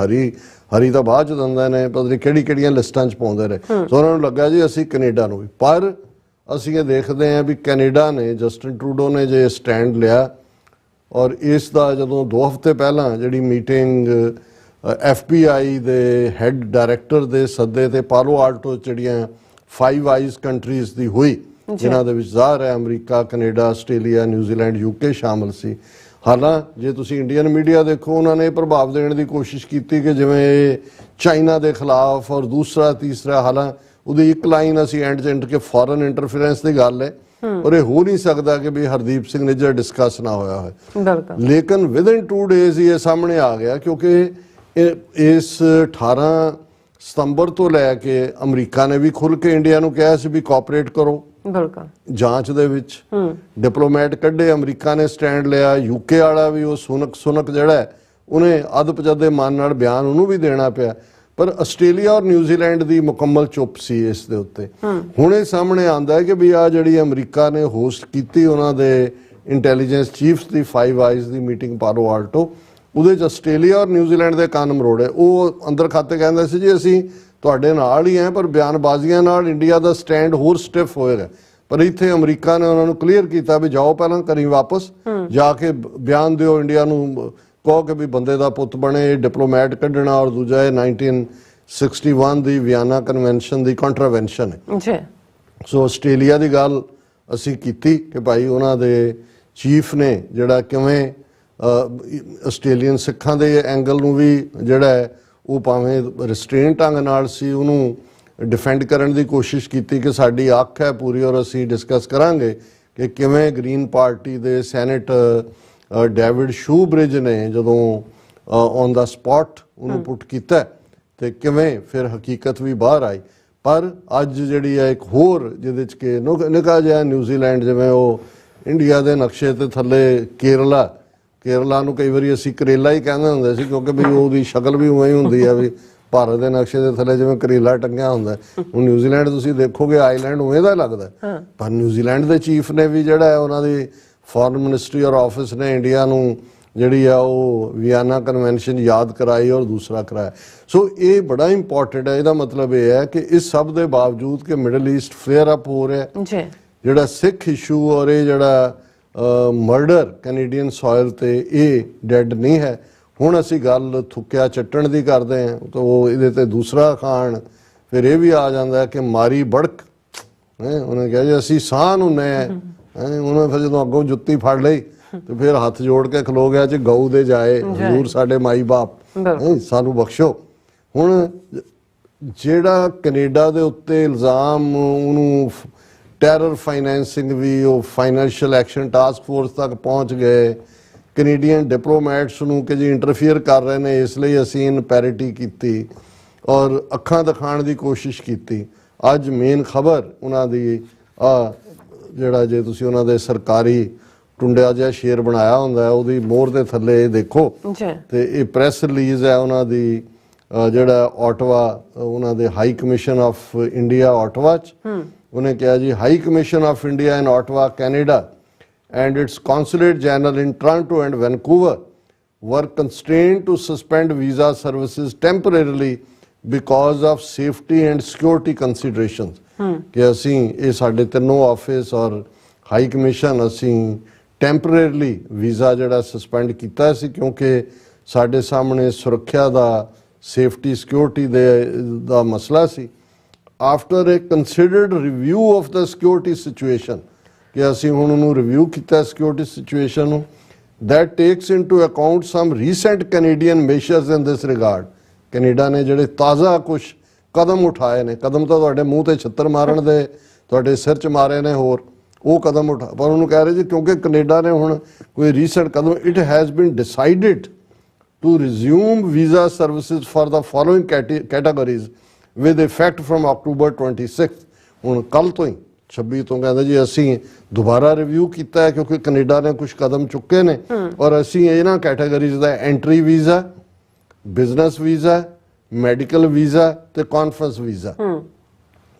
ਹਰੀ ਤਾਂ ਬਾਅਦ 'ਚ ਦਿੰਦੇ ਨੇ, ਪਤਾ ਨਹੀਂ ਕਿਹੜੀਆਂ ਲਿਸਟਾਂ 'ਚ ਪਾਉਂਦੇ ਰਹੇ। ਸੋ ਉਹਨਾਂ ਨੂੰ ਲੱਗਾ ਜੀ ਅਸੀਂ ਕੈਨੇਡਾ ਨੂੰ ਵੀ। ਪਰ ਅਸੀਂ ਇਹ ਦੇਖਦੇ ਹਾਂ ਵੀ ਕੈਨੇਡਾ ਨੇ, ਜਸਟਿਨ ਟਰੂਡੋ ਨੇ ਜੇ ਸਟੈਂਡ ਲਿਆ ਔਰ ਇਸ ਦਾ ਜਦੋਂ 2 ਹਫ਼ਤੇ ਪਹਿਲਾਂ ਜਿਹੜੀ ਮੀਟਿੰਗ FBI ਦੇ ਹੈੱਡ ਡਾਇਰੈਕਟਰ ਦੇ ਸੱਦੇ ਤੇ ਪਾਲੋ ਆਲਟੋ ਜਿਹੜੀਆਂ 5 ਆਈਜ਼ ਕੰਟਰੀਜ਼ ਦੀ ਹੋਈ, ਜਿਨ੍ਹਾਂ ਦੇ ਵਿੱਚ ਜ਼ਾਹਰ ਹੈ America, Canada, Australia, New Zealand, UK ਸ਼ਾਮਲ ਸੀ। ਹਾਲਾਂਕਿ ਜੇ ਤੁਸੀਂ ਇੰਡੀਅਨ ਮੀਡੀਆ ਦੇਖੋ, ਉਹਨਾਂ ਨੇ ਪ੍ਰਭਾਵ ਦੇਣ ਦੀ ਕੋਸ਼ਿਸ਼ ਕੀਤੀ ਕਿ ਜਿਵੇਂ ਚਾਈਨਾ ਦੇ ਖਿਲਾਫ ਔਰ ਦੂਸਰਾ ਤੀਸਰਾ। ਹਾਲਾਂਕਿ ਉਹਦੀ ਇੱਕ ਲਾਈਨ ਅਸੀਂ ਐਂਡ 'ਚ ਕਿ ਫੋਰਨ ਇੰਟਰਫੇਰੈਂਸ ਦੀ ਗੱਲ ਹੈ ਔਰ ਇਹ ਹੋ ਨਹੀਂ ਸਕਦਾ ਕਿ ਵੀ ਹਰਦੀਪ ਸਿੰਘ ਨਿੱਜਰ ਡਿਸਕਸ ਨਾ ਹੋਇਆ ਹੋਵੇ। ਲੇਕਿਨ ਵਿਦਿਨ 2 ਡੇਜ਼ ਹੀ ਇਹ ਸਾਹਮਣੇ ਆ ਗਿਆ ਕਿਉਂਕਿ ਇਸ 18 ਸਤੰਬਰ ਤੋਂ ਲੈ ਕੇ ਅਮਰੀਕਾ ਨੇ ਵੀ ਖੁੱਲ੍ਹ ਕੇ ਇੰਡੀਆ ਨੂੰ ਕਿਹਾ ਸੀ ਵੀ ਕੋਆਪਰੇਟ ਕਰੋ ਜਾਂਚ ਦੇ ਵਿੱਚ। ਡਿਪਲੋਮੈਟ ਕੱਢੇ, ਅਮਰੀਕਾ ਨੇ ਸਟੈਂਡ ਲਿਆ, UK ਵਾਲਾ ਵੀ ਉਹ ਸੁਨਕ ਜਿਹੜਾ ਉਹਨੇ ਅੱਧ ਪਚੱਦੇ ਮਨ ਨਾਲ ਬਿਆਨ ਉਹਨੂੰ ਵੀ ਦੇਣਾ ਪਿਆ। ਪਰ ਆਸਟ੍ਰੇਲੀਆ ਔਰ ਨਿਊਜ਼ੀਲੈਂਡ ਦੀ ਮੁਕੰਮਲ ਚੁੱਪ ਸੀ ਇਸ ਦੇ ਉੱਤੇ। ਹੁਣ ਇਹ ਸਾਹਮਣੇ ਆਉਂਦਾ ਹੈ ਕਿ ਵੀ ਆ ਜਿਹੜੀ ਅਮਰੀਕਾ ਨੇ ਹੋਸਟ ਕੀਤੀ ਉਹਨਾਂ ਦੇ ਇੰਟੈਲੀਜੈਂਸ ਚੀਫਸ ਦੀ 5 ਆਈਜ਼ ਦੀ ਮੀਟਿੰਗ ਪਾਲੋ ਆਲਟੋ, ਉਹਦੇ 'ਚ ਆਸਟ੍ਰੇਲੀਆ ਔਰ ਨਿਊਜ਼ੀਲੈਂਡ ਦੇ ਕੰਨ ਮਰੋੜੇ। ਉਹ ਅੰਦਰ ਖਾਤੇ ਕਹਿੰਦੇ ਸੀ ਜੀ ਅਸੀਂ ਤੁਹਾਡੇ ਨਾਲ ਹੀ ਹੈ, ਪਰ ਬਿਆਨਬਾਜ਼ੀਆਂ ਨਾਲ ਇੰਡੀਆ ਦਾ ਸਟੈਂਡ ਹੋਰ ਸਟਿਫ ਹੋਏਗਾ। ਪਰ ਇੱਥੇ ਅਮਰੀਕਾ ਨੇ ਉਹਨਾਂ ਨੂੰ ਕਲੀਅਰ ਕੀਤਾ ਵੀ ਜਾਓ ਪਹਿਲਾਂ ਘਰੀ ਵਾਪਸ ਜਾ ਕੇ ਬਿਆਨ ਦਿਓ, ਇੰਡੀਆ ਨੂੰ ਕਹੋ ਕਿ ਵੀ ਬੰਦੇ ਦਾ ਪੁੱਤ ਬਣੇ, ਡਿਪਲੋਮੈਟ ਕੱਢਣਾ, ਔਰ ਦੂਜਾ ਇਹ 1961 ਦੀ ਵਿਆਨਾ ਕਨਵੈਨਸ਼ਨ ਦੀ ਕੰਟਰਾਵੈਂਸ਼ਨ ਹੈ। ਸੋ ਆਸਟ੍ਰੇਲੀਆ ਦੀ ਗੱਲ ਅਸੀਂ ਕੀਤੀ ਕਿ ਭਾਈ ਉਹਨਾਂ ਦੇ ਚੀਫ ਨੇ ਜਿਹੜਾ ਕਿਵੇਂ ਆਸਟ੍ਰੇਲੀਅਨ ਸਿੱਖਾਂ ਦੇ ਐਂਗਲ ਨੂੰ ਵੀ ਜਿਹੜਾ ਹੈ ਉਹ ਭਾਵੇਂ ਰਿਸਟ੍ਰੇਨ ਢੰਗ ਨਾਲ ਸੀ ਉਹਨੂੰ ਡਿਫੈਂਡ ਕਰਨ ਦੀ ਕੋਸ਼ਿਸ਼ ਕੀਤੀ ਕਿ ਸਾਡੀ ਅੱਖ ਹੈ ਪੂਰੀ, ਔਰ ਅਸੀਂ ਡਿਸਕਸ ਕਰਾਂਗੇ ਕਿ ਕਿਵੇਂ ਗ੍ਰੀਨ ਪਾਰਟੀ ਦੇ ਸੈਨੇਟਰ ਡੇਵਿਡ ਸ਼ੂਬ੍ਰਿਜ ਨੇ ਜਦੋਂ ਔਨ ਦਾ ਸਪੌਟ ਉਹਨੂੰ ਪੁੱਟ ਕੀਤਾ ਤੇ ਕਿਵੇਂ ਫਿਰ ਹਕੀਕਤ ਵੀ ਬਾਹਰ ਆਈ। ਪਰ ਅੱਜ ਜਿਹੜੀ ਹੈ ਇੱਕ ਹੋਰ ਜਿਹਦੇ 'ਚ ਕਿ ਨਿੱਕਾ ਜਿਹਾ ਨਿਊਜ਼ੀਲੈਂਡ, ਜਿਵੇਂ ਉਹ ਇੰਡੀਆ ਦੇ ਨਕਸ਼ੇ ਤੇ ਥੱਲੇ ਕੇਰਲਾ ਨੂੰ ਕਈ ਵਾਰੀ ਅਸੀਂ ਕਰੇਲਾ ਹੀ ਕਹਿੰਦੇ ਹੁੰਦੇ ਸੀ, ਕਿਉਂਕਿ ਵੀ ਉਹਦੀ ਸ਼ਕਲ ਵੀ ਉਵੇਂ ਹੀ ਹੁੰਦੀ ਆ ਵੀ ਭਾਰਤ ਦੇ ਨਕਸ਼ੇ ਦੇ ਥੱਲੇ ਜਿਵੇਂ ਕਰੇਲਾ ਟੰਗਿਆ ਹੁੰਦਾ। ਹੁਣ ਨਿਊਜ਼ੀਲੈਂਡ ਤੁਸੀਂ ਦੇਖੋਗੇ ਆਈਲੈਂਡ ਉਵੇਂ ਦਾ ਲੱਗਦਾ, ਪਰ ਨਿਊਜ਼ੀਲੈਂਡ ਦੇ ਚੀਫ ਨੇ ਵੀ ਜਿਹੜਾ ਹੈ ਉਹਨਾਂ ਦੀ ਫੋਰਨ ਮਿਨਿਸਟਰੀ ਔਰ ਆਫਿਸ ਨੇ ਇੰਡੀਆ ਨੂੰ ਜਿਹੜੀ ਆ ਉਹ ਵਿਆਨਾ ਕਨਵੈਨਸ਼ਨ ਯਾਦ ਕਰਾਈ ਔਰ ਦੂਸਰਾ ਕਰਾਇਆ। ਸੋ ਇਹ ਬੜਾ ਇੰਪੋਰਟੈਂਟ ਹੈ। ਇਹਦਾ ਮਤਲਬ ਇਹ ਹੈ ਕਿ ਇਸ ਸਭ ਦੇ ਬਾਵਜੂਦ ਕਿ ਮਿਡਲ ਈਸਟ ਫਲੇਅਰ ਅਪ ਹੋ ਰਿਹਾ, ਜਿਹੜਾ ਸਿੱਖ ਇਸ਼ੂ ਔਰ ਇਹ ਜਿਹੜਾ ਮਰਡਰ ਕੈਨੇਡੀਅਨ ਸੋਇਲ ਤੇ ਇਹ ਡੈਡ ਨਹੀਂ ਹੈ। ਹੁਣ ਅਸੀਂ ਗੱਲ ਥੁੱਕਿਆ ਚੱਟਣ ਦੀ ਕਰਦੇ ਹਾਂ ਤਾਂ ਉਹ ਇਹਦੇ ਤੇ ਦੂਸਰਾ ਖਾਣ ਫਿਰ ਇਹ ਵੀ ਆ ਜਾਂਦਾ ਕਿ ਮਾਰੀ ਬੜਕ ਉਹਨੇ ਕਿਹਾ ਜੀ ਅਸੀਂ ਸਾਹ ਨੂੰ ਨੇ ਉਹਨੇ ਫਿਰ ਜਦੋਂ ਅੱਗੋਂ ਜੁੱਤੀ ਫੜ ਲਈ ਤੇ ਫਿਰ ਹੱਥ ਜੋੜ ਕੇ ਖਲੋ ਗਿਆ ਜੀ ਗਊ ਦੇ ਜਾਏ ਹਜ਼ੂਰ ਸਾਡੇ ਮਾਈ ਬਾਪ ਸਾਨੂੰ ਬਖਸ਼ੋ। ਹੁਣ ਜਿਹੜਾ ਕੈਨੇਡਾ ਦੇ ਉੱਤੇ ਇਲਜ਼ਾਮ ਉਹਨੂੰ ਟੈਰਰ ਫਾਈਨੈਂਸਿੰਗ ਵੀ ਉਹ ਫਾਈਨੈਂਸ਼ੀਅਲ ਐਕਸ਼ਨ ਟਾਸਕ ਫੋਰਸ ਤੱਕ ਪਹੁੰਚ ਗਏ ਕੈਨੇਡੀਅਨ ਡਿਪਲੋਮੈਟਸ ਨੂੰ ਕਿ ਜੀ ਇੰਟਰਫੀਅਰ ਕਰ ਰਹੇ ਨੇ, ਇਸ ਲਈ ਅਸੀਂ ਇਨਪੈਰਿਟੀ ਕੀਤੀ ਔਰ ਅੱਖਾਂ ਦਿਖਾਉਣ ਦੀ ਕੋਸ਼ਿਸ਼ ਕੀਤੀ। ਅੱਜ ਮੇਨ ਖਬਰ ਉਹਨਾਂ ਦੀ ਜਿਹੜਾ ਜੇ ਤੁਸੀਂ ਉਹਨਾਂ ਦੇ ਸਰਕਾਰੀ ਟੁੰਡਿਆ ਜਿਹਾ ਸ਼ੇਰ ਬਣਾਇਆ ਹੁੰਦਾ ਉਹਦੀ ਮੋਹਰ ਦੇ ਥੱਲੇ ਦੇਖੋ ਤੇ ਇਹ ਪ੍ਰੈਸ ਰਿਲੀਜ਼ ਹੈ ਉਹਨਾਂ ਦੀ ਜਿਹੜਾ ਆਟਵਾ ਉਹਨਾਂ ਦੇ high commission of India Ottawa 'ਚ ਉਹਨੇ ਕਿਹਾ ਜੀ high commission of India in Ottawa Canada and its consulate general in Toronto and Vancouver were constrained to suspend visa services temporarily because of safety and security considerations. कि ਅਸੀਂ ਇਹ ਸਾਡੇ ਤਿੰਨੋਂ office ਔਰ ਹਾਈ ਕਮਿਸ਼ਨ ਅਸੀਂ temporarily visa ਜਿਹੜਾ suspend ਕੀਤਾ ਸੀ ਕਿਉਂਕਿ ਸਾਡੇ ਸਾਹਮਣੇ ਸੁਰੱਖਿਆ ਦਾ ਸੇਫਟੀ ਸਿਕਿਉਰਿਟੀ ਦਾ ਮਸਲਾ ਸੀ। After a considered review of the security situation ਕਿ ਅਸੀਂ ਹੁਣ ਉਹਨੂੰ ਰਿਵਿਊ ਕੀਤਾ ਸਿਕਿਉਰਿਟੀ ਸਿਚੁਏਸ਼ਨ ਨੂੰ that takes into account some recent Canadian measures in this regard. Canada ਨੇ ਜਿਹੜੇ ਤਾਜ਼ਾ ਕੁਝ ਕਦਮ ਉਠਾਏ ਨੇ, ਕਦਮ ਤਾਂ ਤੁਹਾਡੇ ਮੂੰਹ ਤੇ ਛਿੱਤਰ ਮਾਰਨ ਦੇ ਤੁਹਾਡੇ ਸਿਰ 'ਚ ਮਾਰੇ ਨੇ, ਹੋਰ ਉਹ ਕਦਮ ਉਠਾ ਪਰ ਉਹਨੂੰ ਕਹਿ ਰਹੇ ਜੀ ਕਿਉਂਕਿ ਕੈਨੇਡਾ ਨੇ ਹੁਣ ਕੋਈ ਰੀਸੈਂਟ ਕਦਮ it has been decided to resume visa services for the following categories with effect from October 26। ਹੁਣ ਕੱਲ੍ਹ ਤੋਂ ਹੀ 26 ਤੋਂ ਕਹਿੰਦੇ ਜੀ ਅਸੀਂ ਦੁਬਾਰਾ ਰਿਵਿਊ ਕੀਤਾ ਹੈ ਕਿਉਂਕਿ ਕੈਨੇਡਾ ਨੇ ਕੁਝ ਕਦਮ ਚੁੱਕੇ ਨੇ ਔਰ ਅਸੀਂ ਇਹਨਾਂ ਕੈਟਾਗਰੀਜ਼ ਦਾ entry visa, business visa, medical visa ਤੇ ਕਾਨਫਰੰਸ ਵੀਜ਼ਾ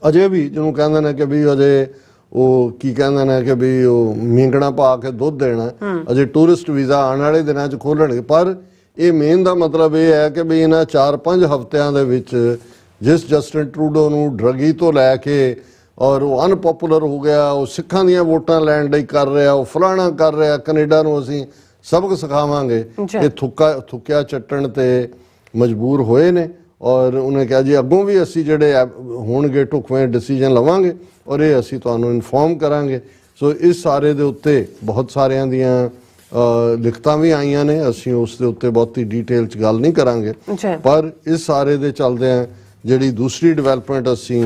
ਅਜੇ ਵੀ ਜਿਹਨੂੰ ਕਹਿੰਦੇ ਨੇ ਕਿ ਵੀ ਅਜੇ ਉਹ ਕੀ ਕਹਿੰਦੇ ਨੇ ਕਿ ਵੀ ਉਹ ਮੀਂਗਣਾ ਪਾ ਕੇ ਦੁੱਧ ਦੇਣਾ, ਅਜੇ ਟੂਰਿਸਟ ਵੀਜ਼ਾ ਆਉਣ ਵਾਲੇ ਦਿਨਾਂ 'ਚ ਖੋਲਣਗੇ। ਪਰ ਇਹ ਮੇਨ ਦਾ ਮਤਲਬ ਇਹ ਹੈ ਕਿ ਵੀ ਇਹਨਾਂ 4-5 ਹਫ਼ਤਿਆਂ ਦੇ ਵਿੱਚ ਜਿਸ ਜਸਟਿਨ ਟਰੂਡੋ ਨੂੰ ਡਰੱਗੀ ਤੋਂ ਲੈ ਕੇ ਔਰ ਉਹ ਅਨਪੋਪੂਲਰ ਹੋ ਗਿਆ, ਉਹ ਸਿੱਖਾਂ ਦੀਆਂ ਵੋਟਾਂ ਲੈਣ ਲਈ ਕਰ ਰਿਹਾ, ਉਹ ਫਲਾਣਾ ਕਰ ਰਿਹਾ, ਕੈਨੇਡਾ ਨੂੰ ਅਸੀਂ ਸਬਕ ਸਿਖਾਵਾਂਗੇ, ਇਹ ਥੁੱਕਿਆ ਚੱਟਣ ਤੇ ਮਜਬੂਰ ਹੋਏ ਨੇ। ਔਰ ਉਹਨੇ ਕਿਹਾ ਜੀ ਅੱਗੋਂ ਵੀ ਅਸੀਂ ਜਿਹੜੇ ਹੋਣਗੇ ਢੁਕਵੇਂ ਡਿਸੀਜਨ ਲਵਾਂਗੇ ਔਰ ਇਹ ਅਸੀਂ ਤੁਹਾਨੂੰ ਇਨਫੋਰਮ ਕਰਾਂਗੇ। ਸੋ ਇਸ ਸਾਰੇ ਦੇ ਉੱਤੇ ਬਹੁਤ ਸਾਰਿਆਂ ਦੀਆਂ ਲਿਖਤਾਂ ਵੀ ਆਈਆਂ ਨੇ, ਅਸੀਂ ਉਸ ਦੇ ਉੱਤੇ ਬਹੁਤੀ ਡੀਟੇਲ 'ਚ ਗੱਲ ਨਹੀਂ ਕਰਾਂਗੇ। ਪਰ ਇਸ ਸਾਰੇ ਦੇ ਚੱਲਦਿਆਂ ਜਿਹੜੀ ਦੂਸਰੀ ਡਿਵੈਲਪਮੈਂਟ ਅਸੀਂ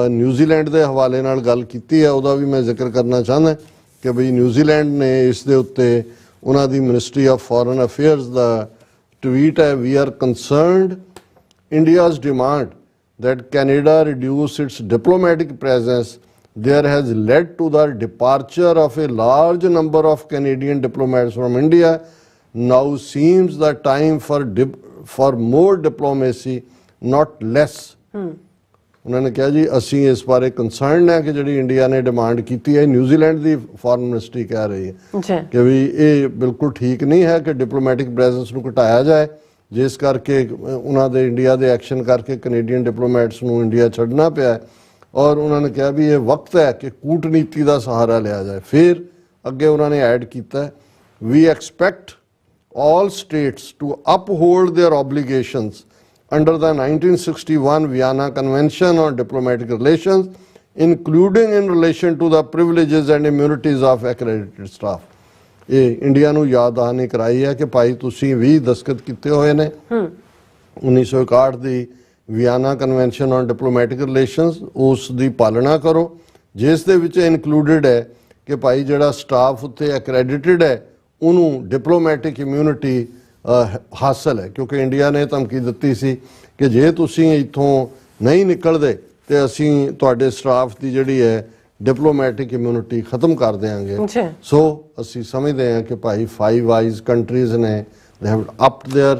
ਨਿਊਜ਼ੀਲੈਂਡ ਦੇ ਹਵਾਲੇ ਨਾਲ ਗੱਲ ਕੀਤੀ ਹੈ ਉਹਦਾ ਵੀ ਮੈਂ ਜ਼ਿਕਰ ਕਰਨਾ ਚਾਹੁੰਦਾ ਕਿ ਬਈ ਨਿਊਜ਼ੀਲੈਂਡ ਨੇ ਇਸ ਦੇ ਉੱਤੇ ਉਹਨਾਂ ਦੀ ਮਿਨਿਸਟਰੀ ਆਫ ਫੋਰਨ ਅਫੇਅਰਸ ਦਾ ਟਵੀਟ ਹੈ, we are concerned India's demand that Canada reduce its diplomatic presence there has led to the departure of a large number of Canadian diplomats from India. Now seems the time for more diplomacy, not less। ਉਹਨਾਂ ਨੇ ਕਿਹਾ ਜੀ ਅਸੀਂ ਇਸ ਬਾਰੇ concerned ਹੈ ਕਿ ਜਿਹੜੀ ਇੰਡੀਆ ਨੇ ਡਿਮਾਂਡ ਕੀਤੀ ਹੈ, ਨਿਊਜ਼ੀਲੈਂਡ ਦੀ ਫੋਰਨ ਮਿਨਿਸਟਰੀ ਕਹਿ ਰਹੀ ਹੈ ਕਿ ਵੀ ਇਹ ਬਿਲਕੁਲ ਠੀਕ ਨਹੀਂ ਹੈ ਕਿ ਡਿਪਲੋਮੈਟਿਕ ਪ੍ਰੈਜ਼ੈਂਸ ਨੂੰ ਘਟਾਇਆ ਜਾਏ, ਜਿਸ ਕਰਕੇ ਉਹਨਾਂ ਦੇ ਇੰਡੀਆ ਦੇ ਐਕਸ਼ਨ ਕਰਕੇ ਕੈਨੇਡੀਅਨ ਡਿਪਲੋਮੈਟਸ ਨੂੰ ਇੰਡੀਆ ਛੱਡਣਾ ਪਿਆ। ਔਰ ਉਹਨਾਂ ਨੇ ਕਿਹਾ ਵੀ ਇਹ ਵਕਤ ਹੈ ਕਿ ਕੂਟਨੀਤੀ ਦਾ ਸਹਾਰਾ ਲਿਆ ਜਾਏ। ਫਿਰ ਅੱਗੇ ਉਹਨਾਂ ਨੇ ਐਡ ਕੀਤਾ, ਵੀ expect all states to uphold their obligations under the 1961 Vienna Convention on Diplomatic Relations, including in relation to the privileges and immunities of accredited staff। ਇਹ ਇੰਡੀਆ ਨੂੰ ਯਾਦ ਦਹਾਨੀ ਕਰਾਈ ਹੈ ਕਿ ਭਾਈ ਤੁਸੀਂ ਵੀ ਦਸਤਖਤ ਕੀਤੇ ਹੋਏ ਨੇ 1961 ਦੀ Vienna convention on diplomatic relations, ਉਸ ਦੀ ਪਾਲਣਾ ਕਰੋ, ਜਿਸ ਦੇ ਵਿੱਚ ਇਨਕਲੂਡਡ ਹੈ ਕਿ ਭਾਈ ਜਿਹੜਾ ਸਟਾਫ ਉੱਤੇ ਐਕਰੈਡਿਟਡ ਹੈ ਉਹਨੂੰ ਡਿਪਲੋਮੈਟਿਕ ਇਮਿਊਨਿਟੀ ਹਾਸਲ ਹੈ, ਕਿਉਂਕਿ ਇੰਡੀਆ ਨੇ ਧਮਕੀ ਦਿੱਤੀ ਸੀ ਕਿ ਜੇ ਤੁਸੀਂ ਇੱਥੋਂ ਨਹੀਂ ਨਿਕਲਦੇ ਤੇ ਅਸੀਂ ਤੁਹਾਡੇ ਸਟਾਫ ਦੀ ਜਿਹੜੀ ਹੈ ਡਿਪਲੋਮੈਟਿਕ ਇਮਿਊਨਿਟੀ ਖਤਮ ਕਰ ਦਿਆਂਗੇ। ਸੋ ਅਸੀਂ ਸਮਝਦੇ ਹਾਂ ਕਿ ਭਾਈ 5 ਆਈਜ਼ ਕੰਟਰੀਜ਼ ਨੇ ਦੇ ਹੈਵ ਅਪਡ देयर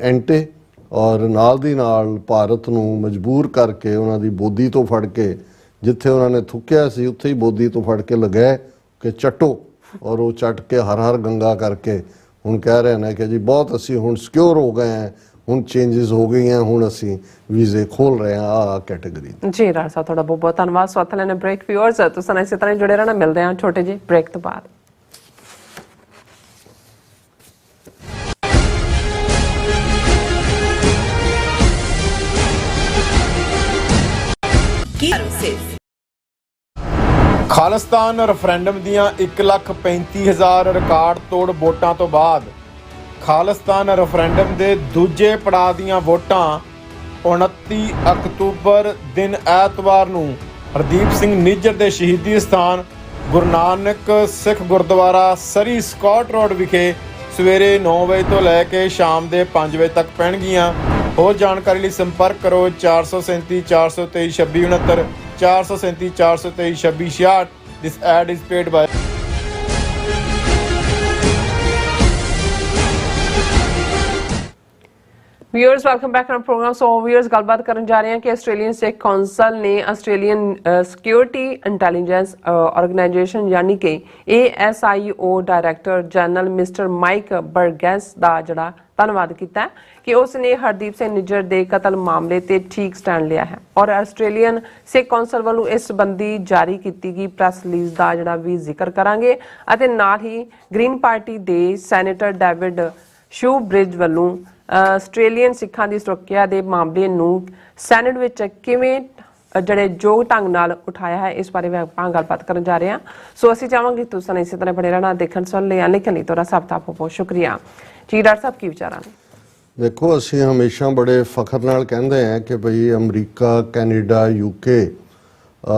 ਐਂਟੇ, ਔਰ ਨਾਲ ਦੀ ਨਾਲ ਭਾਰਤ ਨੂੰ ਮਜਬੂਰ ਕਰਕੇ ਉਹਨਾਂ ਦੀ ਬੋਦੀ ਤੋਂ ਫੜ ਕੇ, ਜਿੱਥੇ ਉਹਨਾਂ ਨੇ ਥੁੱਕਿਆ ਸੀ ਉੱਥੇ ਹੀ ਬੋਦੀ ਤੋਂ ਫੜ ਕੇ ਲਗਾਏ ਕਿ ਚੱਟੋ, ਔਰ ਉਹ ਚੱਟ ਕੇ ਹਰ ਹਰ ਗੰਗਾ ਕਰਕੇ ਹੁਣ ਕਹਿ ਰਹੇ ਨੇ ਕਿ ਜੀ ਬਹੁਤ ਅਸੀਂ ਹੁਣ ਸਿਕਿਉਰ ਹੋ ਗਏ ਹਾਂ, ਹੁਣ ਚੇਂਜਸ ਹੋ ਗਈਆਂ, ਹੁਣ ਅਸੀਂ ਵੀਜ਼ੇ ਖੋਲ ਰਹੇ ਹਾਂ ਆ ਕੈਟਾਗਰੀ। ਜੀ ਰਾਜ ਸਾਹਿਬ ਤੁਹਾਡਾ ਬਹੁਤ ਬਹੁਤ ਧੰਨਵਾਦ। ਸਵਾਗਤ ਲੈਣੇ ਬ੍ਰੇਕ ਵਿਊਅਰਸ, ਤੁਸੀਂ ਇਸੇ ਤਰ੍ਹਾਂ ਜੁੜੇ ਰਹਿਣਾ। ਮਿਲਦੇ ਹਾਂ ਛੋਟੇ ਜਿਹੇ ਬ੍ਰੇਕ ਤੋਂ ਬਾਅਦ। ਖਾਲਿਸਤਾਨ ਰੈਫਰੈਂਡਮ ਦੀਆਂ 1,35,000 ਰਿਕਾਰਡ ਤੋੜ ਵੋਟਾਂ ਤੋਂ ਬਾਅਦ ਖਾਲਿਸਤਾਨ ਰੈਫਰੈਂਡਮ ਦੇ ਦੂਜੇ ਪੜਾਅ ਦੀਆਂ ਵੋਟਾਂ 29 ਅਕਤੂਬਰ ਦਿਨ ਐਤਵਾਰ ਨੂੰ ਹਰਦੀਪ ਸਿੰਘ ਨਿੱਜਰ ਦੇ ਸ਼ਹੀਦੀ ਸਥਾਨ ਗੁਰੂ ਨਾਨਕ ਸਿੱਖ ਗੁਰਦੁਆਰਾ ਸਰੀ ਸਕਾਟ ਰੋਡ ਵਿਖੇ ਸਵੇਰੇ 9 ਵਜੇ ਤੋਂ ਲੈ ਕੇ ਸ਼ਾਮ ਦੇ 5 ਵਜੇ ਤੱਕ ਪੈਣਗੀਆਂ। ਹੋਰ ਜਾਣਕਾਰੀ ਲਈ ਸੰਪਰਕ ਕਰੋ 437 423 2669 437 423 2666। This ad is paid by viewers, welcome back to program. So viewers, ਗੱਲਬਾਤ ਕਰਨ ਜਾ ਰਹੇ ਹਾਂ ਕਿ ਆਸਟ੍ਰੇਲੀਅਨ ਸਿੱਖ ਕੌਂਸਲ ਨੇ ਆਸਟ੍ਰੇਲੀਅਨ ਸਿਕਿਉਰਿਟੀ ਇੰਟੈਲੀਜੈਂਸ ਆਰਗੇਨਾਈਜੇਸ਼ਨ ਯਾਨੀ ਕਿ ASIO director general mister Mike Burgess ਦਾ ਜਿਹੜਾ ਧੰਨਵਾਦ ਕੀਤਾ ਕਿ ਉਸ ਨੇ ਹਰਦੀਪ ਸਿੰਘ ਨਿੱਜਰ ਦੇ ਕਤਲ ਮਾਮਲੇ ਤੇ ਠੀਕ ਸਟੈਂਡ ਲਿਆ ਹੈ। ਔਰ ਆਸਟ੍ਰੇਲੀਅਨ ਸਿੱਖ ਕੌਂਸਲ ਵੱਲੋਂ ਇਸ ਸੰਬੰਧੀ ਜਾਰੀ ਕੀਤੀ ਗਈ ਪ੍ਰੈਸ ਰਿਲੀਜ਼ ਦਾ ਜਿਹੜਾ ਵੀ ਜ਼ਿਕਰ ਕਰਾਂਗੇ, ਅਤੇ ਨਾਲ ਹੀ ਗ੍ਰੀਨ ਪਾਰਟੀ ਦੇ ਸੈਨੇਟਰ ਡੇਵਿਡ ਸ਼ੂਬ੍ਰਿਜ ਵੱਲੋਂ ਆਸਟ੍ਰੇਲੀਅਨ ਸਿੱਖਾਂ ਦੀ ਸੁਰੱਖਿਆ ਦੇ ਮਾਮਲੇ ਨੂੰ ਸੈਨੇਟ ਵਿੱਚ ਕਿਵੇਂ ਜਿਹੜੇ ਯੋਗ ਢੰਗ ਨਾਲ ਉਠਾਇਆ ਹੈ, ਇਸ ਬਾਰੇ ਆਪਾਂ ਗੱਲਬਾਤ ਕਰਨ ਜਾ ਰਹੇ ਹਾਂ। ਸੋ ਅਸੀਂ ਚਾਹਾਂਗੇ ਤੁਸੀਂ ਇਸੇ ਤਰ੍ਹਾਂ ਬਣੇ ਰਹਿਣਾ ਦੇਖਣ ਸੁਣ ਲਈ ਲਿਖਣ ਲਈ ਤੁਹਾਡਾ ਸਭ ਦਾ ਬਹੁਤ ਸ਼ੁਕਰੀਆ। ਜੀ ਡਾਕਟਰ ਸਾਹਿਬ, ਕੀ ਵਿਚਾਰਾਂ ਨੇ? ਦੇਖੋ, ਅਸੀਂ ਹਮੇਸ਼ਾ ਬੜੇ ਫਖਰ ਨਾਲ ਕਹਿੰਦੇ ਹਾਂ ਕਿ ਭਈ ਅਮਰੀਕਾ, ਕੈਨੇਡਾ, UK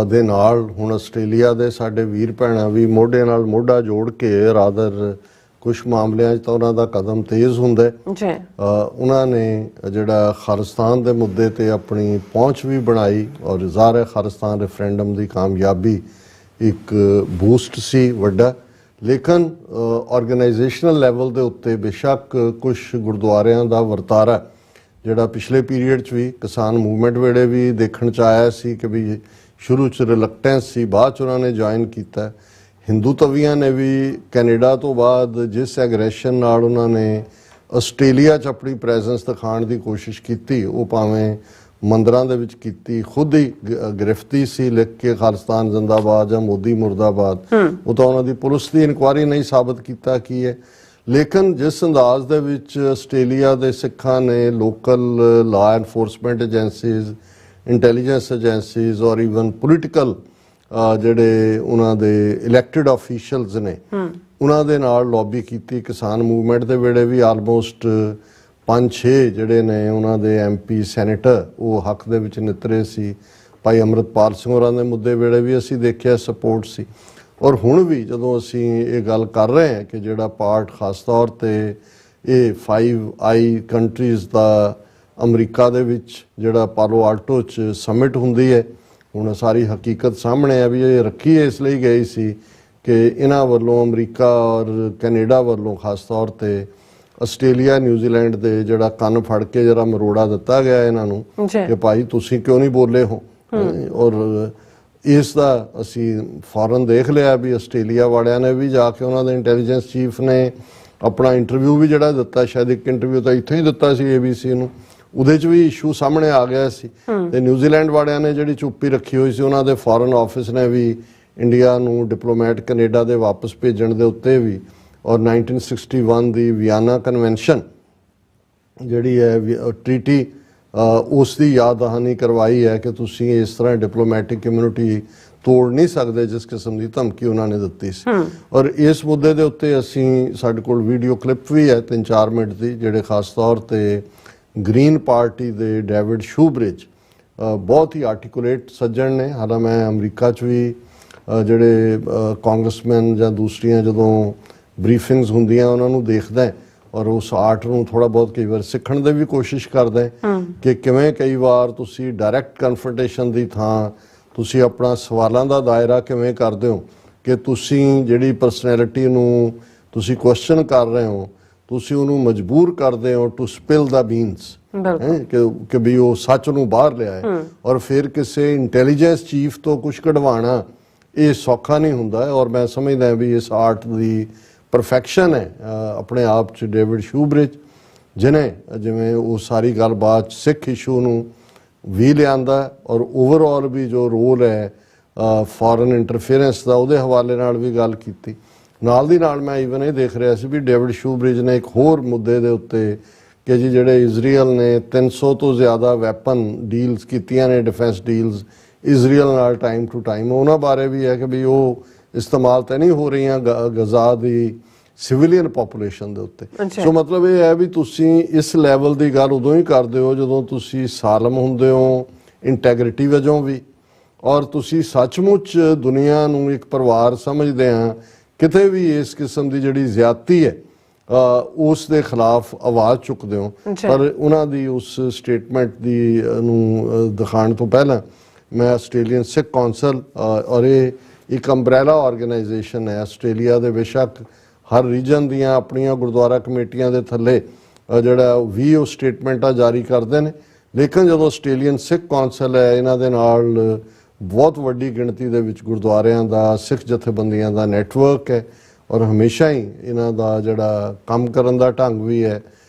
ਦੇ ਨਾਲ ਹੁਣ ਆਸਟ੍ਰੇਲੀਆ ਦੇ ਸਾਡੇ ਵੀਰ ਭੈਣਾਂ ਵੀ ਮੋਢੇ ਨਾਲ ਮੋਢਾ ਜੋੜ ਕੇ ਰਾਦਰ ਕੁਝ ਮਾਮਲਿਆਂ 'ਚ ਤਾਂ ਉਹਨਾਂ ਦਾ ਕਦਮ ਤੇਜ਼ ਹੁੰਦਾ ਜੀ। ਉਹਨਾਂ ਨੇ ਜਿਹੜਾ ਖਾਲਿਸਤਾਨ ਦੇ ਮੁੱਦੇ ਤੇ ਆਪਣੀ ਪਹੁੰਚ ਵੀ ਬਣਾਈ, ਔਰ ਜ਼ਾਹਿਰ ਹੈ ਖਾਲਿਸਤਾਨ ਰੈਫਰੈਂਡਮ ਦੀ ਕਾਮਯਾਬੀ ਇੱਕ ਬੂਸਟ ਸੀ ਵੱਡਾ। ਲੇਕਿਨ ਆਰਗੇਨਾਈਜੇਸ਼ਨਲ ਲੈਵਲ ਦੇ ਉੱਤੇ ਬੇਸ਼ੱਕ ਕੁਝ ਗੁਰਦੁਆਰਿਆਂ ਦਾ ਵਰਤਾਰਾ ਜਿਹੜਾ ਪਿਛਲੇ ਪੀਰੀਅਡ 'ਚ ਵੀ ਕਿਸਾਨ ਮੂਵਮੈਂਟ ਵੇਲੇ ਵੀ ਦੇਖਣ 'ਚ ਆਇਆ ਸੀ ਕਿ ਵੀ ਸ਼ੁਰੂ 'ਚ ਰਿਲਕਟੈਂਸ ਸੀ, ਬਾਅਦ 'ਚ ਉਹਨਾਂ ਨੇ ਜੁਆਇਨ ਕੀਤਾ। ਹਿੰਦੂ ਤਵੀਆਂ ਨੇ ਵੀ ਕੈਨੇਡਾ ਤੋਂ ਬਾਅਦ ਜਿਸ ਐਗਰੈਸ਼ਨ ਨਾਲ ਉਹਨਾਂ ਨੇ ਆਸਟ੍ਰੇਲੀਆ 'ਚ ਆਪਣੀ ਪ੍ਰੈਜ਼ੈਂਸ ਦਿਖਾਉਣ ਦੀ ਕੋਸ਼ਿਸ਼ ਕੀਤੀ, ਉਹ ਭਾਵੇਂ ਮੰਦਰਾਂ ਦੇ ਵਿੱਚ ਕੀਤੀ, ਖੁਦ ਹੀ ਗ੍ਰਿਫਤੀ ਸੀ ਲਿਖ ਕੇ ਖਾਲਿਸਤਾਨ ਜ਼ਿੰਦਾਬਾਦ ਜਾਂ ਮੋਦੀ ਮੁਰਦਾਬਾਦ, ਉਹ ਤਾਂ ਉਹਨਾਂ ਦੀ ਪੁਲਿਸ ਦੀ ਇਨਕੁਆਇਰੀ ਨਹੀਂ ਸਾਬਤ ਕੀਤਾ ਕੀ ਹੈ। ਲੇਕਿਨ ਜਿਸ ਅੰਦਾਜ਼ ਦੇ ਵਿੱਚ ਆਸਟ੍ਰੇਲੀਆ ਦੇ ਸਿੱਖਾਂ ਨੇ ਲੋਕਲ ਲਾ ਐਨਫੋਰਸਮੈਂਟ ਏਜੰਸੀਜ਼, ਇੰਟੈਲੀਜੈਂਸ ਏਜੰਸੀਜ਼ ਔਰ ਈਵਨ ਪੋਲੀਟੀਕਲ ਜਿਹੜੇ ਉਹਨਾਂ ਦੇ ਇਲੈਕਟਿਡ ਆਫੀਸ਼ੀਅਲਸ ਨੇ ਉਹਨਾਂ ਦੇ ਨਾਲ ਲੌਬੀ ਕੀਤੀ। ਕਿਸਾਨ ਮੂਵਮੈਂਟ ਦੇ ਵੇਲੇ ਵੀ ਆਲਮੋਸਟ 5-6 ਜਿਹੜੇ ਨੇ ਉਹਨਾਂ ਦੇ MP ਸੈਨੇਟਰ ਉਹ ਹੱਕ ਦੇ ਵਿੱਚ ਨਿਤਰੇ ਸੀ। ਭਾਈ ਅੰਮ੍ਰਿਤਪਾਲ ਸਿੰਘ ਹੋਰਾਂ ਦੇ ਮੁੱਦੇ ਵੇਲੇ ਵੀ ਅਸੀਂ ਦੇਖਿਆ ਸਪੋਰਟ ਸੀ। ਔਰ ਹੁਣ ਵੀ ਜਦੋਂ ਅਸੀਂ ਇਹ ਗੱਲ ਕਰ ਰਹੇ ਹਾਂ ਕਿ ਜਿਹੜਾ ਪਾਰਟ ਖਾਸ ਤੌਰ 'ਤੇ ਇਹ 5 ਕੰਟਰੀਜ਼ ਦਾ ਅਮਰੀਕਾ ਦੇ ਵਿੱਚ ਜਿਹੜਾ ਪਾਲੋ ਆਲਟੋ 'ਚ ਸਮਿਟ ਹੁੰਦੀ ਹੈ, ਹੁਣ ਸਾਰੀ ਹਕੀਕਤ ਸਾਹਮਣੇ ਆ ਵੀ ਇਹ ਰੱਖੀ ਇਸ ਲਈ ਗਈ ਸੀ ਕਿ ਇਹਨਾਂ ਵੱਲੋਂ ਅਮਰੀਕਾ ਔਰ ਕੈਨੇਡਾ ਵੱਲੋਂ ਖਾਸ ਤੌਰ 'ਤੇ ਆਸਟ੍ਰੇਲੀਆ ਨਿਊਜ਼ੀਲੈਂਡ ਦੇ ਜਿਹੜਾ ਕੰਨ ਫੜ ਕੇ ਜਿਹੜਾ ਮਰੋੜਾ ਦਿੱਤਾ ਗਿਆ ਇਹਨਾਂ ਨੂੰ ਕਿ ਭਾਈ ਤੁਸੀਂ ਕਿਉਂ ਨਹੀਂ ਬੋਲੇ ਹੋ। ਔਰ ਇਸ ਦਾ ਅਸੀਂ ਫੌਰਨ ਦੇਖ ਲਿਆ ਵੀ ਆਸਟ੍ਰੇਲੀਆ ਵਾਲਿਆਂ ਨੇ ਵੀ ਜਾ ਕੇ ਉਹਨਾਂ ਦੇ ਇੰਟੈਲੀਜੈਂਸ ਚੀਫ ਨੇ ਆਪਣਾ ਇੰਟਰਵਿਊ ਵੀ ਜਿਹੜਾ ਦਿੱਤਾ, ਸ਼ਾਇਦ ਇੱਕ ਇੰਟਰਵਿਊ ਤਾਂ ਇੱਥੇ ਹੀ ਦਿੱਤਾ ਸੀ ABC ਨੂੰ, ਉਹਦੇ 'ਚ ਵੀ ਇਸ਼ੂ ਸਾਹਮਣੇ ਆ ਗਿਆ ਸੀ। ਤੇ ਨਿਊਜ਼ੀਲੈਂਡ ਵਾਲਿਆਂ ਨੇ ਜਿਹੜੀ ਚੁੱਪੀ ਰੱਖੀ ਹੋਈ ਸੀ, ਉਹਨਾਂ ਦੇ ਫੋਰਨ ਆਫਿਸ ਨੇ ਵੀ ਇੰਡੀਆ ਨੂੰ ਡਿਪਲੋਮੈਟ ਕੈਨੇਡਾ ਦੇ ਵਾਪਸ ਭੇਜਣ ਦੇ ਉੱਤੇ ਵੀ, ਔਰ 1961 ਦੀ ਵਿਆਨਾ ਕਨਵੈਨਸ਼ਨ ਜਿਹੜੀ ਹੈ ਟ੍ਰੀਟੀ, ਉਸ ਦੀ ਯਾਦ ਦਹਾਨੀ ਕਰਵਾਈ ਹੈ ਕਿ ਤੁਸੀਂ ਇਸ ਤਰ੍ਹਾਂ ਡਿਪਲੋਮੈਟਿਕ ਕਮਿਊਨਿਟੀ ਤੋੜ ਨਹੀਂ ਸਕਦੇ ਜਿਸ ਕਿਸਮ ਦੀ ਧਮਕੀ ਉਹਨਾਂ ਨੇ ਦਿੱਤੀ ਸੀ। ਔਰ ਇਸ ਮੁੱਦੇ ਦੇ ਉੱਤੇ ਅਸੀਂ, ਸਾਡੇ ਕੋਲ ਵੀਡੀਓ ਕਲਿੱਪ ਵੀ ਹੈ 3-4 ਮਿੰਟ ਦੀ, ਜਿਹੜੇ ਖਾਸ ਤੌਰ 'ਤੇ ਗ੍ਰੀਨ ਪਾਰਟੀ ਦੇ ਡੇਵਿਡ ਸ਼ੂਬ੍ਰਿਜ ਬਹੁਤ ਹੀ ਆਰਟੀਕੂਲੇਟ ਸੱਜਣ ਨੇ। ਹਾਲਾਂਕਿ ਮੈਂ ਅਮਰੀਕਾ 'ਚ ਵੀ ਜਿਹੜੇ ਕਾਂਗਰਸਮੈਨ ਜਾਂ ਦੂਸਰੀਆਂ ਜਦੋਂ ਬਰੀਫਿੰਗਸ ਹੁੰਦੀਆਂ ਉਹਨਾਂ ਨੂੰ ਦੇਖਦਾ ਔਰ ਉਸ ਆਰਟ ਨੂੰ ਥੋੜ੍ਹਾ ਬਹੁਤ ਕਈ ਵਾਰ ਸਿੱਖਣ ਦੀ ਵੀ ਕੋਸ਼ਿਸ਼ ਕਰਦਾ ਕਿ ਕਿਵੇਂ ਕਈ ਵਾਰ ਤੁਸੀਂ ਡਾਇਰੈਕਟ ਕਨਫਰੰਟੇਸ਼ਨ ਦੀ ਥਾਂ ਤੁਸੀਂ ਆਪਣਾ ਸਵਾਲਾਂ ਦਾ ਦਾਇਰਾ ਕਿਵੇਂ ਕਰਦੇ ਹੋ ਕਿ ਤੁਸੀਂ ਜਿਹੜੀ ਪਰਸਨੈਲਿਟੀ ਨੂੰ ਤੁਸੀਂ ਕੁਐਸਚਨ ਕਰ ਰਹੇ ਹੋ, ਤੁਸੀਂ ਉਹਨੂੰ ਮਜਬੂਰ ਕਰਦੇ ਹੋ ਟੂ ਸਪਿਲ ਦਾ ਬੀਨਸ, ਕਿ ਵੀ ਉਹ ਸੱਚ ਨੂੰ ਬਾਹਰ ਲਿਆਏ। ਔਰ ਫਿਰ ਕਿਸੇ ਇੰਟੈਲੀਜੈਂਸ ਚੀਫ ਤੋਂ ਕੁਝ ਕਢਵਾਉਣਾ ਇਹ ਸੌਖਾ ਨਹੀਂ ਹੁੰਦਾ। ਔਰ ਮੈਂ ਸਮਝਦਾ ਵੀ ਇਸ ਆਰਟ ਦੀ ਪਰਫੈਕਸ਼ਨ ਹੈ ਆਪਣੇ ਆਪ 'ਚ ਡੇਵਿਡ ਸ਼ੂਬ੍ਰਿਜ, ਜਿਹਨੇ ਜਿਵੇਂ ਉਹ ਸਾਰੀ ਗੱਲਬਾਤ ਸਿੱਖ ਇਸ਼ੂ ਨੂੰ ਵੀ ਲਿਆਂਦਾ ਔਰ ਓਵਰਆਲ ਵੀ ਜੋ ਰੋਲ ਹੈ ਫੋਰਨ ਇੰਟਰਫੇਰੈਂਸ ਦਾ ਉਹਦੇ ਹਵਾਲੇ ਨਾਲ ਵੀ ਗੱਲ ਕੀਤੀ। ਨਾਲ ਦੀ ਨਾਲ ਮੈਂ ਈਵਨ ਇਹ ਦੇਖ ਰਿਹਾ ਸੀ ਵੀ ਡੇਵਿਡ ਸ਼ੂਬ੍ਰਿਜ ਨੇ ਇੱਕ ਹੋਰ ਮੁੱਦੇ ਦੇ ਉੱਤੇ ਕਿ ਜੀ ਜਿਹੜੇ ਇਜ਼ਰਾਈਲ ਨੇ 300 ਤੋਂ ਜ਼ਿਆਦਾ ਵੈਪਨ ਡੀਲਸ ਕੀਤੀਆਂ ਨੇ, ਡਿਫੈਂਸ ਡੀਲਸ ਇਜ਼ਰਾਈਲ ਨਾਲ ਟਾਈਮ ਟੂ ਟਾਈਮ, ਉਹਨਾਂ ਬਾਰੇ ਵੀ ਹੈ ਕਿ ਵੀ ਉਹ ਇਸਤੇਮਾਲ ਤਾਂ ਨਹੀਂ ਹੋ ਰਹੀਆਂ ਗਜ਼ਾ ਦੀ ਸਿਵਿਲੀਅਨ ਪੋਪੂਲੇਸ਼ਨ ਦੇ ਉੱਤੇ। ਸੋ ਮਤਲਬ ਇਹ ਹੈ ਵੀ ਤੁਸੀਂ ਇਸ ਲੈਵਲ ਦੀ ਗੱਲ ਉਦੋਂ ਹੀ ਕਰਦੇ ਹੋ ਜਦੋਂ ਤੁਸੀਂ ਸਾਲਮ ਹੁੰਦੇ ਹੋ ਇੰਟੈਗਰਿਟੀ ਵਜੋਂ ਵੀ, ਔਰ ਤੁਸੀਂ ਸੱਚਮੁੱਚ ਦੁਨੀਆ ਨੂੰ ਇੱਕ ਪਰਿਵਾਰ ਸਮਝਦੇ ਆ, ਕਿਤੇ ਵੀ ਇਸ ਕਿਸਮ ਦੀ ਜਿਹੜੀ ਜ਼ਿਆਦਤੀ ਹੈ ਉਸ ਦੇ ਖਿਲਾਫ ਆਵਾਜ਼ ਚੁੱਕਦੇ ਹੋ। ਪਰ ਉਹਨਾਂ ਦੀ ਉਸ ਸਟੇਟਮੈਂਟ ਦੀ ਨੂੰ ਦਿਖਾਉਣ ਤੋਂ ਪਹਿਲਾਂ ਮੈਂ ਆਸਟ੍ਰੇਲੀਅਨ ਸਿੱਖ ਕੌਂਸਲ, ਔਰ ਇਹ ਇੱਕ ਅੰਬਰੇਲਾ ਆਰਗੇਨਾਈਜੇਸ਼ਨ ਹੈ ਆਸਟ੍ਰੇਲੀਆ ਦੇ, ਬੇਸ਼ੱਕ ਹਰ ਰੀਜਨ ਦੀਆਂ ਆਪਣੀਆਂ ਗੁਰਦੁਆਰਾ ਕਮੇਟੀਆਂ ਦੇ ਥੱਲੇ ਜਿਹੜਾ ਵੀ ਉਹ ਸਟੇਟਮੈਂਟਾਂ ਜਾਰੀ ਕਰਦੇ ਨੇ, ਲੇਕਿਨ ਜਦੋਂ ਆਸਟ੍ਰੇਲੀਅਨ ਸਿੱਖ ਕੌਂਸਲ ਹੈ, ਇਹਨਾਂ ਦੇ ਨਾਲ ਬਹੁਤ ਵੱਡੀ ਗਿਣਤੀ ਦੇ ਵਿੱਚ ਗੁਰਦੁਆਰਿਆਂ ਦਾ, ਸਿੱਖ ਜਥੇਬੰਦੀਆਂ ਦਾ ਨੈਟਵਰਕ ਹੈ ਔਰ ਹਮੇਸ਼ਾ ਹੀ ਇਹਨਾਂ ਦਾ ਜਿਹੜਾ ਕੰਮ ਕਰਨ ਦਾ ਢੰਗ ਵੀ ਹੈ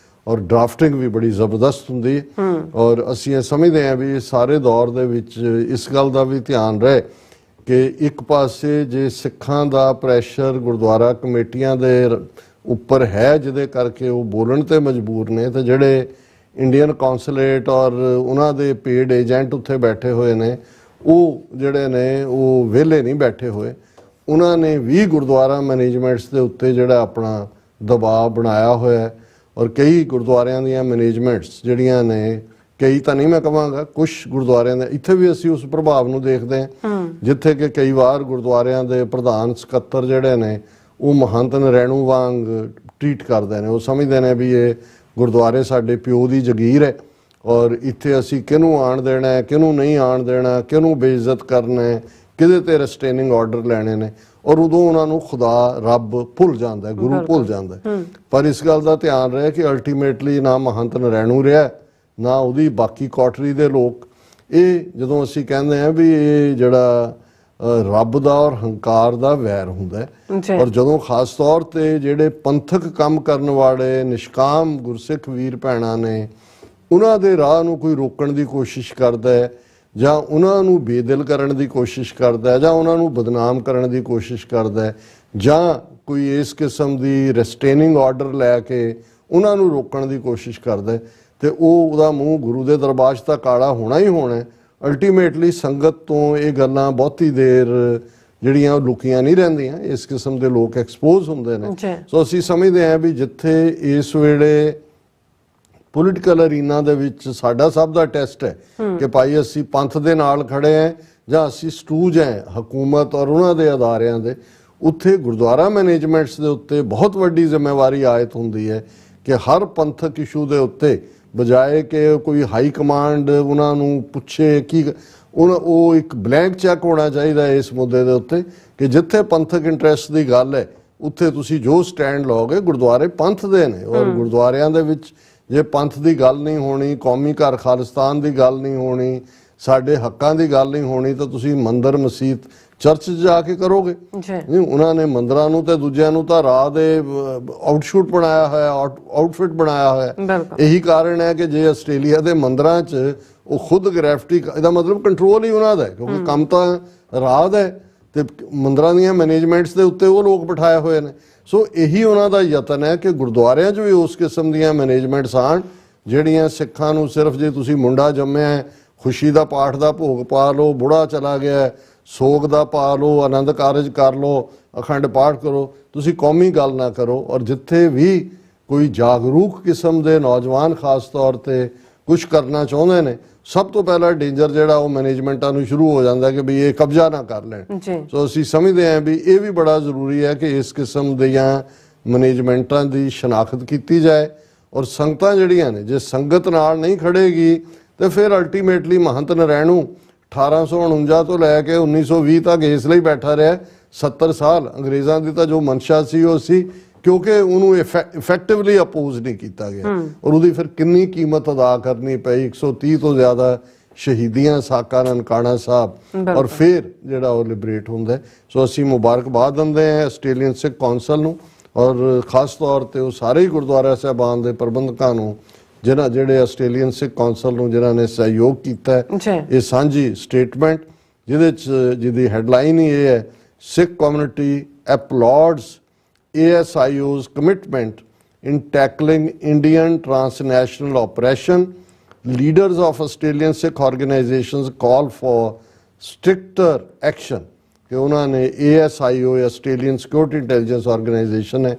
ਔਰ ਡਰਾਫਟਿੰਗ ਵੀ ਬੜੀ ਜ਼ਬਰਦਸਤ ਹੁੰਦੀ ਹੈ। ਔਰ ਅਸੀਂ ਇਹ ਸਮਝਦੇ ਹਾਂ ਵੀ ਸਾਰੇ ਦੌਰ ਦੇ ਵਿੱਚ ਇਸ ਗੱਲ ਦਾ ਵੀ ਧਿਆਨ ਰਹੇ ਕਿ ਇੱਕ ਪਾਸੇ ਜੇ ਸਿੱਖਾਂ ਦਾ ਪ੍ਰੈਸ਼ਰ ਗੁਰਦੁਆਰਾ ਕਮੇਟੀਆਂ ਦੇ ਉੱਪਰ ਹੈ ਜਿਹਦੇ ਕਰਕੇ ਉਹ ਬੋਲਣ ਤੇ ਮਜਬੂਰ ਨੇ, ਤੇ ਜਿਹੜੇ ਇੰਡੀਅਨ ਕੌਂਸੂਲੇਟ ਔਰ ਉਹਨਾਂ ਦੇ ਪੇਡ ਏਜੰਟ ਉੱਥੇ ਬੈਠੇ ਹੋਏ ਨੇ, ਉਹ ਜਿਹੜੇ ਨੇ ਉਹ ਵਿਹਲੇ ਨਹੀਂ ਬੈਠੇ ਹੋਏ। ਉਹਨਾਂ ਨੇ ਵੀ ਗੁਰਦੁਆਰਾ ਮੈਨੇਜਮੈਂਟਸ ਦੇ ਉੱਤੇ ਜਿਹੜਾ ਆਪਣਾ ਦਬਾਅ ਬਣਾਇਆ ਹੋਇਆ ਔਰ ਕਈ ਗੁਰਦੁਆਰਿਆਂ ਦੀਆਂ ਮੈਨੇਜਮੈਂਟਸ ਜਿਹੜੀਆਂ ਨੇ, ਕਈ ਤਾਂ ਨਹੀਂ ਮੈਂ ਕਹਾਂਗਾ, ਕੁਝ ਗੁਰਦੁਆਰਿਆਂ ਦੇ ਇੱਥੇ ਵੀ ਅਸੀਂ ਉਸ ਪ੍ਰਭਾਵ ਨੂੰ ਦੇਖਦੇ ਹਾਂ ਜਿੱਥੇ ਕਿ ਕਈ ਵਾਰ ਗੁਰਦੁਆਰਿਆਂ ਦੇ ਪ੍ਰਧਾਨ ਸਕੱਤਰ ਜਿਹੜੇ ਨੇ ਉਹ ਮਹੰਤ ਨਰੈਣੂ ਵਾਂਗ ਟ੍ਰੀਟ ਕਰਦੇ ਨੇ। ਉਹ ਸਮਝਦੇ ਨੇ ਵੀ ਇਹ ਗੁਰਦੁਆਰੇ ਸਾਡੇ ਪਿਓ ਦੀ ਜਗੀਰ ਹੈ ਔਰ ਇੱਥੇ ਅਸੀਂ ਕਿਹਨੂੰ ਆਉਣ ਦੇਣਾ ਹੈ, ਕਿਹਨੂੰ ਨਹੀਂ ਆਉਣ ਦੇਣਾ, ਕਿਹਨੂੰ ਬੇਇੱਜ਼ਤ ਕਰਨਾ ਹੈ, ਕਿਹਦੇ ਤੇ ਰਿਸਟੇਨਿੰਗ ਆਰਡਰ ਲੈਣੇ ਨੇ। ਔਰ ਉਦੋਂ ਉਹਨਾਂ ਨੂੰ ਖੁਦਾ, ਰੱਬ ਭੁੱਲ ਜਾਂਦਾ, ਗੁਰੂ ਭੁੱਲ ਜਾਂਦਾ। ਪਰ ਇਸ ਗੱਲ ਦਾ ਧਿਆਨ ਰਹੇ ਕਿ ਅਲਟੀਮੇਟਲੀ ਨਾ ਮਹੰਤ ਨਰੈਣੂ ਰਿਹਾ, ਨਾ ਉਹਦੀ ਬਾਕੀ ਕੋਟਰੀ ਦੇ ਲੋਕ। ਇਹ ਜਦੋਂ ਅਸੀਂ ਕਹਿੰਦੇ ਹਾਂ ਵੀ ਇਹ ਜਿਹੜਾ ਰੱਬ ਦਾ ਔਰ ਹੰਕਾਰ ਦਾ ਵੈਰ ਹੁੰਦਾ ਹੈ, ਔਰ ਜਦੋਂ ਖਾਸ ਤੌਰ ਤੇ ਜਿਹੜੇ ਪੰਥਕ ਕੰਮ ਕਰਨ ਵਾਲੇ ਨਿਸ਼ਕਾਮ ਗੁਰਸਿੱਖ ਵੀਰ ਭੈਣਾਂ ਨੇ, ਉਹਨਾਂ ਦੇ ਰਾਹ ਨੂੰ ਕੋਈ ਰੋਕਣ ਦੀ ਕੋਸ਼ਿਸ਼ ਕਰਦਾ ਹੈ ਜਾਂ ਉਹਨਾਂ ਨੂੰ ਬੇਦਿਲ ਕਰਨ ਦੀ ਕੋਸ਼ਿਸ਼ ਕਰਦਾ ਹੈ ਜਾਂ ਉਹਨਾਂ ਨੂੰ ਬਦਨਾਮ ਕਰਨ ਦੀ ਕੋਸ਼ਿਸ਼ ਕਰਦਾ ਹੈ ਜਾਂ ਕੋਈ ਇਸ ਕਿਸਮ ਦੀ ਰਿਸਟੇਨਿੰਗ ਆਰਡਰ ਲੈ ਕੇ ਉਹਨਾਂ ਨੂੰ ਰੋਕਣ ਦੀ ਕੋਸ਼ਿਸ਼ ਕਰਦਾ ਹੈ, ਤੇ ਉਹਦਾ ਮੂੰਹ ਗੁਰੂ ਦੇ ਦਰਬਾਰ 'ਚ ਤਾਂ ਕਾਲਾ ਹੋਣਾ ਹੀ ਹੋਣਾ। ਅਲਟੀਮੇਟਲੀ ਸੰਗਤ ਤੋਂ ਇਹ ਗੱਲਾਂ ਬਹੁਤੀ ਦੇਰ ਜਿਹੜੀਆਂ ਲੁਕੀਆਂ ਨਹੀਂ ਰਹਿੰਦੀਆਂ, ਇਸ ਕਿਸਮ ਦੇ ਲੋਕ ਐਕਸਪੋਜ਼ ਹੁੰਦੇ ਨੇ। ਸੋ ਅਸੀਂ ਸਮਝਦੇ ਹਾਂ ਵੀ ਜਿੱਥੇ ਇਸ ਵੇਲੇ ਪੋਲੀਟੀਕਲ ਅਰੀਨਾ ਦੇ ਵਿੱਚ ਸਾਡਾ ਸਭ ਦਾ ਟੈਸਟ ਹੈ ਕਿ ਭਾਈ ਅਸੀਂ ਪੰਥ ਦੇ ਨਾਲ ਖੜੇ ਹਾਂ ਜਾਂ ਅਸੀਂ ਸਟੂਜ ਹੈ ਹਕੂਮਤ ਔਰ ਉਹਨਾਂ ਦੇ ਅਦਾਰਿਆਂ ਦੇ, ਉੱਥੇ ਗੁਰਦੁਆਰਾ ਮੈਨੇਜਮੈਂਟਸ ਦੇ ਉੱਤੇ ਬਹੁਤ ਵੱਡੀ ਜ਼ਿੰਮੇਵਾਰੀ ਆਇਤ ਹੁੰਦੀ ਹੈ ਕਿ ਹਰ ਪੰਥਕ ਇਸ਼ੂ ਦੇ ਉੱਤੇ ਬਜਾਏ ਕਿ ਕੋਈ ਹਾਈ ਕਮਾਂਡ ਉਹਨਾਂ ਨੂੰ ਪੁੱਛੇ ਕਿ ਉਹ ਇੱਕ ਬਲੈਂਕ ਚੈੱਕ ਹੋਣਾ ਚਾਹੀਦਾ ਇਸ ਮੁੱਦੇ ਦੇ ਉੱਤੇ ਕਿ ਜਿੱਥੇ ਪੰਥਕ ਇੰਟਰਸਟ ਦੀ ਗੱਲ ਹੈ ਉੱਥੇ ਤੁਸੀਂ ਜੋ ਸਟੈਂਡ ਲਓਗੇ ਗੁਰਦੁਆਰੇ ਪੰਥ ਦੇ ਨੇ ਔਰ ਗੁਰਦੁਆਰਿਆਂ ਦੇ ਵਿੱਚ ਜੇ ਪੰਥ ਦੀ ਗੱਲ ਨਹੀਂ ਹੋਣੀ, ਕੌਮੀ ਘਰ ਖਾਲਿਸਤਾਨ ਦੀ ਗੱਲ ਨਹੀਂ ਹੋਣੀ, ਸਾਡੇ ਹੱਕਾਂ ਦੀ ਗੱਲ ਨਹੀਂ ਹੋਣੀ ਤਾਂ ਤੁਸੀਂ ਮੰਦਰ ਮਸੀਤ ਚਰਚ 'ਚ ਜਾ ਕੇ ਕਰੋਗੇ ਨਹੀਂ। ਉਹਨਾਂ ਨੇ ਮੰਦਰਾਂ ਨੂੰ ਤੇ ਦੂਜਿਆਂ ਨੂੰ ਤਾਂ ਰਾਹ ਦੇ ਆਊਟਸ਼ੂਟ ਬਣਾਇਆ ਹੋਇਆ, ਆਊਟਫਿਟ ਬਣਾਇਆ ਹੋਇਆ। ਇਹੀ ਕਾਰਨ ਹੈ ਕਿ ਜੇ ਆਸਟ੍ਰੇਲੀਆ ਦੇ ਮੰਦਰਾਂ 'ਚ ਉਹ ਖੁਦ ਗ੍ਰੈਫਿਟੀ, ਇਹਦਾ ਮਤਲਬ ਕੰਟਰੋਲ ਹੀ ਉਹਨਾਂ ਦਾ, ਕਿਉਂਕਿ ਕੰਮ ਤਾਂ ਰਾਹ ਦਾ ਤੇ ਮੰਦਰਾਂ ਦੀਆਂ ਮੈਨੇਜਮੈਂਟਸ ਦੇ ਉੱਤੇ ਉਹ ਲੋਕ ਬਿਠਾਏ ਹੋਏ ਨੇ। ਸੋ ਇਹੀ ਉਹਨਾਂ ਦਾ ਯਤਨ ਹੈ ਕਿ ਗੁਰਦੁਆਰਿਆਂ 'ਚ ਵੀ ਉਸ ਕਿਸਮ ਦੀਆਂ ਮੈਨੇਜਮੈਂਟਸ ਆਉਣ ਜਿਹੜੀਆਂ ਸਿੱਖਾਂ ਨੂੰ ਸਿਰਫ ਜੇ ਤੁਸੀਂ ਮੁੰਡਾ ਜੰਮਿਆ ਖੁਸ਼ੀ ਦਾ ਪਾਠ ਦਾ ਭੋਗ ਪਾ ਲਓ, ਬੁੜਾ ਚਲਾ ਗਿਆ ਸੋਗ ਦਾ ਪਾ ਲਓ, ਆਨੰਦ ਕਾਰਜ ਕਰ ਲਓ, ਅਖੰਡ ਪਾਠ ਕਰੋ, ਤੁਸੀਂ ਕੌਮੀ ਗੱਲ ਨਾ ਕਰੋ। ਔਰ ਜਿੱਥੇ ਵੀ ਕੋਈ ਜਾਗਰੂਕ ਕਿਸਮ ਦੇ ਨੌਜਵਾਨ ਖਾਸ ਤੌਰ 'ਤੇ ਕੁਛ ਕਰਨਾ ਚਾਹੁੰਦੇ ਨੇ, ਸਭ ਤੋਂ ਪਹਿਲਾ ਡੇਂਜਰ ਜਿਹੜਾ ਉਹ ਮੈਨੇਜਮੈਂਟਾਂ ਨੂੰ ਸ਼ੁਰੂ ਹੋ ਜਾਂਦਾ ਕਿ ਵੀ ਇਹ ਕਬਜ਼ਾ ਨਾ ਕਰ ਲੈਣ। ਸੋ ਅਸੀਂ ਸਮਝਦੇ ਹਾਂ ਵੀ ਇਹ ਵੀ ਬੜਾ ਜ਼ਰੂਰੀ ਹੈ ਕਿ ਇਸ ਕਿਸਮ ਦੀਆਂ ਮੈਨੇਜਮੈਂਟਾਂ ਦੀ ਸ਼ਨਾਖਤ ਕੀਤੀ ਜਾਏ। ਔਰ ਸੰਗਤਾਂ ਜਿਹੜੀਆਂ ਨੇ ਜੇ ਸੰਗਤ ਨਾਲ ਨਹੀਂ ਖੜੇਗੀ ਤੇ ਫਿਰ ਅਲਟੀਮੇਟਲੀ ਮਹੰਤ ਨਰੈਣੂ 1849 ਤੋਂ ਲੈ ਕੇ 1920 ਤੱਕ ਇਸ ਲਈ ਬੈਠਾ ਰਿਹਾ 70 ਸਾਲ। ਅੰਗਰੇਜ਼ਾਂ ਦੀ ਤਾਂ ਜੋ ਮਨਸ਼ਾ ਸੀ ਉਹ ਸੀ ਕਿਉਂਕਿ ਉਹਨੂੰ ਇਫੈਕਟਿਵਲੀ ਅਪੋਜ਼ ਨਹੀਂ ਕੀਤਾ ਗਿਆ ਔਰ ਉਹਦੀ ਫਿਰ ਕਿੰਨੀ ਕੀਮਤ ਅਦਾ ਕਰਨੀ ਪਈ। 130 ਤੋਂ ਜ਼ਿਆਦਾ ਸ਼ਹੀਦੀਆਂ ਸਾਕਾ ਨਨਕਾਣਾ ਸਾਹਿਬ ਔਰ ਫਿਰ ਜਿਹੜਾ ਉਹ ਲਿਬਰੇਟ ਹੁੰਦਾ। ਸੋ ਅਸੀਂ ਮੁਬਾਰਕਬਾਦ ਦਿੰਦੇ ਹਾਂ ਆਸਟ੍ਰੇਲੀਅਨ ਸਿੱਖ ਕੌਂਸਲ ਨੂੰ ਔਰ ਖਾਸ ਤੌਰ 'ਤੇ ਉਹ ਸਾਰੇ ਹੀ ਗੁਰਦੁਆਰਾ ਸਾਹਿਬਾਨ ਦੇ ਪ੍ਰਬੰਧਕਾਂ ਨੂੰ ਜਿਹੜੇ ਆਸਟ੍ਰੇਲੀਅਨ ਸਿੱਖ ਕੌਂਸਲ ਨੂੰ ਜਿਨ੍ਹਾਂ ਨੇ ਸਹਿਯੋਗ ਕੀਤਾ ਇਹ ਸਾਂਝੀ ਸਟੇਟਮੈਂਟ ਜਿਹਦੀ ਹੈਡਲਾਈਨ ਹੀ ਇਹ ਹੈ, ਸਿੱਖ community ਐਪਲੌਡਸ ASIO's commitment in tackling Indian transnational oppression. Leaders of Australian Sikh organizations call for stricter action. ਕਿ ਉਹਨਾਂ ਨੇ ASIO Australian security intelligence organisation ਹੈ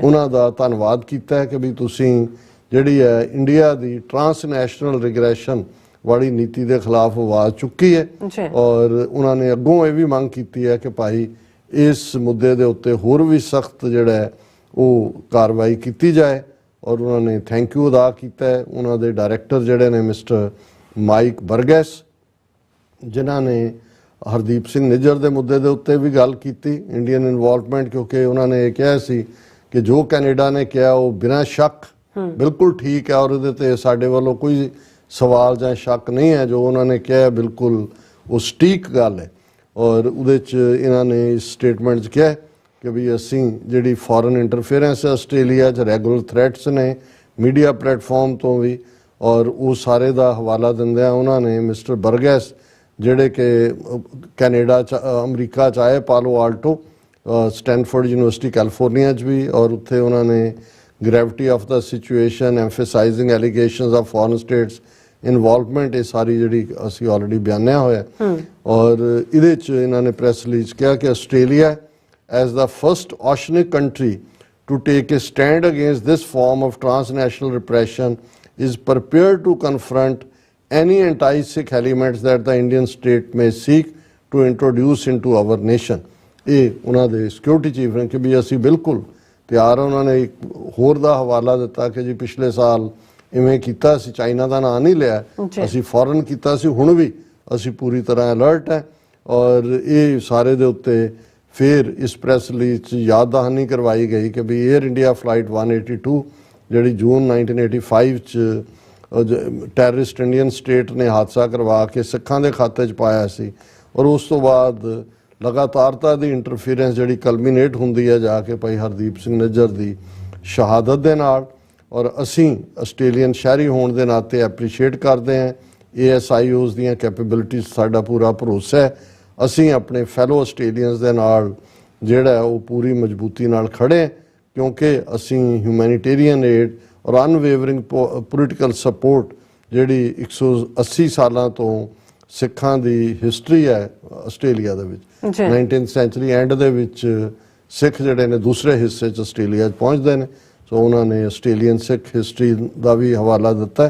ਉਹਨਾਂ ਦਾ ਧੰਨਵਾਦ ਕੀਤਾ ਹੈ ਕਿ ਵੀ ਤੁਸੀਂ ਜਿਹੜੀ ਹੈ ਇੰਡੀਆ ਦੀ ਟਰਾਂਸਨੈਸ਼ਨਲ ਰਿਗਰੈਸ਼ਨ ਵਾਲੀ ਨੀਤੀ ਦੇ ਖਿਲਾਫ ਆਵਾਜ਼ ਚੁੱਕੀ ਹੈ ਔਰ ਉਹਨਾਂ ਨੇ ਅੱਗੋਂ ਇਹ ਵੀ ਮੰਗ ਕੀਤੀ ਹੈ ਕਿ ਭਾਈ ਇਸ ਮੁੱਦੇ ਦੇ ਉੱਤੇ ਹੋਰ ਵੀ ਸਖਤ ਜਿਹੜਾ ਹੈ ਉਹ ਕਾਰਵਾਈ ਕੀਤੀ ਜਾਏ। ਔਰ ਉਹਨਾਂ ਨੇ ਥੈਂਕ ਯੂ ਅਦਾ ਕੀਤਾ ਹੈ ਉਹਨਾਂ ਦੇ ਡਾਇਰੈਕਟਰ ਜਿਹੜੇ ਨੇ ਮਿਸਟਰ ਮਾਈਕ ਬਰਗੈਸ, ਜਿਨ੍ਹਾਂ ਨੇ ਹਰਦੀਪ ਸਿੰਘ ਨਿੱਜਰ ਦੇ ਮੁੱਦੇ ਦੇ ਉੱਤੇ ਵੀ ਗੱਲ ਕੀਤੀ, ਇੰਡੀਅਨ ਇਨਵੋਲਵਮੈਂਟ, ਕਿਉਂਕਿ ਉਹਨਾਂ ਨੇ ਇਹ ਕਿਹਾ ਸੀ ਕਿ ਜੋ ਕੈਨੇਡਾ ਨੇ ਕਿਹਾ ਉਹ ਬਿਨਾਂ ਸ਼ੱਕ ਬਿਲਕੁਲ ਠੀਕ ਹੈ ਔਰ ਉਹਦੇ 'ਤੇ ਸਾਡੇ ਵੱਲੋਂ ਕੋਈ ਸਵਾਲ ਜਾਂ ਸ਼ੱਕ ਨਹੀਂ ਹੈ। ਜੋ ਉਹਨਾਂ ਨੇ ਕਿਹਾ ਬਿਲਕੁਲ ਉਹ ਸਟੀਕ ਗੱਲ ਹੈ। ਔਰ ਉਹਦੇ 'ਚ ਇਹਨਾਂ ਨੇ ਇਸ ਸਟੇਟਮੈਂਟ 'ਚ ਕਿਹਾ ਕਿ ਵੀ ਅਸੀਂ ਜਿਹੜੀ ਫੋਰਨ ਇੰਟਰਫੇਰੈਂਸ ਆਸਟ੍ਰੇਲੀਆ 'ਚ ਰੈਗੂਲਰ ਥ੍ਰੈਟਸ ਨੇ ਮੀਡੀਆ ਪਲੇਟਫਾਰਮ ਤੋਂ ਵੀ ਔਰ ਉਹ ਸਾਰੇ ਦਾ ਹਵਾਲਾ ਦਿੰਦਿਆਂ ਉਹਨਾਂ ਨੇ ਮਿਸਟਰ ਬਰਗੈਸ ਜਿਹੜੇ ਕਿ ਕੈਨੇਡਾ 'ਚ ਅਮਰੀਕਾ 'ਚ ਆਏ ਪਾਲੋ ਆਲਟੋ ਸਟੈਨਫੋਰਡ ਯੂਨੀਵਰਸਿਟੀ ਕੈਲੀਫੋਰਨੀਆ 'ਚ ਵੀ ਔਰ ਉੱਥੇ ਉਹਨਾਂ ਨੇ gravity of the situation emphasizing allegations of foreign states involvement ਇਹ ਸਾਰੀ ਜਿਹੜੀ ਅਸੀਂ ਆਲਰੇਡੀ ਬਿਆਨਿਆ ਹੋਇਆ ਔਰ ਇਹਦੇ 'ਚ ਇਹਨਾਂ ਨੇ ਪ੍ਰੈਸ ਰਿਲੀਜ਼ ਕਿਹਾ ਕਿ Australia as the first oceanic country to take a stand against this form of transnational repression is prepared to confront any anti-Sikh elements that the Indian state may seek to introduce into our nation. ਇਹ ਉਹਨਾਂ ਦੇ security chief ਨੇ ਕਿ ਵੀ ਅਸੀਂ ਬਿਲਕੁਲ ਤਿਆਰ ਹਾਂ। ਉਹਨਾਂ ਨੇ ਇੱਕ ਹੋਰ ਦਾ ਹਵਾਲਾ ਦਿੱਤਾ ਕਿ ਜੀ ਪਿਛਲੇ ਸਾਲ ਇਵੇਂ ਕੀਤਾ ਸੀ, ਚਾਈਨਾ ਦਾ ਨਾਂ ਨਹੀਂ ਲਿਆ, ਅਸੀਂ ਫੌਰਨ ਕੀਤਾ ਸੀ, ਹੁਣ ਵੀ ਅਸੀਂ ਪੂਰੀ ਤਰ੍ਹਾਂ ਅਲਰਟ ਹੈ। ਔਰ ਇਹ ਸਾਰੇ ਦੇ ਉੱਤੇ ਫਿਰ ਇਸ ਪ੍ਰੈਸ ਰਿਲੀਜ਼ 'ਚ ਯਾਦ ਦਹਾਨੀ ਕਰਵਾਈ ਗਈ ਕਿ ਵੀ 에ਅਰ ਇੰਡੀਆ ਫਲਾਈਟ 182 ਜਿਹੜੀ ਜੂਨ 1985 'ਚ ਟੈਰਰਿਸਟ ਇੰਡੀਅਨ ਸਟੇਟ ਨੇ ਹਾਦਸਾ ਕਰਵਾ ਕੇ ਸਿੱਖਾਂ ਦੇ ਖਾਤੇ 'ਚ ਪਾਇਆ ਸੀ ਔਰ ਉਸ ਤੋਂ ਬਾਅਦ ਲਗਾਤਾਰਤਾ ਦੀ ਇੰਟਰਫੀਰੈਂਸ ਜਿਹੜੀ ਕਲਮੀਨੇਟ ਹੁੰਦੀ ਹੈ ਜਾ ਕੇ ਭਾਈ ਹਰਦੀਪ ਸਿੰਘ ਨਿੱਜਰ ਦੀ ਸ਼ਹਾਦਤ ਦੇ ਨਾਲ। ਔਰ ਅਸੀਂ ਆਸਟ੍ਰੇਲੀਅਨ ਸ਼ਹਿਰੀ ਹੋਣ ਦੇ ਨਾਤੇ ਐਪਰੀਸ਼ੀਏਟ ਕਰਦੇ ਹਾਂ ASIOs ਦੀਆਂ ਕੈਪੇਬਿਲਿਟੀਜ਼, ਸਾਡਾ ਪੂਰਾ ਭਰੋਸਾ ਹੈ। ਅਸੀਂ ਆਪਣੇ ਫੈਲੋ ਆਸਟ੍ਰੇਲੀਅਨਸ ਦੇ ਨਾਲ ਜਿਹੜਾ ਉਹ ਪੂਰੀ ਮਜ਼ਬੂਤੀ ਨਾਲ ਖੜ੍ਹੇ ਕਿਉਂਕਿ ਅਸੀਂ ਹਿਊਮੈਨੀਟੇਰੀਅਨ ਏਡ ਔਰ ਅਨਵੇਵਰਿੰਗ ਪੋਲੀਟੀਕਲ ਸਪੋਰਟ ਜਿਹੜੀ 180 ਸਾਲਾਂ ਤੋਂ ਸਿੱਖਾਂ ਦੀ ਹਿਸਟਰੀ ਹੈ ਆਸਟ੍ਰੇਲੀਆ ਦੇ ਵਿੱਚ 19th ਸੈਂਚੁਰੀ ਐਂਡ ਦੇ ਵਿੱਚ ਸਿੱਖ ਜਿਹੜੇ ਨੇ ਦੂਸਰੇ ਹਿੱਸੇ 'ਚ ਆਸਟ੍ਰੇਲੀਆ 'ਚ ਪਹੁੰਚਦੇ ਨੇ। ਸੋ ਉਹਨਾਂ ਨੇ ਆਸਟ੍ਰੇਲੀਅਨ ਸਿੱਖ ਹਿਸਟਰੀ ਦਾ ਵੀ ਹਵਾਲਾ ਦਿੱਤਾ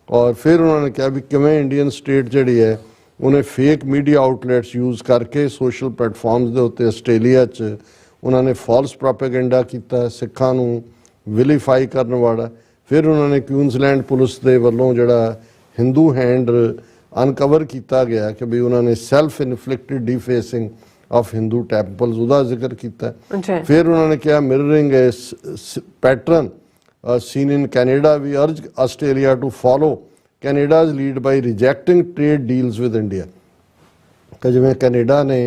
ਔਰ ਫਿਰ ਉਹਨਾਂ ਨੇ ਕਿਹਾ ਵੀ ਕਿਵੇਂ ਇੰਡੀਅਨ ਸਟੇਟ ਜਿਹੜੀ ਹੈ ਉਹਨੇ ਫੇਕ ਮੀਡੀਆ ਆਊਟਲੈਟਸ ਯੂਜ਼ ਕਰਕੇ ਸੋਸ਼ਲ ਪਲੇਟਫਾਰਮਸ ਦੇ ਉੱਤੇ ਆਸਟ੍ਰੇਲੀਆ 'ਚ ਉਹਨਾਂ ਨੇ ਫਾਲਸ ਪ੍ਰੋਪੇਗੈਂਡਾ ਕੀਤਾ ਸਿੱਖਾਂ ਨੂੰ ਵਿਲੀਫਾਈ ਕਰਨ ਵਾਲਾ। ਫਿਰ ਉਹਨਾਂ ਨੇ ਕੁਈਨਜ਼ਲੈਂਡ ਪੁਲਿਸ ਦੇ ਵੱਲੋਂ ਜਿਹੜਾ ਹਿੰਦੂ ਹੈਂਡ ਅਨਕਵਰ ਕੀਤਾ ਗਿਆ ਕਿ ਵੀ ਉਹਨਾਂ ਨੇ self inflicted defacing of Hindu temples ਉਹਦਾ ਜ਼ਿਕਰ ਕੀਤਾ। ਜੀ। ਫਿਰ ਉਹਨਾਂ ਨੇ ਕਿਹਾ mirroring a pattern seen in Canada, we urge Australia to follow Canada's lead by rejecting trade deals with India। ਕਿ ਜਿਵੇਂ ਕੈਨੇਡਾ ਨੇ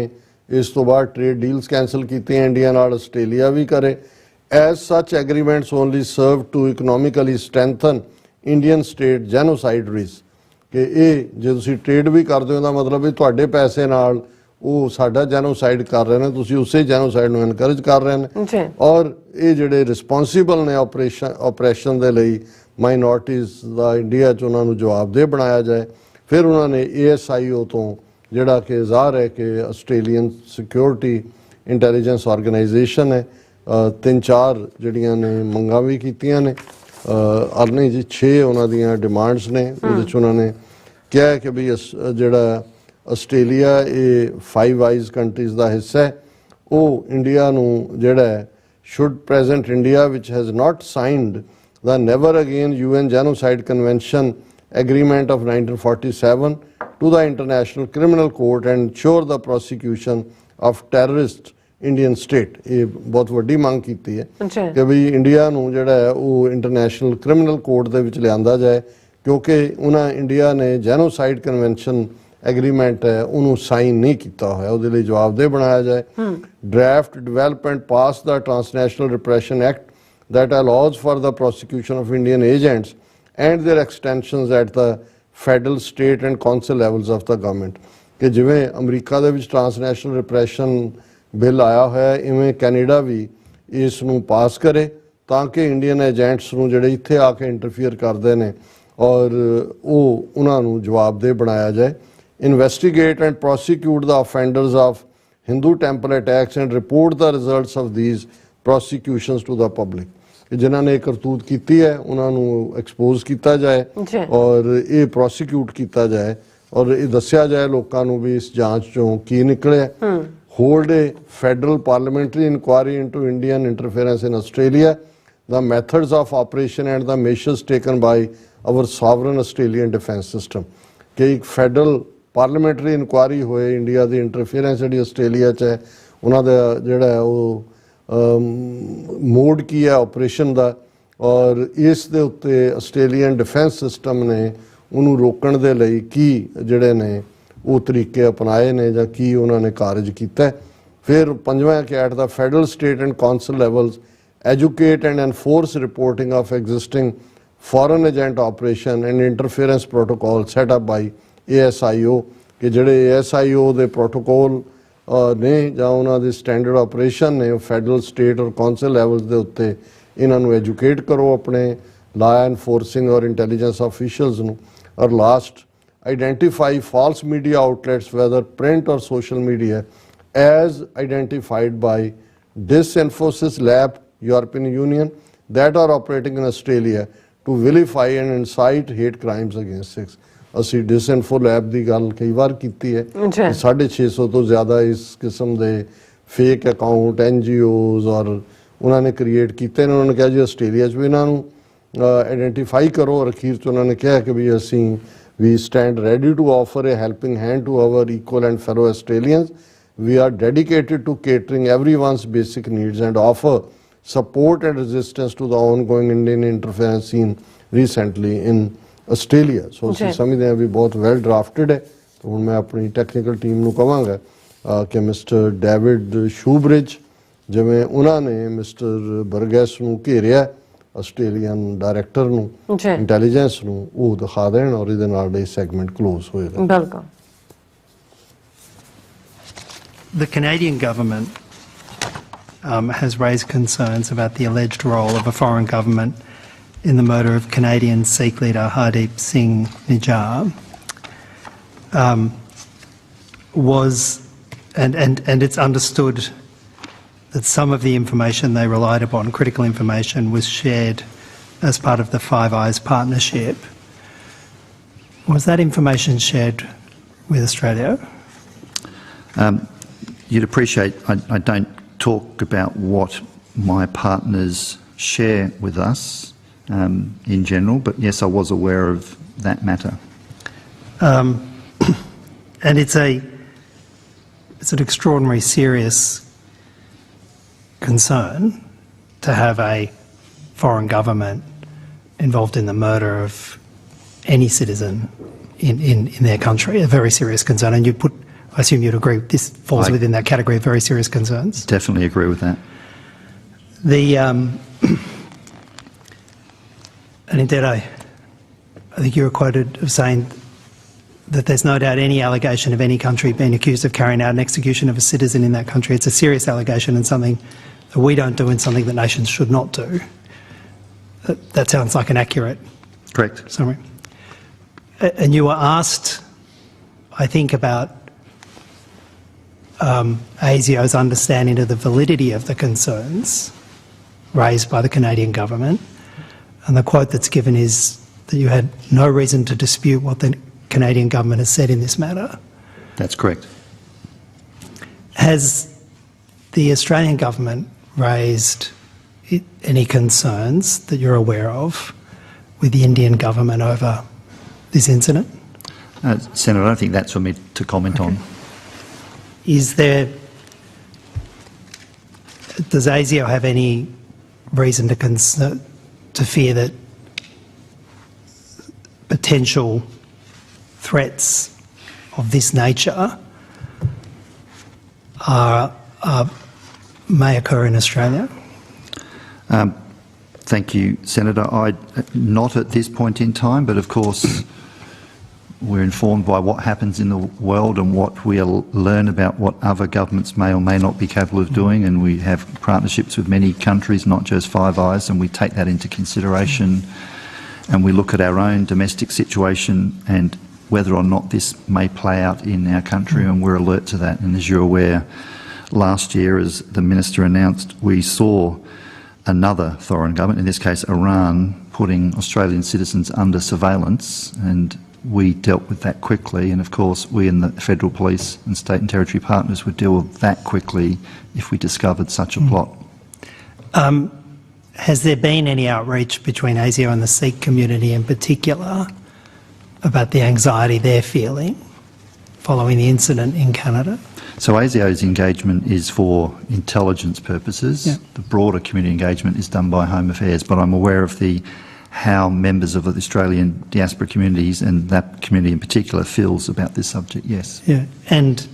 ਇਸ ਤੋਂ ਬਾਅਦ ਟ੍ਰੇਡ ਡੀਲਸ ਕੈਂਸਲ ਕੀਤੀਆਂ ਇੰਡੀਆ ਨਾਲ, ਆਸਟ੍ਰੇਲੀਆ ਵੀ ਕਰੇ। As such agreements only serve to economically strengthen Indian state genocide risk। ਕਿ ਇਹ ਜੇ ਤੁਸੀਂ ਟ੍ਰੇਡ ਵੀ ਕਰਦੇ ਹੋ ਦਾ ਮਤਲਬ ਵੀ ਤੁਹਾਡੇ ਪੈਸੇ ਨਾਲ ਉਹ ਸਾਡਾ ਜੈਨੋਸਾਈਡ ਕਰ ਰਹੇ ਨੇ, ਤੁਸੀਂ ਉਸੇ ਜੈਨੋਸਾਈਡ ਨੂੰ ਐਨਕਰੇਜ ਕਰ ਰਹੇ ਨੇ। ਔਰ ਇਹ ਜਿਹੜੇ ਰਿਸਪੌਂਸੀਬਲ ਨੇ ਆਪਰੇਸ਼ਨ ਦੇ ਲਈ ਮਾਈਨੋਰਟੀਜ਼ ਦਾ ਇੰਡੀਆ 'ਚ ਉਹਨਾਂ ਨੂੰ ਜਵਾਬਦੇਹ ਬਣਾਇਆ ਜਾਏ। ਫਿਰ ਉਹਨਾਂ ਨੇ ASIO ਤੋਂ ਜਿਹੜਾ ਕਿ ਜ਼ਾਹਰ ਹੈ ਕਿ ਆਸਟ੍ਰੇਲੀਅਨ ਸਿਕਿਉਰਿਟੀ ਇੰਟੈਲੀਜੈਂਸ ਆਰਗੇਨਾਈਜੇਸ਼ਨ ਹੈ, 3-4 ਜਿਹੜੀਆਂ ਨੇ ਮੰਗਾਂ ਵੀ ਕੀਤੀਆਂ ਨੇ। ਨਹੀਂ ਜੀ 6 ਉਹਨਾਂ ਦੀਆਂ ਡਿਮਾਂਡਸ ਨੇ। ਉਹਦੇ 'ਚ ਉਹਨਾਂ ਨੇ ਕਿਹਾ ਕਿ ਵੀ ਜਿਹੜਾ ਆਸਟ੍ਰੇਲੀਆ ਇਹ 5 ਆਈਜ਼ ਕੰਟਰੀਜ਼ ਦਾ ਹਿੱਸਾ ਹੈ, ਉਹ ਇੰਡੀਆ ਨੂੰ ਜਿਹੜਾ should present India which has not signed the Never Again UN Genocide Convention Agreement of 1947 to the International Criminal Court and ensure the prosecution of terrorist Indian state। ਇਹ ਬਹੁਤ ਵੱਡੀ ਮੰਗ ਕੀਤੀ ਹੈ ਕਿ ਵੀ ਇੰਡੀਆ ਨੂੰ ਜਿਹੜਾ ਹੈ ਉਹ ਇੰਟਰਨੈਸ਼ਨਲ ਕ੍ਰਿਮੀਨਲ ਕੋਰਟ ਦੇ ਵਿੱਚ ਲਿਆਂਦਾ ਜਾਏ, ਕਿਉਂਕਿ ਉਹਨਾਂ ਇੰਡੀਆ ਨੇ ਜੈਨੋਸਾਈਡ ਕਨਵੈਨਸ਼ਨ ਐਗਰੀਮੈਂਟ ਹੈ ਉਹਨੂੰ ਸਾਈਨ ਨਹੀਂ ਕੀਤਾ ਹੋਇਆ, ਉਹਦੇ ਲਈ ਜਵਾਬਦੇਹ ਬਣਾਇਆ ਜਾਏ। Draft develop and pass the transnational repression act that allows for the prosecution of Indian agents and their extensions at the federal, state and council levels of the government। ਕਿ ਜਿਵੇਂ ਅਮਰੀਕਾ ਦੇ ਵਿੱਚ ਟ੍ਰਾਂਸਨੈਸ਼ਨਲ ਰਿਪਰੈਸ਼ਨ ਬਿੱਲ ਆਇਆ ਹੋਇਆ, ਇਵੇਂ Canada ਵੀ ਇਸ ਨੂੰ ਪਾਸ ਕਰੇ ਤਾਂ ਕਿ ਇੰਡੀਅਨ ਏਜੰਟਸ ਨੂੰ ਜਿਹੜੇ ਇੱਥੇ ਆ ਕੇ ਇੰਟਰਫੀਅਰ ਕਰਦੇ ਨੇ ਔਰ ਉਹ ਉਹਨਾਂ ਨੂੰ ਜਵਾਬਦੇਹ ਬਣਾਇਆ ਜਾਏ। Investigate and prosecute the offenders of Hindu temple attacks and report the results of these prosecutions to the public. ਕਿ ਜਿਨ੍ਹਾਂ ਨੇ ਕਰਤੂਤ ਕੀਤੀ ਹੈ ਉਹਨਾਂ ਨੂੰ ਐਕਸਪੋਜ਼ ਕੀਤਾ ਜਾਏ ਔਰ ਇਹ ਪ੍ਰੋਸੀਕਿਊਟ ਕੀਤਾ ਜਾਏ ਔਰ ਇਹ ਦੱਸਿਆ ਜਾਏ ਲੋਕਾਂ ਨੂੰ ਵੀ ਇਸ ਜਾਂਚ ਚੋਂ ਕੀ ਨਿਕਲਿਆ। Hold A federal parliamentary inquiry into Indian interference in Australia, the methods of operation and the measures taken by our sovereign Australian defence system। ਕਿ ਇੱਕ ਫੈਡਰਲ ਪਾਰਲੀਮੈਂਟਰੀ ਇਨਕੁਆਇਰੀ ਹੋਏ ਇੰਡੀਆ ਦੀ ਇੰਟਰਫੇਰੈਂਸ ਜਿਹੜੀ ਆਸਟ੍ਰੇਲੀਆ 'ਚ ਹੈ, ਉਹਨਾਂ ਦਾ ਜਿਹੜਾ ਉਹ ਮੋਡ ਕੀ ਹੈ ਆਪਰੇਸ਼ਨ ਦਾ, ਔਰ ਇਸ ਦੇ ਉੱਤੇ ਆਸਟ੍ਰੇਲੀਅਨ ਡਿਫੈਂਸ ਸਿਸਟਮ ਨੇ ਉਹਨੂੰ ਰੋਕਣ ਦੇ ਲਈ ਕੀ ਜਿਹੜੇ ਨੇ ਉਹ ਤਰੀਕੇ ਅਪਣਾਏ ਨੇ ਜਾਂ ਕੀ ਉਹਨਾਂ ਨੇ ਕਾਰਜ ਕੀਤਾ। ਫਿਰ 5ਵਾਂ ਕਿ at the federal, state and council levels educate and enforce reporting of existing foreign agent operation and interference protocol set up by ASIO। ਕਿ ਜਿਹੜੇ ASIO ਦੇ ਪ੍ਰੋਟੋਕੋਲ ਨੇ ਜਾਂ ਉਹਨਾਂ ਦੇ ਸਟੈਂਡਰਡ ਆਪਰੇਸ਼ਨ ਨੇ ਉਹ ਫੈਡਰਲ, ਸਟੇਟ ਔਰ ਕੌਂਸਲ ਲੈਵਲਸ ਦੇ ਉੱਤੇ ਇਹਨਾਂ ਨੂੰ ਐਜੂਕੇਟ ਕਰੋ ਆਪਣੇ ਲਾ ਐਨਫੋਰਸਿੰਗ ਔਰ ਇੰਟੈਲੀਜੈਂਸ ਆਫੀਸ਼ੀਅਲਸ ਨੂੰ। ਔਰ last, identify false media outlets weather print ਔਰ social media as identified by Disinfosys Lab, European Union, that are operating in Australia to vilify and incite hate crimes against Sikhs। ਅਸੀਂ ਡਿਸਇਨਫੋ lab ਦੀ ਗੱਲ ਕਈ ਵਾਰ ਕੀਤੀ ਹੈ। 650 ਤੋਂ ਜ਼ਿਆਦਾ ਇਸ ਕਿਸਮ ਦੇ ਫੇਕ ਅਕਾਊਂਟ NGOs ਔਰ ਉਹਨਾਂ ਨੇ ਕ੍ਰੀਏਟ ਕੀਤੇ ਨੇ। ਉਹਨਾਂ ਨੇ ਕਿਹਾ ਜੀ ਆਸਟ੍ਰੇਲੀਆ 'ਚ ਵੀ ਇਹਨਾਂ ਨੂੰ ਆਈਡੈਂਟੀਫਾਈ ਕਰੋ। ਔਰ ਅਖੀਰ 'ਚ ਉਹਨਾਂ ਨੇ ਕਿਹਾ ਕਿ ਵੀ ਅਸੀਂ ਵੀ stand ready to offer a helping hand to our equal and fellow Australians. We are dedicated to catering everyone's basic needs and offer support and resistance to the ongoing Indian interference seen recently in Australia। So ਅਸੀਂ ਸਮਝਦੇ ਹਾਂ ਵੀ ਬਹੁਤ well ਡਰਾਫਟਡ ਹੈ। ਹੁਣ ਮੈਂ ਆਪਣੀ technical team ਨੂੰ ਕਹਾਂਗਾ ਕਿ ਮਿਸਟਰ ਡੇਵਿਡ ਸ਼ੂਬ੍ਰਿਜ, ਜਿਵੇਂ ਉਹਨਾਂ ਨੇ ਮਿਸਟਰ ਬਰਗੈਸ ਨੂੰ ਘੇਰਿਆ ਆਸਟ੍ਰੇਲੀਅਨ ਡਾਇਰੈਕਟਰ ਨੂੰ ਇੰਟੈਲੀਜੈਂਸ ਨੂੰ, ਉਹ ਦਿਖਾ ਦੇਣ ਔਰ ਇਹਦੇ ਨਾਲ ਇਹ ਸੈਗਮੈਂਟ ਕਲੋਜ਼ ਹੋਏਗਾ। ਬਿਲਕੁਲ। The Canadian government has raised concerns about the alleged role of a foreign government in the murder of Canadian Sikh leader Hardeep Singh Nijjar. And it's understood that some of the information they relied upon, critical information, was shared as part of the Five Eyes partnership. Was that information shared with Australia? You'd appreciate I don't talk about what my partners share with us in general, but yes, I was aware of that matter. And it's it's an extraordinary serious concern to have a foreign government involved in the murder of any citizen in their country, a very serious concern. And I assume you'd agree this falls within that category of very serious concerns? Definitely agree with that. And indeed, I think you were quoted of saying that there's no doubt any allegation of any country being accused of carrying out an execution of a citizen in that country. It's a serious allegation and something that we don't do and something that nations should not do. That sounds like an accurate Correct. summary. And you were asked, I think, about ASIO's understanding of the validity of the concerns raised by the Canadian government. And the quote that's given is that you had no reason to dispute what the Canadian government has said in this matter. That's correct. Has the Australian government raised any concerns that you're aware of with the Indian government over this incident? Senator, I don't think that's for me to comment on. Does ASIO have any reason to fear that potential threats of this nature may occur in Australia? Thank you, Senator. Not at this point in time, but of course we're informed by what happens in the world and what we'll learn about what other governments may or may not be capable of doing, and we have partnerships with many countries, not just Five Eyes, and we take that into consideration, and we look at our own domestic situation and whether or not this may play out in our country, and we're alert to that. And as you're aware, last year, as the Minister announced, we saw another foreign government, in this case Iran, putting Australian citizens under surveillance, and we dealt with that quickly. And of course we in the Federal Police and State and Territory partners would deal with that quickly if we discovered such a plot. Has there been any outreach between ASIO and the Sikh community in particular about the anxiety they're feeling following the incident in Canada? So ASIO's engagement is for intelligence purposes. Yeah. The broader community engagement is done by Home Affairs, but I'm aware of how members of the Australian diaspora communities and that community in particular feels about this subject, yes. Yeah, and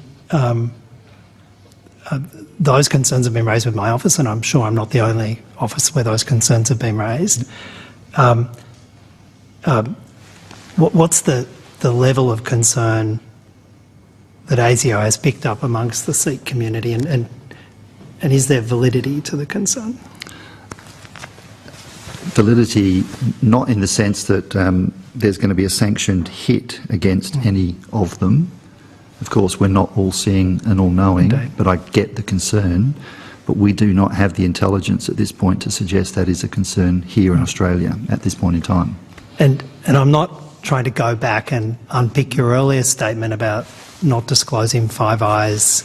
those concerns have been raised with my office, and I'm sure I'm not the only office where those concerns have been raised. What's the level of concern that ASIO has picked up amongst the Sikh community, and is there validity to the concern? Validity, not in the sense that there's going to be a sanctioned hit against any of them. Of course, we're not all seeing and all knowing, Indeed. but I get the concern. But we do not have the intelligence at this point to suggest that is a concern here in Australia at this point in time. And I'm not trying to go back and unpick your earlier statement about not disclosing Five Eyes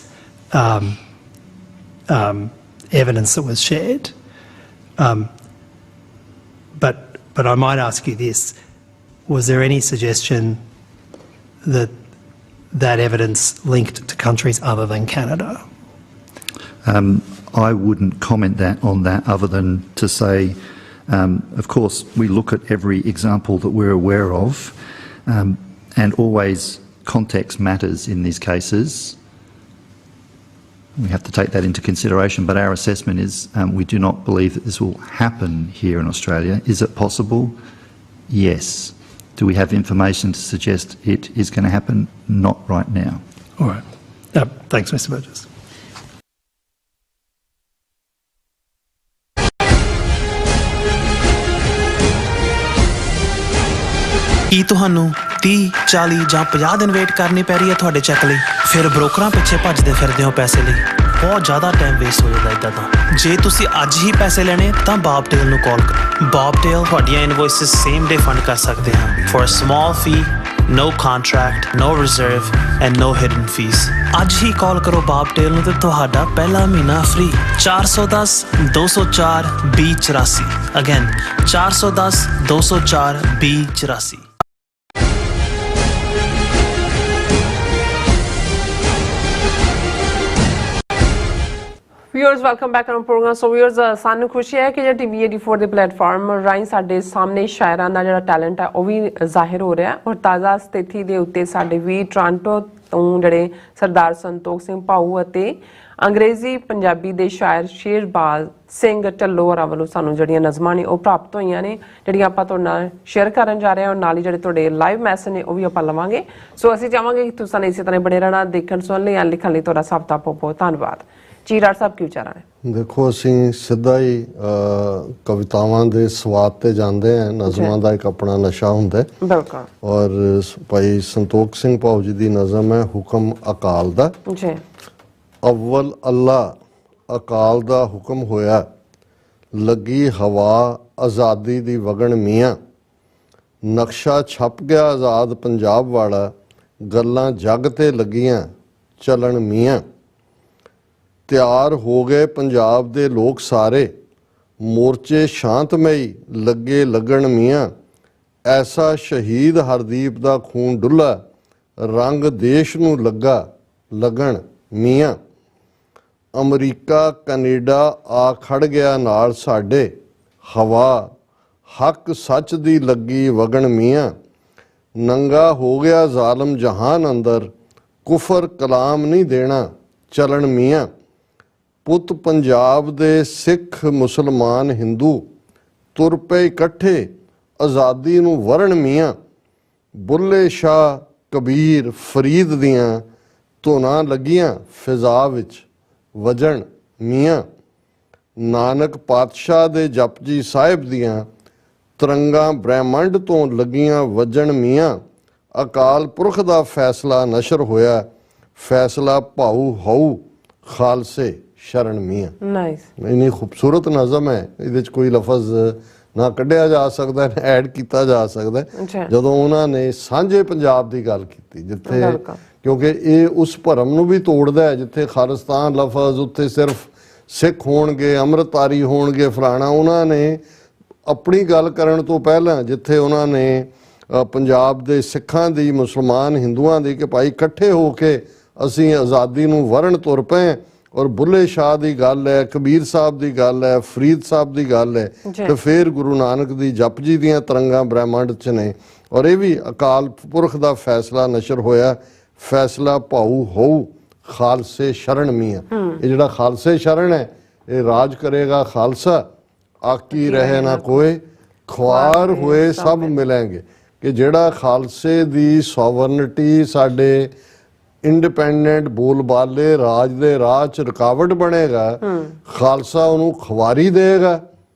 evidence that was shared. But I might ask you this: was there any suggestion that that evidence linked to countries other than Canada? I wouldn't comment on that other than to say, of course, we look at every example that we're aware of, and always context matters in these cases. We have to take that into consideration, but our assessment is we do not believe that this will happen here in Australia. Is it possible? Yes. Do we have information to suggest it is going to happen? Not right now. All right. Thanks, Mr. Burgess. ਕੀ ਤੁਹਾਨੂੰ 30, 40 ਜਾਂ 50 ਦਿਨ wait ਕਰਨੀ ਪੈ ਰਹੀ ਹੈ ਤੁਹਾਡੇ check ਲਈ? ਫਿਰ ਬ੍ਰੋਕਰਾਂ ਪਿੱਛੇ ਭੱਜਦੇ ਫਿਰਦੇ ਹੋ ਪੈਸੇ ਲਈ। ਬਹੁਤ ਜ਼ਿਆਦਾ ਟਾਈਮ ਵੇਸਟ ਹੋ ਜਾਂਦਾ ਇੱਦਾਂ ਤਾਂ। ਜੇ ਤੁਸੀਂ ਅੱਜ ਹੀ ਪੈਸੇ ਲੈਣੇ ਤਾਂ ਬੌਬਟੇਲ ਨੂੰ ਕਾਲ ਕਰੋ। ਬੌਬਟੇਲ ਤੁਹਾਡੀਆਂ ਇਨਵੋਇਸਿਸ ਸੇਮ ਡੇ ਫੰਡ ਕਰ ਸਕਦੇ ਹਨ for a small fee, no contract, no reserve and no hidden fees। ਅੱਜ ਹੀ ਕਾਲ ਕਰੋ ਬੌਬਟੇਲ ਨੂੰ ਤੇ ਤੁਹਾਡਾ ਪਹਿਲਾ ਮਹੀਨਾ free. 410 204 2084 again 410 204 2084। Viewers, welcome back on program. So viewers, ਸਾਨੂੰ ਖੁਸ਼ੀ ਹੈ ਕਿ ਜਿਹੜਾ ਟੀਵੀ 84 ਦੇ ਪਲੇਟਫਾਰਮ ਰਾਹੀਂ ਸਾਡੇ ਸਾਹਮਣੇ ਸ਼ਾਇਰਾਂ ਦਾ ਜਿਹੜਾ ਟੈਲੈਂਟ ਹੈ ਉਹ ਵੀ ਜ਼ਾਹਿਰ ਹੋ ਰਿਹਾ ਹੈ ਔਰ ਤਾਜ਼ਾ ਸਥਿਤੀ ਦੇ ਉੱਤੇ ਸਾਡੇ ਵੀ ਟੋਰਾਂਟੋ ਤੋਂ ਜਿਹੜੇ ਸਰਦਾਰ ਸੰਤੋਖ ਸਿੰਘ ਭਾਊ ਅਤੇ ਅੰਗਰੇਜ਼ੀ ਪੰਜਾਬੀ ਦੇ ਸ਼ਾਇਰ ਸ਼ੇਰਬਾਜ਼ ਸਿੰਘ ਢੱਲੋਂ ਹੋਰਾਂ ਵੱਲੋਂ ਸਾਨੂੰ ਜਿਹੜੀਆਂ ਨਜ਼ਮਾਂ ਨੇ ਉਹ ਪ੍ਰਾਪਤ ਹੋਈਆਂ ਨੇ ਜਿਹੜੀਆਂ ਆਪਾਂ ਤੁਹਾਡੇ ਨਾਲ ਸ਼ੇਅਰ ਕਰਨ ਜਾ ਰਹੇ ਹਾਂ ਔਰ ਨਾਲ ਹੀ ਜਿਹੜੇ ਤੁਹਾਡੇ ਲਾਈਵ ਮੈਸੇਜ ਨੇ ਉਹ ਵੀ ਆਪਾਂ ਲਵਾਂਗੇ। ਸੋ ਅਸੀਂ ਚਾਹਾਂਗੇ ਕਿ ਤੁਸੀਂ ਇਸੇ ਤਰ੍ਹਾਂ ਬਣੇ ਰਹਿਣਾ ਦੇਖਣ ਸੁਣਨ ਲਈ ਲਿਖਣ ਲਈ ਤੁਹਾਡਾ ਸਭ ਦਾ ਬਹੁਤ ਬਹੁਤ ਧੰਨਵਾਦ ਜੀ। ਡਾਕਟਰ ਸਾਹਿਬ ਕੀ ਵਿਚਾਰਾਂ ਨੇ? ਦੇਖੋ ਅਸੀਂ ਸਿੱਧਾ ਹੀ ਕਵਿਤਾਵਾਂ ਦੇ ਸਵਾਦ ਤੇ ਜਾਂਦੇ ਹਾਂ। ਨਜ਼ਮਾਂ ਦਾ ਇੱਕ ਆਪਣਾ ਨਸ਼ਾ ਹੁੰਦਾ ਹੈ ਬਿਲਕੁਲ ਔਰ ਭਾਈ ਸੰਤੋਖ ਸਿੰਘ ਭਾਊ ਜੀ ਦੀ ਨਜ਼ਮ ਹੈ ਹੁਕਮ ਅਕਾਲ ਦਾ। ਜੀ ਅਵਲ ਅੱਲਾ ਅਕਾਲ ਦਾ ਹੁਕਮ ਹੋਇਆ ਲੱਗੀ ਹਵਾ ਆਜ਼ਾਦੀ ਦੀ ਵਗਣ ਮੀਆਂ ਨਕਸ਼ਾ ਛਪ ਗਿਆ ਆਜ਼ਾਦ ਪੰਜਾਬ ਵਾਲਾ ਗੱਲਾਂ ਜੱਗ ਤੇ ਲੱਗੀਆਂ ਚੱਲਣ ਮੀਆਂ ਤਿਆਰ ਹੋ ਗਏ ਪੰਜਾਬ ਦੇ ਲੋਕ ਸਾਰੇ ਮੋਰਚੇ ਸ਼ਾਂਤਮਈ ਲੱਗੇ ਲੱਗਣ ਮੀਆਂ ਐਸਾ ਸ਼ਹੀਦ ਹਰਦੀਪ ਦਾ ਖੂਨ ਡੁੱਲਾ ਰੰਗ ਦੇਸ਼ ਨੂੰ ਲੱਗਾ ਲੱਗਣ ਮੀਆਂ ਅਮਰੀਕਾ ਕੈਨੇਡਾ ਆ ਖੜ ਗਿਆ ਨਾਲ ਸਾਡੇ ਹਵਾ ਹੱਕ ਸੱਚ ਦੀ ਲੱਗੀ ਵਗਣ ਮੀਆਂ ਨੰਗਾ ਹੋ ਗਿਆ ਜ਼ਾਲਮ ਜਹਾਨ ਅੰਦਰ ਕੁਫਰ ਕਲਾਮ ਨਹੀਂ ਦੇਣਾ ਚੱਲਣ ਮੀਆਂ ਪੁੱਤ ਪੰਜਾਬ ਦੇ ਸਿੱਖ ਮੁਸਲਮਾਨ ਹਿੰਦੂ ਤੁਰ ਪਏ ਇਕੱਠੇ ਆਜ਼ਾਦੀ ਨੂੰ ਵਰਨ ਮੀਆਂ ਬੁੱਲੇ ਸ਼ਾਹ ਕਬੀਰ ਫਰੀਦ ਦੀਆਂ ਧੁਨਾਂ ਲੱਗੀਆਂ ਫਿਜ਼ਾ ਵਿੱਚ ਵਜਣ ਮੀਆਂ ਨਾਨਕ ਪਾਤਸ਼ਾਹ ਦੇ ਜਪਜੀ ਸਾਹਿਬ ਦੀਆਂ ਤਰੰਗਾਂ ਬ੍ਰਹਿਮੰਡ ਤੋਂ ਲੱਗੀਆਂ ਵਜਣ ਮੀਆਂ ਅਕਾਲ ਪੁਰਖ ਦਾ ਫੈਸਲਾ ਨਸ਼ਰ ਹੋਇਆ ਫੈਸਲਾ ਭਾਊ ਹਊ ਖਾਲਸੇ ਸ਼ਰਨ ਮੀਆਂ। ਨਾਈਸ, ਇੰਨੀ ਖੂਬਸੂਰਤ ਨਜ਼ਮ ਹੈ। ਇਹਦੇ 'ਚ ਕੋਈ ਲਫ਼ਜ਼ ਨਾ ਕੱਢਿਆ ਜਾ ਸਕਦਾ ਨਾ ਐਡ ਕੀਤਾ ਜਾ ਸਕਦਾ। ਜਦੋਂ ਉਹਨਾਂ ਨੇ ਸਾਂਝੇ ਪੰਜਾਬ ਦੀ ਗੱਲ ਕੀਤੀ ਜਿੱਥੇ ਕਿਉਂਕਿ ਇਹ ਉਸ ਭਰਮ ਨੂੰ ਵੀ ਤੋੜਦਾ ਹੈ ਜਿੱਥੇ ਖਾਲਿਸਤਾਨ ਲਫ਼ਜ਼ ਉੱਥੇ ਸਿਰਫ ਸਿੱਖ ਹੋਣਗੇ ਅੰਮ੍ਰਿਤਧਾਰੀ ਹੋਣਗੇ ਫਲਾਣਾ। ਉਹਨਾਂ ਨੇ ਆਪਣੀ ਗੱਲ ਕਰਨ ਤੋਂ ਪਹਿਲਾਂ ਜਿੱਥੇ ਉਹਨਾਂ ਨੇ ਪੰਜਾਬ ਦੇ ਸਿੱਖਾਂ ਦੀ ਮੁਸਲਮਾਨ ਹਿੰਦੂਆਂ ਦੀ ਕਿ ਭਾਈ ਇਕੱਠੇ ਹੋ ਕੇ ਅਸੀਂ ਆਜ਼ਾਦੀ ਨੂੰ ਵਰਨ ਤੁਰ ਪਏ ਔਰ ਬੁੱਲੇ ਸ਼ਾਹ ਦੀ ਗੱਲ ਹੈ ਕਬੀਰ ਸਾਹਿਬ ਦੀ ਗੱਲ ਹੈ ਫਰੀਦ ਸਾਹਿਬ ਦੀ ਗੱਲ ਹੈ ਤੇ ਫਿਰ ਗੁਰੂ ਨਾਨਕ ਦੀ ਜਪਜੀ ਦੀਆਂ ਤਰੰਗਾਂ ਬ੍ਰਹਿਮੰਡ 'ਚ ਨੇ ਔਰ ਇਹ ਵੀ ਅਕਾਲ ਪੁਰਖ ਦਾ ਫੈਸਲਾ ਨਸ਼ਰ ਹੋਇਆ ਫੈਸਲਾ ਭਾਊ ਹੋਊ ਖਾਲਸੇ ਸ਼ਰਨ ਮੀਆਂ। ਇਹ ਜਿਹੜਾ ਖਾਲਸੇ ਸ਼ਰਨ ਹੈ ਇਹ ਰਾਜ ਕਰੇਗਾ ਖਾਲਸਾ ਆਕੀ ਰਹੇ ਨਾ ਕੋਏ ਖੁਆਰ ਹੋਏ ਸਭ ਮਿਲਣਗੇ ਕਿ ਜਿਹੜਾ ਖਾਲਸੇ ਦੀ ਸੋਵਰਨਿਟੀ ਸਾਡੇ ਇੰਡੀਪੈਂਡੈਂਟ ਬੋਲਬਾਲੇ ਰਾਜ ਦੇ ਰਾਹ 'ਚ ਰੁਕਾਵਟ ਬਣੇਗਾ ਖਾਲਸਾ ਉਹਨੂੰ ਖੁਆਰੀ ਦੇਗਾ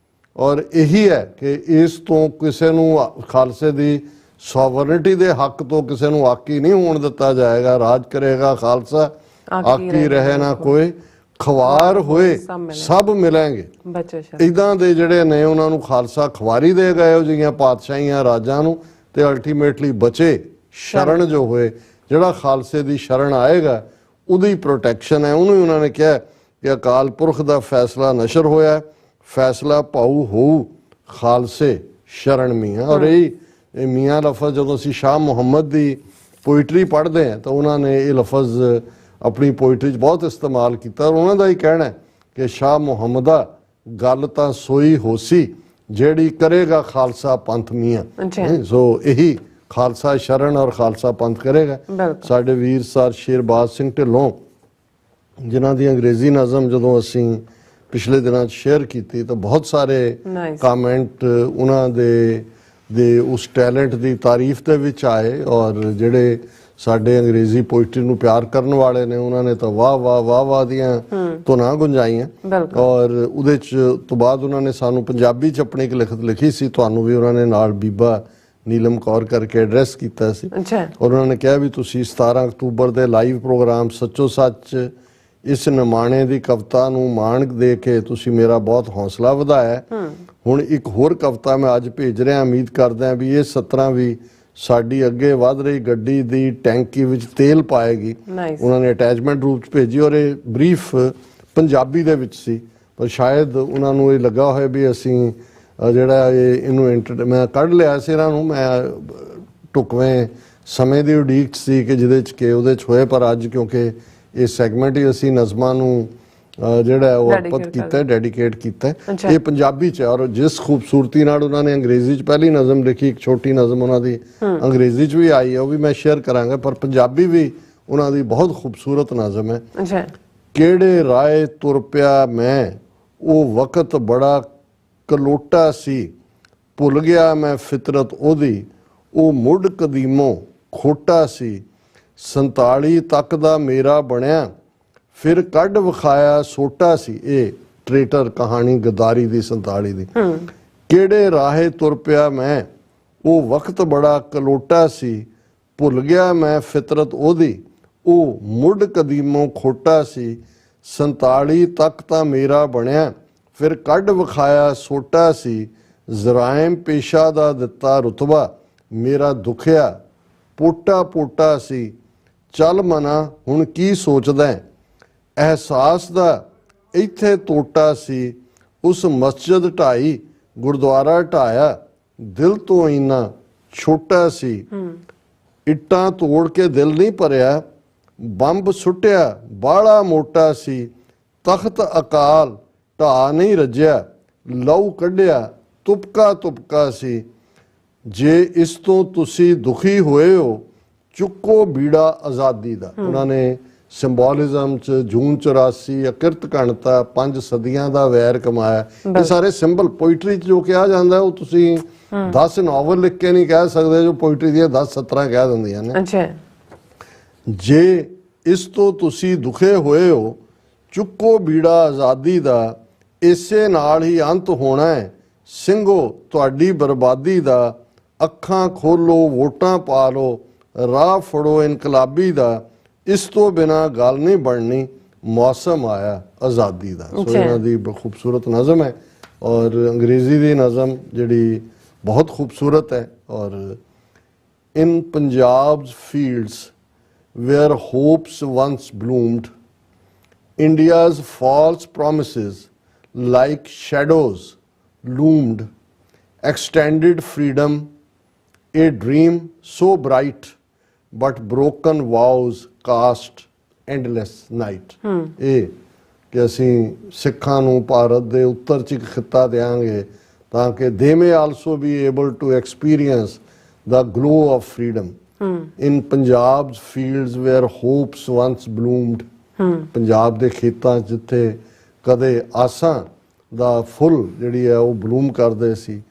ਔਰ ਇਹੀ ਹੈ ਕਿ ਇਸ ਤੋਂ ਕਿਸੇ ਨੂੰ ਖਾਲਸੇ ਦੀ ਸੋਵਰਨਿਟੀ ਦੇ ਹੱਕ ਤੋਂ ਕਿਸੇ ਨੂੰ ਆਕੀ ਨਹੀਂ ਹੋਣ ਦਿੱਤਾ ਜਾਏਗਾ। ਰਾਜ ਕਰੇਗਾ ਖਾਲਸਾ ਆਕੀ ਰਹੇ ਨਾ ਕੋਈ ਖੁਆਰ ਹੋਏ ਸਭ ਮਿਲਣਗੇ। ਇੱਦਾਂ ਦੇ ਜਿਹੜੇ ਨੇ ਉਹਨਾਂ ਨੂੰ ਖਾਲਸਾ ਖੁਆਰੀ ਦੇਗਾ ਇਹੋ ਜਿਹੀਆਂ ਪਾਤਸ਼ਾਹੀਆਂ ਰਾਜਾਂ ਨੂੰ ਤੇ ਅਲਟੀਮੇਟਲੀ ਬਚੇ ਸ਼ਰਨ ਜੋ ਹੋਏ ਜਿਹੜਾ ਖਾਲਸੇ ਦੀ ਸ਼ਰਨ ਆਏਗਾ ਉਹਦੀ ਪ੍ਰੋਟੈਕਸ਼ਨ ਹੈ। ਉਹਨੂੰ ਉਹਨਾਂ ਨੇ ਕਿਹਾ ਕਿ ਅਕਾਲ ਪੁਰਖ ਦਾ ਫੈਸਲਾ ਨਸ਼ਰ ਹੋਇਆ ਫੈਸਲਾ ਭਾਊ ਹੋਊ ਖਾਲਸੇ ਸ਼ਰਨ ਮੀਆਂ। ਔਰ ਇਹ ਮੀਆਂ ਲਫ਼ਜ਼ ਜਦੋਂ ਅਸੀਂ ਸ਼ਾਹ ਮੁਹੰਮਦ ਦੀ ਪੋਇਟਰੀ ਪੜ੍ਹਦੇ ਹਾਂ ਤਾਂ ਉਹਨਾਂ ਨੇ ਇਹ ਲਫ਼ਜ਼ ਆਪਣੀ ਪੋਇਟਰੀ 'ਚ ਬਹੁਤ ਇਸਤੇਮਾਲ ਕੀਤਾ ਔਰ ਉਹਨਾਂ ਦਾ ਹੀ ਕਹਿਣਾ ਹੈ ਕਿ ਸ਼ਾਹ ਮੁਹੰਮਦਾ ਗੱਲ ਤਾਂ ਸੋਈ ਹੋਸੀ ਜਿਹੜੀ ਕਰੇਗਾ ਖਾਲਸਾ ਪੰਥ ਮੀਆਂ। ਸੋ ਇਹੀ ਖਾਲਸਾ ਸ਼ਰਨ ਔਰ ਖਾਲਸਾ ਪੰਥ ਕਰੇਗਾ। ਸਾਡੇ ਵੀਰ ਸਰ ਸ਼ੇਰਬਾਜ਼ ਸਿੰਘ ਢਿੱਲੋਂ ਜਿਨ੍ਹਾਂ ਦੀ ਅੰਗਰੇਜ਼ੀ ਨਜ਼ਮ ਜਦੋਂ ਅਸੀਂ ਪਿਛਲੇ ਦਿਨਾਂ 'ਚ ਸ਼ੇਅਰ ਕੀਤੀ ਤਾਂ ਬਹੁਤ ਸਾਰੇ ਕਾਮੈਂਟ ਉਹਨਾਂ ਦੇ ਉਸ ਟੈਲੈਂਟ ਦੀ ਤਾਰੀਫ ਦੇ ਵਿੱਚ ਆਏ ਔਰ ਜਿਹੜੇ ਸਾਡੇ ਅੰਗਰੇਜ਼ੀ ਪੋਇਟਰੀ ਨੂੰ ਪਿਆਰ ਕਰਨ ਵਾਲੇ ਨੇ ਉਹਨਾਂ ਨੇ ਤਾਂ ਵਾਹ ਵਾਹ ਵਾਹ ਵਾਹ ਦੀਆਂ ਧੁਨਾਂ ਗੁੰਜਾਈਆਂ ਔਰ ਉਹਦੇ 'ਚ ਤੋਂ ਬਾਅਦ ਉਹਨਾਂ ਨੇ ਸਾਨੂੰ ਪੰਜਾਬੀ 'ਚ ਆਪਣੀ ਇੱਕ ਲਿਖਤ ਲਿਖੀ ਸੀ ਤੁਹਾਨੂੰ ਵੀ ਉਹਨਾਂ ਨੇ ਨਾਲ ਬੀਬਾ ਨੀਲਮ ਕੌਰ ਕਰਕੇ ਐਡਰੈਸ ਕੀਤਾ ਸੀ ਔਰ ਉਹਨਾਂ ਨੇ ਕਿਹਾ ਵੀ ਤੁਸੀਂ 17 ਅਕਤੂਬਰ ਦੇ ਲਾਈਵ ਪ੍ਰੋਗਰਾਮ ਸੱਚੋ ਸੱਚ ਇਸ ਨਿਮਾਣੇ ਦੀ ਕਵਿਤਾ ਨੂੰ ਮਾਣ ਦੇ ਕੇ ਤੁਸੀਂ ਮੇਰਾ ਬਹੁਤ ਹੌਸਲਾ ਵਧਾਇਆ। ਹੁਣ ਇੱਕ ਹੋਰ ਕਵਿਤਾ ਮੈਂ ਅੱਜ ਭੇਜ ਰਿਹਾ ਉਮੀਦ ਕਰਦਾ ਵੀ ਇਹ 17 ਵੀ ਸਾਡੀ ਅੱਗੇ ਵੱਧ ਰਹੀ ਗੱਡੀ ਦੀ ਟੈਂਕੀ ਵਿੱਚ ਤੇਲ ਪਾਏਗੀ। ਉਹਨਾਂ ਨੇ ਅਟੈਚਮੈਂਟ ਰੂਪ 'ਚ ਭੇਜੀ ਔਰ ਇਹ ਬਰੀਫ ਪੰਜਾਬੀ ਦੇ ਵਿੱਚ ਸੀ ਪਰ ਸ਼ਾਇਦ ਉਹਨਾਂ ਨੂੰ ਇਹ ਲੱਗਾ ਹੋਇਆ ਵੀ ਅਸੀਂ ਜਿਹੜਾ ਇਹਨੂੰ ਮੈਂ ਕੱਢ ਲਿਆ ਸੀ ਇਹਨਾਂ ਨੂੰ ਮੈਂ ਢੁਕਵੇਂ ਸਮੇਂ ਦੀ ਉਡੀਕ ਸੀ ਕਿ ਜਿਹਦੇ 'ਚ ਕਿ ਉਹਦੇ 'ਚ ਹੋਏ ਪਰ ਅੱਜ ਕਿਉਂਕਿ ਇਹ ਸੈਗਮੈਂਟ ਹੀ ਅਸੀਂ ਨਜ਼ਮਾਂ ਨੂੰ ਜਿਹੜਾ ਉਹ ਅਰਪਿਤ ਕੀਤਾ, ਡੈਡੀਕੇਟ ਕੀਤਾ। ਇਹ ਪੰਜਾਬੀ 'ਚ ਹੈ ਔਰ ਜਿਸ ਖੂਬਸੂਰਤੀ ਨਾਲ ਉਹਨਾਂ ਨੇ ਅੰਗਰੇਜ਼ੀ 'ਚ ਪਹਿਲੀ ਨਜ਼ਮ ਲਿਖੀ, ਇੱਕ ਛੋਟੀ ਨਜ਼ਮ ਉਹਨਾਂ ਦੀ ਅੰਗਰੇਜ਼ੀ 'ਚ ਵੀ ਆਈ ਹੈ, ਉਹ ਵੀ ਮੈਂ ਸ਼ੇਅਰ ਕਰਾਂਗਾ, ਪਰ ਪੰਜਾਬੀ ਵੀ ਉਹਨਾਂ ਦੀ ਬਹੁਤ ਖੂਬਸੂਰਤ ਨਜ਼ਮ ਹੈ। ਕਿਹੜੇ ਰਾਏ ਤੁਰ ਪਿਆ ਮੈਂ, ਉਹ ਵਕਤ ਬੜਾ ਕਲੋਟਾ ਸੀ, ਭੁੱਲ ਗਿਆ ਮੈਂ ਫਿਤਰਤ ਉਹਦੀ, ਉਹ ਮੁੱਢ ਕਦੀਮੋਂ ਖੋਟਾ ਸੀ, 47 ਤੱਕ ਦਾ ਮੇਰਾ ਬਣਿਆ, ਫਿਰ ਕੱਢ ਵਿਖਾਇਆ ਸੋਟਾ ਸੀ। ਇਹ ਟ੍ਰੇਟਰ ਕਹਾਣੀ ਗਦਾਰੀ ਦੀ 47 ਦੀ। ਕਿਹੜੇ ਰਾਹੇ ਤੁਰ ਪਿਆ ਮੈਂ, ਉਹ ਵਕਤ ਬੜਾ ਕਲੋਟਾ ਸੀ, ਭੁੱਲ ਗਿਆ ਮੈਂ ਫਿਤਰਤ ਉਹਦੀ, ਉਹ ਮੁੱਢ ਕਦੀਮੋਂ ਖੋਟਾ ਸੀ, 47 ਤੱਕ ਤਾਂ ਮੇਰਾ ਬਣਿਆ, ਫਿਰ ਕੱਢ ਵਿਖਾਇਆ ਸੋਟਾ ਸੀ, ਜ਼ਰਾਇਮ ਪੇਸ਼ਾ ਦਾ ਦਿੱਤਾ ਰੁਤਬਾ, ਮੇਰਾ ਦੁਖਿਆ ਪੋਟਾ ਪੋਟਾ ਸੀ, ਚੱਲ ਮਨਾ ਹੁਣ ਕੀ ਸੋਚਦਾ, ਅਹਿਸਾਸ ਦਾ ਇੱਥੇ ਟੋਟਾ ਸੀ, ਉਸ ਮਸਜਿਦ ਢਾਈ ਗੁਰਦੁਆਰਾ ਢਾਇਆ, ਦਿਲ ਤੋਂ ਇੰਨਾ ਛੋਟਾ ਸੀ, ਇੱਟਾਂ ਤੋੜ ਕੇ ਦਿਲ ਨਹੀਂ ਭਰਿਆ, ਬੰਬ ਸੁੱਟਿਆ ਬਾਹਲਾ ਮੋਟਾ ਸੀ, ਤਖਤ ਅਕਾਲ ਢਾਹ ਨਹੀਂ ਰੱਜਿਆ, ਲਹੂ ਕੱਢਿਆ ਤੁਪਕਾ ਤੁਪਕਾ ਸੀ, ਜੇ ਇਸ ਤੋਂ ਤੁਸੀਂ ਦੁਖੀ ਹੋਏ ਹੋ, ਚੁੱਕੋ ਬੀੜਾ ਆਜ਼ਾਦੀ ਦਾ। ਉਹਨਾਂ ਨੇ ਸਿੰਬੋਲਿਜ਼ਮ 'ਚ ਜੂਨ 84, ਅਕਿਰਤ ਘਣਤਾ, 5 ਸਦੀਆਂ ਦਾ ਵੈਰ ਕਮਾਇਆ, ਇਹ ਸਾਰੇ ਸਿੰਬਲ ਪੋਇਟਰੀ 'ਚ ਜੋ ਕਿਹਾ ਜਾਂਦਾ ਉਹ ਤੁਸੀਂ 10 ਨਾਵਲ ਲਿਖ ਕੇ ਨਹੀਂ ਕਹਿ ਸਕਦੇ, ਜੋ ਪੋਇਟਰੀ ਦੀਆਂ 10-17 ਕਹਿ ਦਿੰਦੀਆਂ ਨੇ। ਜੇ ਇਸ ਤੋਂ ਤੁਸੀਂ ਦੁਖੇ ਹੋਏ ਹੋ, ਚੁੱਕੋ ਬੀੜਾ ਆਜ਼ਾਦੀ ਦਾ, ਇਸੇ ਨਾਲ ਹੀ ਅੰਤ ਹੋਣਾ ਹੈ, ਸਿੰਘੋ ਤੁਹਾਡੀ ਬਰਬਾਦੀ ਦਾ, ਅੱਖਾਂ ਖੋਲੋ ਵੋਟਾਂ ਪਾ ਲਓ, ਰਾਹ ਫੜੋ ਇਨਕਲਾਬੀ ਦਾ, ਇਸ ਤੋਂ ਬਿਨਾਂ ਗੱਲ ਨਹੀਂ ਬਣਨੀ, ਮੌਸਮ ਆਇਆ ਆਜ਼ਾਦੀ ਦਾ। ਸੋ ਇਹਨਾਂ ਦੀ ਖੂਬਸੂਰਤ ਨਜ਼ਮ ਹੈ ਔਰ ਅੰਗਰੇਜ਼ੀ ਦੀ ਨਜ਼ਮ ਜਿਹੜੀ ਬਹੁਤ ਖੂਬਸੂਰਤ ਹੈ। ਔਰ ਇਨ ਪੰਜਾਬ's fields where hopes once bloomed, India's false promises like shadows loomed, extended freedom, a dream so bright, but broken vows cast endless night। ਇਹ ਕਿ ਅਸੀਂ ਸਿੱਖਾਂ ਨੂੰ ਭਾਰਤ ਦੇ ਉੱਤਰ 'ਚ ਇੱਕ ਖਿੱਤਾ ਦਿਆਂਗੇ ਤਾਂ ਕਿ they may also be able to experience the glow of freedom। in Punjab's fields where hopes once bloomed, Punjab ਦੇ ਖੇਤਾਂ ਜਿੱਥੇ ਕਦੇ ਆਸਾਂ ਦਾ ਫੁੱਲ ਜਿਹੜੀ ਹੈ ਉਹ ਬਲੂਮ ਕਰਦੇ ਸੀ।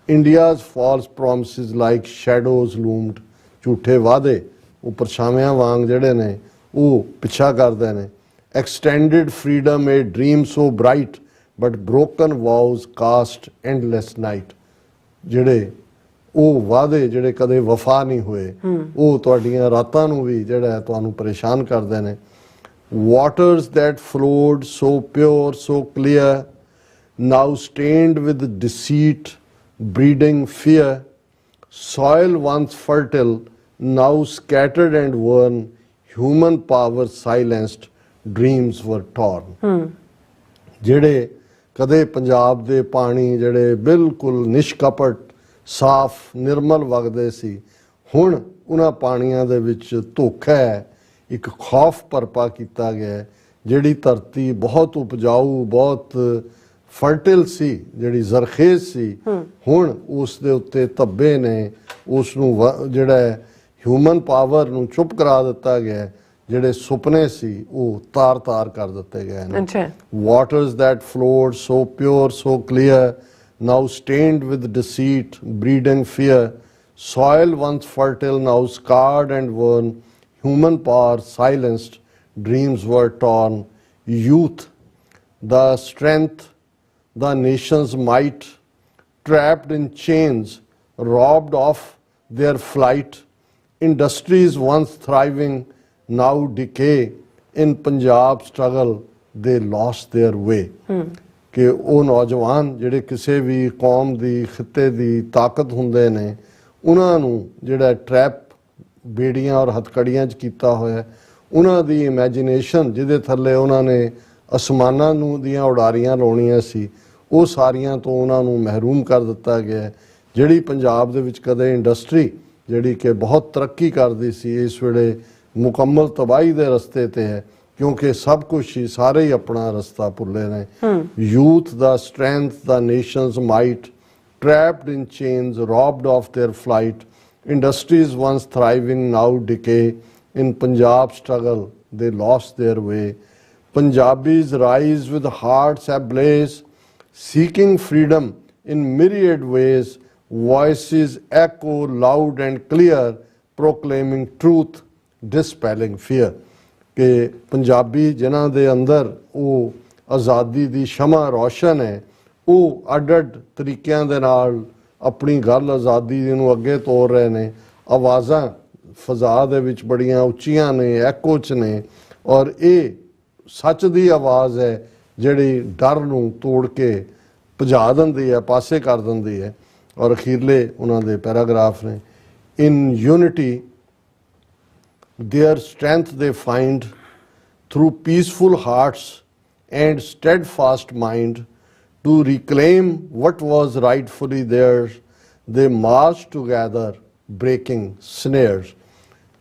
India's false promises like shadows loomed, ਝੂਠੇ ਵਾਅਦੇ ਉਹ ਪਰਛਾਵਿਆਂ ਵਾਂਗ ਜਿਹੜੇ ਨੇ ਉਹ ਪਿੱਛਾ ਕਰਦੇ ਨੇ। extended freedom, a dream so bright, but broken vows cast endless night, ਜਿਹੜੇ ਉਹ ਵਾਅਦੇ ਜਿਹੜੇ ਕਦੇ ਵਫਾ ਨਹੀਂ ਹੋਏ ਉਹ ਤੁਹਾਡੀਆਂ ਰਾਤਾਂ ਨੂੰ ਵੀ ਜਿਹੜਾ ਤੁਹਾਨੂੰ ਪਰੇਸ਼ਾਨ ਕਰਦੇ ਨੇ। waters that flowed so pure, so clear, now stained with deceit, breeding fear, soil once fertile, now scattered and worn, human power silenced, dreams were torn। ਜਿਹੜੇ ਕਦੇ ਪੰਜਾਬ ਦੇ ਪਾਣੀ ਜਿਹੜੇ ਬਿਲਕੁਲ ਨਿਸ਼ਕਪਟ ਸਾਫ਼ ਨਿਰਮਲ ਵਗਦੇ ਸੀ, ਹੁਣ ਉਹਨਾਂ ਪਾਣੀਆਂ ਦੇ ਵਿੱਚ ਧੋਖਾ ਹੈ, ਇੱਕ ਖੌਫ ਭਰਪਾ ਕੀਤਾ ਗਿਆ। ਜਿਹੜੀ ਧਰਤੀ ਬਹੁਤ ਉਪਜਾਊ ਬਹੁਤ ਫਰਟਿਲ ਸੀ, ਜਿਹੜੀ ਜ਼ਰਖੇਜ਼ ਸੀ, ਹੁਣ ਉਸ ਦੇ ਉੱਤੇ ਧੱਬੇ ਨੇ, ਉਸ ਨੂੰ ਜਿਹੜਾ ਹਿਊਮਨ ਪਾਵਰ ਨੂੰ ਚੁੱਪ ਕਰਾ ਦਿੱਤਾ ਗਿਆ। ਜਿਹੜੇ ਸੁਪਨੇ ਸੀ ਉਹ ਤਾਰ-ਤਾਰ ਕਰ ਦਿੱਤੇ ਗਏ ਨੇ। waters that flowed so pure, so clear, now stained with deceit, breeding fear, soil once fertile, now scarred and worn, human power silenced, dreams were torn, youth, the strength, the nation's might, trapped in chains, robbed of their flight, industries once thriving, now decay, in Punjab struggle they lost their way। ਕਿ ਉਹ ਨੌਜਵਾਨ ਜਿਹੜੇ ਕਿਸੇ ਵੀ ਕੌਮ ਦੀ ਖਿੱਤੇ ਦੀ ਤਾਕਤ ਹੁੰਦੇ ਨੇ, ਉਹਨਾਂ ਨੂੰ ਜਿਹੜਾ ਟਰੈਪ ਬੇੜੀਆਂ ਔਰ ਹਥਕੜੀਆਂ 'ਚ ਕੀਤਾ ਹੋਇਆ, ਉਹਨਾਂ ਦੀ ਇਮੈਜੀਨੇਸ਼ਨ ਜਿਹਦੇ ਥੱਲੇ ਉਹਨਾਂ ਨੇ ਅਸਮਾਨਾਂ ਨੂੰ ਦੀਆਂ ਉਡਾਰੀਆਂ ਲਾਉਣੀਆਂ ਸੀ, ਉਹ ਸਾਰੀਆਂ ਤੋਂ ਉਹਨਾਂ ਨੂੰ ਮਹਿਰੂਮ ਕਰ ਦਿੱਤਾ ਗਿਆ। ਜਿਹੜੀ ਪੰਜਾਬ ਦੇ ਵਿੱਚ ਕਦੇ ਇੰਡਸਟਰੀ ਜਿਹੜੀ ਕਿ ਬਹੁਤ ਤਰੱਕੀ ਕਰਦੀ ਸੀ, ਇਸ ਵੇਲੇ ਮੁਕੰਮਲ ਤਬਾਹੀ ਦੇ ਰਸਤੇ ਤੇ ਹੈ। क्योंकि सब कुछ ही सारे ही अपना रस्ता भुले ने। Youth the strength the Nations might trapped in chains, robbed of their flight, industries once thriving now decay, in Punjab struggle they lost their way. Punjabis rise with hearts ablaze, seeking freedom in myriad ways, voices echo loud and clear, proclaiming truth, dispelling fear. कि पंजाबी जिन्हां दे अंदर वो आज़ादी दी शमा रोशन है, ਉਹ ਅੱਡ-ਅੱਡ ਤਰੀਕਿਆਂ ਦੇ ਨਾਲ ਆਪਣੀ ਗੱਲ ਆਜ਼ਾਦੀ ਨੂੰ ਅੱਗੇ ਤੋਰ ਰਹੇ ਨੇ। ਆਵਾਜ਼ਾਂ ਫਜ਼ਾ ਦੇ ਵਿੱਚ ਬੜੀਆਂ ਉੱਚੀਆਂ ਨੇ, ਐਕੋ 'ਚ ਨੇ, ਔਰ ਇਹ ਸੱਚ ਦੀ ਆਵਾਜ਼ ਹੈ ਜਿਹੜੀ ਡਰ ਨੂੰ ਤੋੜ ਕੇ ਭਜਾ ਦਿੰਦੀ ਹੈ, ਪਾਸੇ ਕਰ ਦਿੰਦੀ ਹੈ। ਔਰ ਅਖੀਰਲੇ ਉਹਨਾਂ ਦੇ ਪੈਰਾਗ੍ਰਾਫ ਨੇ, in unity their strength they find through peaceful hearts and steadfast mind to reclaim what was rightfully theirs, they march together, breaking snares.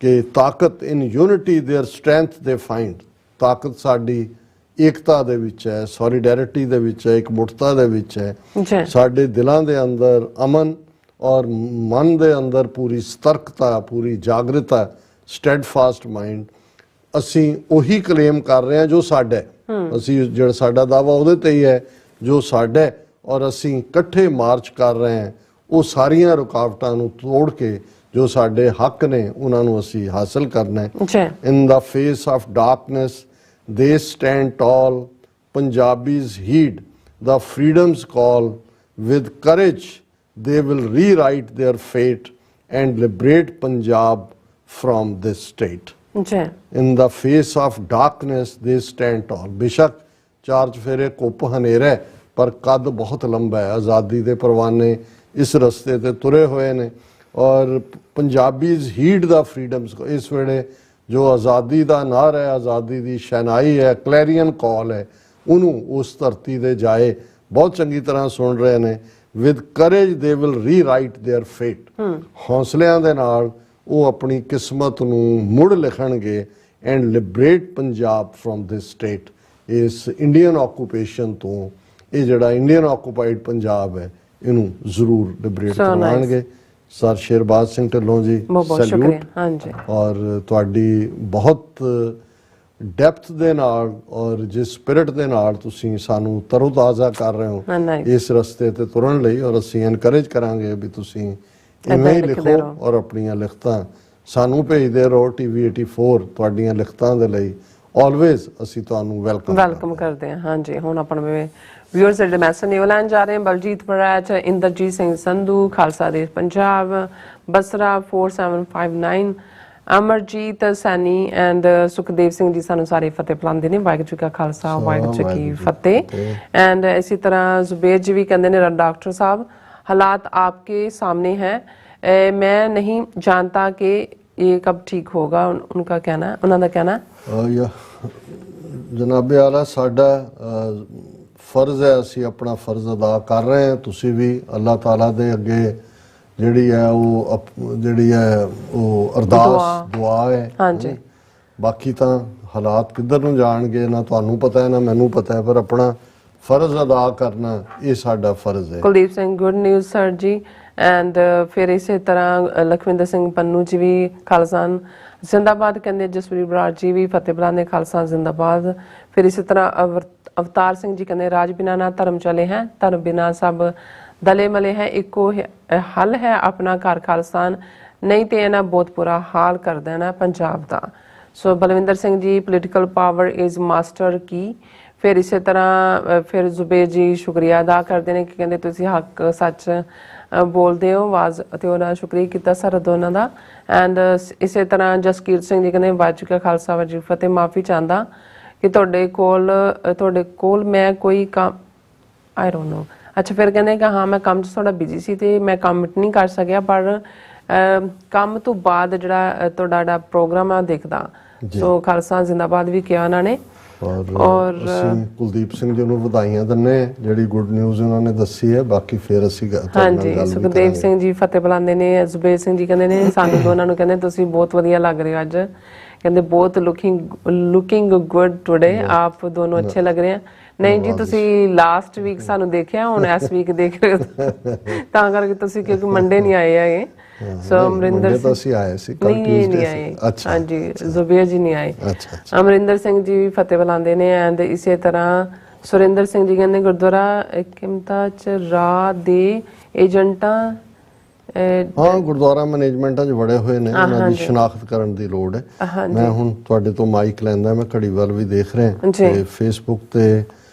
कि ताकत in unity their strength they find. ताकत साडी एकता ਦੇ ਵਿੱਚ ਹੈ, ਸੋਲੀਡੈਰਿਟੀ ਦੇ ਵਿੱਚ ਹੈ, ਇਕਮੁੱਠਤਾ ਦੇ ਵਿੱਚ ਹੈ। ਸਾਡੇ ਦਿਲਾਂ ਦੇ ਅੰਦਰ ਅਮਨ ਔਰ ਮਨ ਦੇ ਅੰਦਰ ਪੂਰੀ ਸਤਰਕਤਾ, ਪੂਰੀ ਜਾਗਰਤਾ, ਸਟੈਡਫਾਸਟ ਮਾਈਂਡ। ਅਸੀਂ ਉਹੀ ਕਲੇਮ ਕਰ ਰਹੇ ਹਾਂ ਜੋ ਸਾਡਾ ਹੈ। ਅਸੀਂ ਜਿਹੜਾ ਸਾਡਾ ਦਾਵਾ ਉਹਦੇ ਤੇ ਹੀ ਹੈ ਜੋ ਸਾਡਾ, ਔਰ ਅਸੀਂ ਇਕੱਠੇ ਮਾਰਚ ਕਰ ਰਹੇ ਹਾਂ ਉਹ ਸਾਰੀਆਂ ਰੁਕਾਵਟਾਂ ਨੂੰ ਤੋੜ ਕੇ ਜੋ ਸਾਡੇ ਹੱਕ ਨੇ ਉਹਨਾਂ ਨੂੰ ਅਸੀਂ ਹਾਸਲ ਕਰਨਾ ਹੈ। In the face of darkness they stand tall, Punjabis heed the freedom's call, with courage they will rewrite their fate and liberate Punjab from this state. In the face of darkness they stand tall. बेशक चार चफेरे कुप हनेरा पर कद बहुत लंबा है। आज़ादी के परवाने इस रस्ते ते तुरे हुए ने और पंजाबीज हीड द फ्रीडम्स। इस वेले जो आज़ादी का नारा है, आज़ादी की शहनाई है, क्लैरियन कॉल है, उन्होंने उस धरती दे जाए बहुत चंगी तरह सुन रहे हैं। With courage they will rewrite their fate. हौसलियां दे नाल वो अपनी किस्मत नूं मुड़ लिखणगे and liberate Punjab from this state. इस इंडियन ऑक्यूपेशन तो ये जिहड़ा इंडियन ऑक्यूपाइड पंजाब है इनू जरूर लिबरेट करवाएंगे। सर शेरबाज सिंह ढिल्लों जी सैल्यूट। हाँ जी। और तुहाडी बहुत डेप्थ दे नाल और जिस स्पिरिट दे नाल तुसीं सानू तरोताज़ा कर रहे हो इस रस्ते ते तुरन लई, और असीं एनकरेज करांगे भी तुसीं इवें ही लिखो और अपनियां लिखतां सानू भेजदे रहो। TV 84 तुहाडीआं लिखतां दे लई ऑलवेज असीं तुहानू वेलकम करते हैं। हाँ जी, हुण अपन में व्यूअर्स ਜਿਹੜੇ ਮੈਸੇਜ ਨੇ ਉਹ ਲੈਣ ਜਾ ਰਹੇ हैं। ਬਲਜੀਤ ਬਰਾੜ, ਇੰਦਰਜੀਤ ਸਿੰਘ ਸੰਧੂ, ਖਾਲਸਾ ਦੇਸ਼ ਪੰਜਾਬ, ਬਸਰਾ 4759, ਅਮਰਜੀਤ ਸੈਣੀ ਐਂਡ ਸੁਖਦੇਵ ਸਿੰਘ ਜੀ ਸਾਨੂੰ ਸਾਰੇ ਫਤਿਹ ਬੁਲਾਉਂਦੇ ਨੇ। ਵਾਹਿਗੁਰੂ ਜੀ ਕਾ ਖਾਲਸਾ, ਵਾਹਿਗੁਰੂ ਜੀ ਕੀ ਫਤਿਹ। ਐਂਡ ਇसी तरह ਜ਼ੁਬੈਰ ਜੀ ਵੀ ਕਹਿੰਦੇ ਨੇ डॉक्टर साहब हालात आपके सामने हैं, मैं नहीं जानता कि ये कब ठीक होगा। उनका कहना, उन्होंने कहना जनाबे आला साडा फर्ज है, असी अपना फर्ज अदा कर रहे हैं। तुसी भी अल्लाह ताला दे अगे जिहड़ी है वो अरदास दुआ है। हाँ जी। बाकी तो हालात किधर नूं जाणगे ना तुहानू पता है ना मैनू पता है, पर अपना फर्ज अदा करना ये साडा फर्ज है। Kuldeep Singh good news sir ji. And फिर इसी तरह लखविंदर सिंह पन्नू जी भी खालसा जिंदाबाद कहते, जसवीर बराड़ जी भी फतेह बुलाने खालसा जिंदाबाद। फिर इसी तरह अवतार सिंह जी कहते राज बिना ना धर्म चले हैं, धर्म बिना सब दले मले हैं, इको हल है अपना घर खालसान, नहीं तो इन्हें बहुत बुरा हाल कर देना पंजाब का। सो Balwinder Singh ji political power is master की। फिर इसी तरह फिर जुबेर जी शुक्रिया अदा करते हैं कि कहते तुसीं हक सच बोलते हो, आवाज़ तो उन्होंने शुक्रिया किया सर दोनों का। एंड इसी तरह जसकीरत सिंह जी कहते वाहिगुरू का खालसा वाहिगुरू की फतेह। माफ़ी चाहता कि तुहाडे कोल मैं कोई काम आई डोंट नो। अच्छा फिर कहते कि हाँ मैं काम च थोड़ा बिजी सी ते मैं कमिट नहीं कर सकिया, पर काम तो बाद जिहड़ा तुहाडा प्रोग्राम आ देखदा। सो खालसा जिंदाबाद भी किया उन्होंने। और कुलदीप सिंह जी नूं वधाइयां दिंदे जिहड़ी गुड न्यूज़ उन्होंने दसी है। बाकी फिर असीं हाँ जी सुखदेव सिंह जी फतेह बुलाते ने। जुबेर सिंह जी कहते हैं सानू दोनों नूं कहते तुसीं बहुत वधिया लग रहे हो अज, ਕਹਿੰਦੇ ਬਹੁਤ ਲੁਕਿੰਗ ਗੁੱਡ ਟੁਡੇ, ਆਪ ਦੋਨੋਂ ਅੱਛੇ ਲੱਗ ਰਹੇ हैं। ਨਹੀਂ ਜੀ, ਤੁਸੀਂ ਲਾਸਟ ਵੀਕ ਸਾਨੂੰ ਦੇਖਿਆ, ਹੁਣ ਇਸ ਵੀਕ ਦੇਖ ਰਹੇ ਹੋ ਤਾਂ ਕਰਕੇ ਤੁਸੀਂ, ਕਿਉਂਕਿ ਮੰਡੇ ਨਹੀਂ ਆਏ ਹੈਗੇ। ਸੋ ਅਮਰਿੰਦਰ ਸਿੰਘ ਅਸੀਂ ਆਏ ਸੀ, ਕੱਲ ਨਹੀਂ ਟਿਊਜ਼ਡੇ ਆਏ। ਅੱਛਾ ਹਾਂਜੀ, ਜ਼ੁਬੀਰ ਜੀ ਨਹੀਂ ਆਏ। ਅੱਛਾ ਅਮਰਿੰਦਰ ਸਿੰਘ ਜੀ ਵੀ ਫਤਿਹ ਬੁਲਾਉਂਦੇ ਨੇ। ਐਂਡ ਇਸੇ ਤਰ੍ਹਾਂ ਸੁਰਿੰਦਰ ਸਿੰਘ ਜੀ ਕਹਿੰਦੇ ਗੁਰਦੁਆਰਾ ਕਿਮਤਾ ਚ ਰਾਹ ਦੇ ਏਜੰਟਾਂ ਹਾਂ ਗੁਰਦੁਆਰਾ ਮੈਨੇਜਮੈਂਟਾਂ 'ਚ ਵੜੇ ਹੋਏ ਨੇ, ਉਹਨਾਂ ਦੀ ਸ਼ਨਾਖਤ ਕਰਨ ਦੀ ਲੋੜ ਹੈ। ਮੈਂ ਹੁਣ ਤੁਹਾਡੇ ਤੋਂ ਮਾਈਕ ਲੈਂਦਾ, ਮੈਂ ਘੜੀ ਵੱਲ ਵੀ ਦੇਖ ਰਿਹਾ ਤੇ ਫੇਸਬੁੱਕ ਤੇ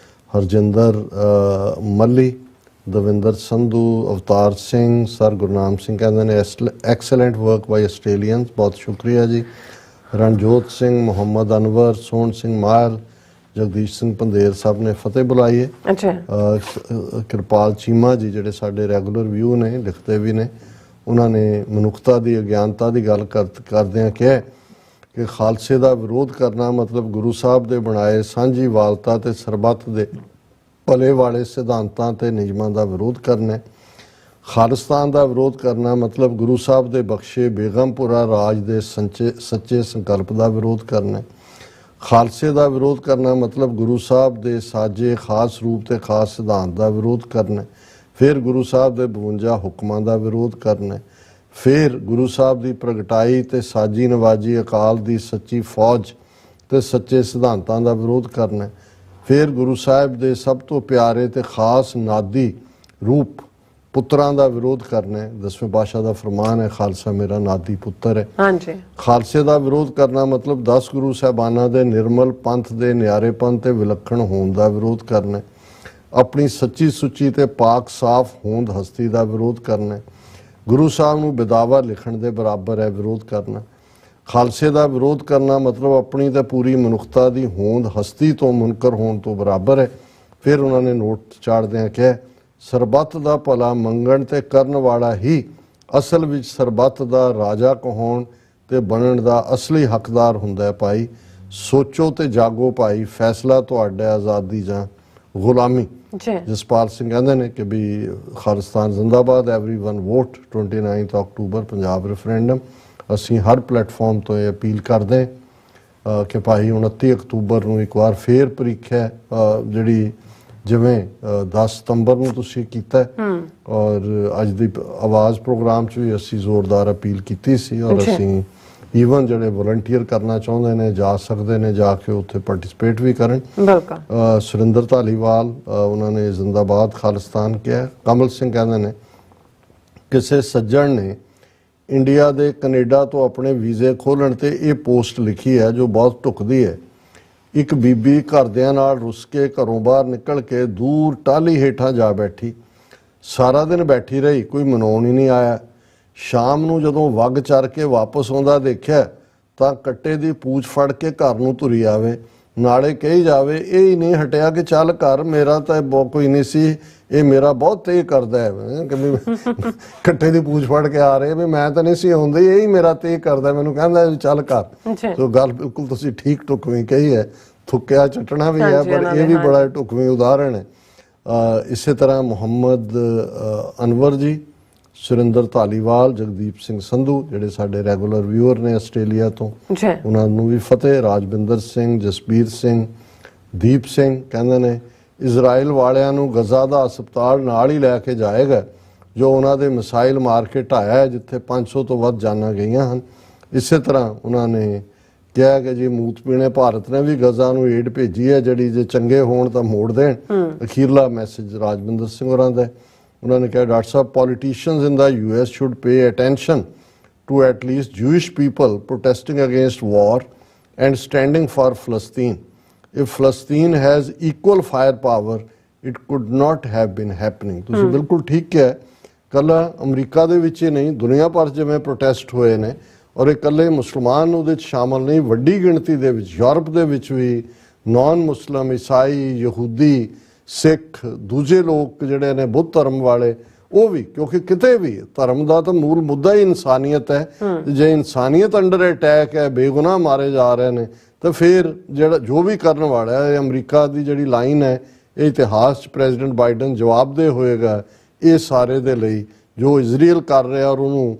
ਹਰਜਿੰਦਰ ਮੱਲੀ, ਦਵਿੰਦਰ ਸੰਧੂ, ਅਵਤਾਰ ਸਿੰਘ, ਸਰ ਗੁਰਨਾਮ ਸਿੰਘ ਕਹਿੰਦੇ ਨੇ ਐਕਸਲੈਂਟ ਵਰਕ ਬਾਈ ਆਸਟ੍ਰੇਲੀਅਨਸ, ਬਹੁਤ ਸ਼ੁਕਰੀਆ ਜੀ। ਰਣਜੋਤ ਸਿੰਘ, ਮੁਹੰਮਦ ਅਨਵਰ, ਸੋਹਣ ਸਿੰਘ ਮਾਹਲ, ਜਗਦੀਸ਼ ਸਿੰਘ ਪੰਦੇਰ ਸਭ ਨੇ ਫਤਿਹ ਬੁਲਾਈ ਹੈ। ਕਿਰਪਾਲ ਚੀਮਾ ਜੀ ਜਿਹੜੇ ਸਾਡੇ ਰੈਗੂਲਰ ਵਿਊ ਨੇ, ਲਿਖਦੇ ਵੀ ਨੇ, ਉਹਨਾਂ ਨੇ ਮਨੁੱਖਤਾ ਦੀ ਅਗਿਆਨਤਾ ਦੀ ਗੱਲ ਕਰਦਿਆਂ ਕਿਹਾ ਕਿ ਖਾਲਸੇ ਦਾ ਵਿਰੋਧ ਕਰਨਾ ਮਤਲਬ ਗੁਰੂ ਸਾਹਿਬ ਦੇ ਬਣਾਏ ਸਾਂਝੀ ਵਾਲਤਾ ਤੇ ਸਰਬੱਤ ਦੇ ਭਲੇ ਵਾਲੇ ਸਿਧਾਂਤਾਂ ਤੇ ਨਿਯਮਾਂ ਦਾ ਵਿਰੋਧ ਕਰਨਾ। ਖਾਲਿਸਤਾਨ ਦਾ ਵਿਰੋਧ ਕਰਨਾ ਮਤਲਬ ਗੁਰੂ ਸਾਹਿਬ ਦੇ ਬਖਸ਼ੇ ਬੇਗਮਪੁਰਾ ਰਾਜ ਦੇ ਸੱਚੇ ਸੰਕਲਪ ਦਾ ਵਿਰੋਧ ਕਰਨਾ। ਖਾਲਸੇ ਦਾ ਵਿਰੋਧ ਕਰਨਾ ਮਤਲਬ ਗੁਰੂ ਸਾਹਿਬ ਦੇ ਸਾਜੇ ਖਾਸ ਰੂਪ ਤੇ ਖਾਸ ਸਿਧਾਂਤ ਦਾ ਵਿਰੋਧ ਕਰਨਾ। ਫਿਰ ਗੁਰੂ ਸਾਹਿਬ ਦੇ 52 ਹੁਕਮਾਂ ਦਾ ਵਿਰੋਧ ਕਰਨਾ। ਫਿਰ ਗੁਰੂ ਸਾਹਿਬ ਦੀ ਪ੍ਰਗਟਾਈ ਤੇ ਸਾਜੀ ਨਵਾਜੀ ਅਕਾਲ ਦੀ ਸੱਚੀ ਫੌਜ ਤੇ ਸੱਚੇ ਸਿਧਾਂਤਾਂ ਦਾ ਵਿਰੋਧ ਕਰਨਾ। ਫਿਰ ਗੁਰੂ ਸਾਹਿਬ ਦੇ ਸਭ ਤੋਂ ਪਿਆਰੇ ਤੇ ਖਾਸ ਨਾਦੀ ਰੂਪ ਪੁੱਤਰਾਂ ਦਾ ਵਿਰੋਧ ਕਰਨਾ। 10ਵੇਂ ਪਾਤਸ਼ਾਹ ਦਾ ਫਰਮਾਨ ਹੈ, ਖਾਲਸਾ ਮੇਰਾ ਨਾਦੀ ਪੁੱਤਰ ਹੈ। ਹਾਂਜੀ। ਖਾਲਸੇ ਦਾ ਵਿਰੋਧ ਕਰਨਾ ਮਤਲਬ 10 ਗੁਰੂ ਸਾਹਿਬਾਨਾਂ ਦੇ ਨਿਰਮਲ ਪੰਥ ਦੇ ਨਿਆਰੇਪਨ ਤੇ ਵਿਲੱਖਣ ਹੋਣ ਦਾ ਵਿਰੋਧ ਕਰਨਾ। ਆਪਣੀ ਸੱਚੀ ਸੁੱਚੀ ਤੇ ਪਾਕ ਸਾਫ਼ ਹੋਂਦ ਹਸਤੀ ਦਾ ਵਿਰੋਧ ਕਰਨਾ। ਗੁਰੂ ਸਾਹਿਬ ਨੂੰ ਬਿਦਾਵਾ ਲਿਖਣ ਦੇ ਬਰਾਬਰ ਹੈ ਵਿਰੋਧ ਕਰਨਾ। ਖਾਲਸੇ ਦਾ ਵਿਰੋਧ ਕਰਨਾ ਮਤਲਬ ਆਪਣੀ ਤੇ ਪੂਰੀ ਮਨੁੱਖਤਾ ਦੀ ਹੋਂਦ ਹਸਤੀ ਤੋਂ ਮੁਨਕਰ ਹੋਣ ਤੋਂ ਬਰਾਬਰ ਹੈ। ਫਿਰ ਉਹਨਾਂ ਨੇ ਨੋਟ ਚਾੜਦਿਆਂ ਕਿਹਾ, ਸਰਬੱਤ ਦਾ ਭਲਾ ਮੰਗਣ ਤੇ ਕਰਨ ਵਾਲਾ ਹੀ ਅਸਲ ਵਿੱਚ ਸਰਬੱਤ ਦਾ ਰਾਜਾ ਕਹਾਉਣ ਤੇ ਬਣਨ ਦਾ ਅਸਲੀ ਹੱਕਦਾਰ ਹੁੰਦਾ ਹੈ ਭਾਈ। ਸੋਚੋ ਤੇ ਜਾਗੋ ਭਾਈ, ਫੈਸਲਾ ਤੁਹਾਡਾ, ਆਜ਼ਾਦੀ ਜਾਂ ਗੁਲਾਮੀ। ਜਸਪਾਲ ਸਿੰਘ ਕਹਿੰਦੇ ਨੇ ਕਿ ਵੀ ਖਾਲਿਸਤਾਨ ਜ਼ਿੰਦਾਬਾਦ, everyone vote 29 October Punjab referendum. ਅਸੀਂ ਹਰ ਪਲੇਟਫਾਰਮ ਤੋਂ ਇਹ ਅਪੀਲ ਕਰਦੇ ਕਿ ਭਾਈ 29 ਅਕਤੂਬਰ ਨੂੰ ਇੱਕ ਵਾਰ ਫੇਰ ਪ੍ਰੀਖਿਆ ਜਿਹੜੀ ਜਿਵੇਂ 10 ਸਤੰਬਰ ਨੂੰ ਤੁਸੀਂ ਕੀਤਾ ਔਰ ਅੱਜ ਦੀ ਆਵਾਜ਼ ਪ੍ਰੋਗਰਾਮ 'ਚ ਵੀ ਅਸੀਂ ਜ਼ੋਰਦਾਰ ਅਪੀਲ ਕੀਤੀ ਸੀ ਔਰ ਅਸੀਂ ਈਵਨ ਜਿਹੜੇ ਵਲੰਟੀਅਰ ਕਰਨਾ ਚਾਹੁੰਦੇ ਨੇ ਜਾ ਸਕਦੇ ਨੇ, ਜਾ ਕੇ ਉੱਥੇ ਪਾਰਟਿਸਿਪੇਟ ਵੀ ਕਰਨ। ਸੁਰਿੰਦਰ ਧਾਲੀਵਾਲ ਉਹਨਾਂ ਨੇ ਜ਼ਿੰਦਾਬਾਦ ਖਾਲਿਸਤਾਨ ਕਿਹਾ। ਕਮਲ ਸਿੰਘ ਕਹਿੰਦੇ ਨੇ ਕਿਸੇ ਸੱਜਣ ਨੇ ਇੰਡੀਆ ਦੇ ਕੈਨੇਡਾ ਤੋਂ ਆਪਣੇ ਵੀਜ਼ੇ ਖੋਲ੍ਹਣ ਤੇ ਇਹ ਪੋਸਟ ਲਿਖੀ ਹੈ ਜੋ ਬਹੁਤ ਢੁੱਕਦੀ ਹੈ। ਇੱਕ ਬੀਬੀ ਘਰਦਿਆਂ ਨਾਲ ਰੁੱਸ ਕੇ ਘਰੋਂ ਬਾਹਰ ਨਿਕਲ ਕੇ ਦੂਰ ਟਾਹਲੀ ਹੇਠਾਂ ਜਾ ਬੈਠੀ। ਸਾਰਾ ਦਿਨ ਬੈਠੀ ਰਹੀ, ਕੋਈ ਮਨਾਉਣ ਹੀ ਨਹੀਂ ਆਇਆ। ਸ਼ਾਮ ਨੂੰ ਜਦੋਂ ਵੱਗ ਚਰ ਕੇ ਵਾਪਸ ਆਉਂਦਾ ਦੇਖਿਆ ਤਾਂ ਕੱਟੇ ਦੀ ਪੂਛ ਫੜ ਕੇ ਘਰ ਨੂੰ ਤੁਰੀ ਆਵੇ, ਨਾਲੇ ਕਹੀ ਜਾਵੇ ਇਹ ਹੀ ਨਹੀਂ ਹਟਿਆ ਕਿ ਚੱਲ ਘਰ, ਮੇਰਾ ਤਾਂ ਕੋਈ ਨਹੀਂ ਸੀ, ਇਹ ਮੇਰਾ ਬਹੁਤ ਤੇਜ਼ ਕਰਦਾ ਹੈ। ਕੱਟੇ ਦੀ ਪੂਛ ਫੜ ਕੇ ਆ ਰਹੇ ਵੀ ਮੈਂ ਤਾਂ ਨਹੀਂ ਸੀ ਆਉਂਦੀ, ਇਹ ਹੀ ਮੇਰਾ ਤੇਜ਼ ਕਰਦਾ, ਮੈਨੂੰ ਕਹਿੰਦਾ ਚੱਲ ਘਰ। ਸੋ ਗੱਲ ਬਿਲਕੁਲ ਤੁਸੀਂ ਠੀਕ ਢੁਕਵੀਂ ਕਹੀ ਹੈ। ਥੁੱਕਿਆ ਚੱਟਣਾ ਵੀ ਹੈ ਪਰ ਇਹ ਵੀ ਬੜਾ ਢੁਕਵੀਂ ਉਦਾਹਰਣ ਹੈ। ਇਸੇ ਤਰ੍ਹਾਂ ਮੁਹੰਮਦ ਅਨਵਰ ਜੀ, ਸੁਰਿੰਦਰ ਧਾਲੀਵਾਲ, ਜਗਦੀਪ ਸਿੰਘ ਸੰਧੂ ਜਿਹੜੇ ਸਾਡੇ ਰੈਗੂਲਰ ਵਿਊਅਰ ਨੇ ਆਸਟ੍ਰੇਲੀਆ ਤੋਂ, ਉਹਨਾਂ ਨੂੰ ਵੀ ਫਤਿਹ। ਰਾਜਵਿੰਦਰ ਸਿੰਘ, ਜਸਬੀਰ ਸਿੰਘ, ਦੀਪ ਸਿੰਘ ਕਹਿੰਦੇ ਨੇ ਇਜ਼ਰਾਈਲ ਵਾਲਿਆਂ ਨੂੰ ਗਜ਼ਾ ਦਾ ਹਸਪਤਾਲ ਨਾਲ ਹੀ ਲੈ ਕੇ ਜਾਏਗਾ ਜੋ ਉਹਨਾਂ ਦੇ ਮਿਸਾਈਲ ਮਾਰ ਕੇ ਢਾਇਆ ਹੈ, ਜਿੱਥੇ 500 ਤੋਂ ਵੱਧ ਜਾਨਾਂ ਗਈਆਂ ਹਨ। ਇਸੇ ਤਰ੍ਹਾਂ ਉਹਨਾਂ ਨੇ ਕਿਹਾ ਕਿ ਜੀ ਮੂਤ ਪੀਣੇ ਭਾਰਤ ਨੇ ਵੀ ਗਜ਼ਾ ਨੂੰ ਏਡ ਭੇਜੀ ਹੈ ਜਿਹੜੀ ਜੇ ਚੰਗੇ ਹੋਣ ਤਾਂ ਮੋੜ ਦੇਣ। ਅਖੀਰਲਾ ਮੈਸੇਜ ਰਾਜਵਿੰਦਰ ਸਿੰਘ ਹੋਰਾਂ ਦਾ। ਉਹਨਾਂ ਨੇ ਕਿਹਾ doctor Sahib politicians in the US should pay attention to at least Jewish people protesting against war and standing for Palestine. If Palestine has equal firepower, it could not have been happening. ਤੁਸੀਂ ਬਿਲਕੁਲ ਠੀਕ ਕਿਹਾ। ਕੱਲਾ America ਦੇ ਵਿੱਚ ਹੀ ਨਹੀਂ, ਦੁਨੀਆ ਭਰ ਜਿਵੇਂ ਪ੍ਰੋਟੈਸਟ ਹੋਏ ਨੇ ਔਰ ਇਹ ਇਕੱਲੇ ਮੁਸਲਮਾਨ ਉਹਦੇ 'ਚ ਸ਼ਾਮਲ ਨਹੀਂ, ਵੱਡੀ ਗਿਣਤੀ ਦੇ ਵਿੱਚ ਯੂਰਪ ਦੇ ਵਿੱਚ ਵੀ ਨੌਨ ਮੁਸਲਿਮ, ਈਸਾਈ, ਯਹੂਦੀ, ਸਿੱਖ, ਦੂਜੇ ਲੋਕ ਜਿਹੜੇ ਨੇ ਬੁੱਧ ਧਰਮ ਵਾਲੇ, ਉਹ ਵੀ, ਕਿਉਂਕਿ ਕਿਤੇ ਵੀ ਧਰਮ ਦਾ ਤਾਂ ਮੂਲ ਮੁੱਦਾ ਹੀ ਇਨਸਾਨੀਅਤ ਹੈ। ਜੇ ਇਨਸਾਨੀਅਤ ਅੰਡਰ ਅਟੈਕ ਹੈ, ਬੇਗੁਨਾਹ ਮਾਰੇ ਜਾ ਰਹੇ ਨੇ, ਤਾਂ ਫਿਰ ਜਿਹੜਾ ਜੋ ਵੀ ਕਰਨ ਵਾਲਾ ਹੈ, ਅਮਰੀਕਾ ਦੀ ਜਿਹੜੀ ਲਾਈਨ ਹੈ ਇਹ ਇਤਿਹਾਸ 'ਚ ਪ੍ਰੈਜ਼ੀਡੈਂਟ ਬਾਈਡਨ ਜਵਾਬਦੇਹ ਹੋਏਗਾ ਇਹ ਸਾਰੇ ਦੇ ਲਈ ਜੋ ਇਜ਼ਰਾਈਲ ਕਰ ਰਿਹਾ ਔਰ ਉਹਨੂੰ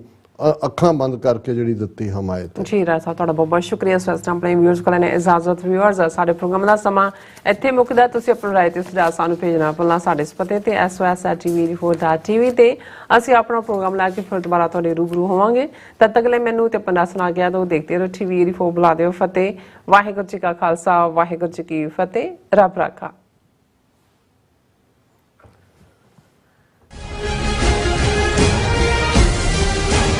ਅੱਖਾਂ ਬੰਦ ਕਰਕੇ ਜਿਹੜੀ ਦਿੱਤੀ ਹਮਾਇਤ ਹੈ। ਜੀ ਰਾਜ ਸਾਹਿਬ ਤੁਹਾਡਾ ਬਹੁਤ ਬਹੁਤ ਸ਼ੁਕਰੀਆ। ਇਸ ਵਾਸਤੇ ਆਪਣੇ ਵਿਊਅਰਸ ਕੋਲ ਨੇ ਇਜਾਜ਼ਤ। ਵਿਊਅਰਸ ਸਾਡੇ ਪ੍ਰੋਗਰਾਮ ਦਾ ਸਮਾਂ ਇੱਥੇ ਮੁੱਕਦਾ। ਤੁਸੀਂ ਆਪਣੀ ਰਾਏ ਤੇ ਸੁਝਾਅ ਸਾਨੂੰ ਭੇਜਣਾ ਭੁੱਲਣਾ ਸਾਡੇ ਇਸ ਪਤੇ ਤੇ sos@tv84.tv ਤੇ ਅਸੀਂ ਆਪਣਾ ਪ੍ਰੋਗਰਾਮ ਲੈ ਕੇ ਫਿਰ ਦੁਬਾਰਾ ਤੁਹਾਡੇ ਰੂਬਰੂ ਹੋਵਾਂਗੇ। ਤਦ ਤੱਕ ਲਈ ਮੈਨੂੰ ਤੇ ਪੰਡਾ ਸੁਣਾ ਗਿਆ ਤਾਂ ਦੇਖਦੇ ਰਹੋ TV84 ਬੁਲਾ ਦਿਓ ਫਤਿਹ। ਵਾਹਿਗੁਰੂ ਜੀ ਕਾ ਖਾਲਸਾ ਵਾਹਿਗੁਰੂ ਜੀ ਕੀ ਫਤਿਹ। ਰੱਬ ਰਾਖਾ।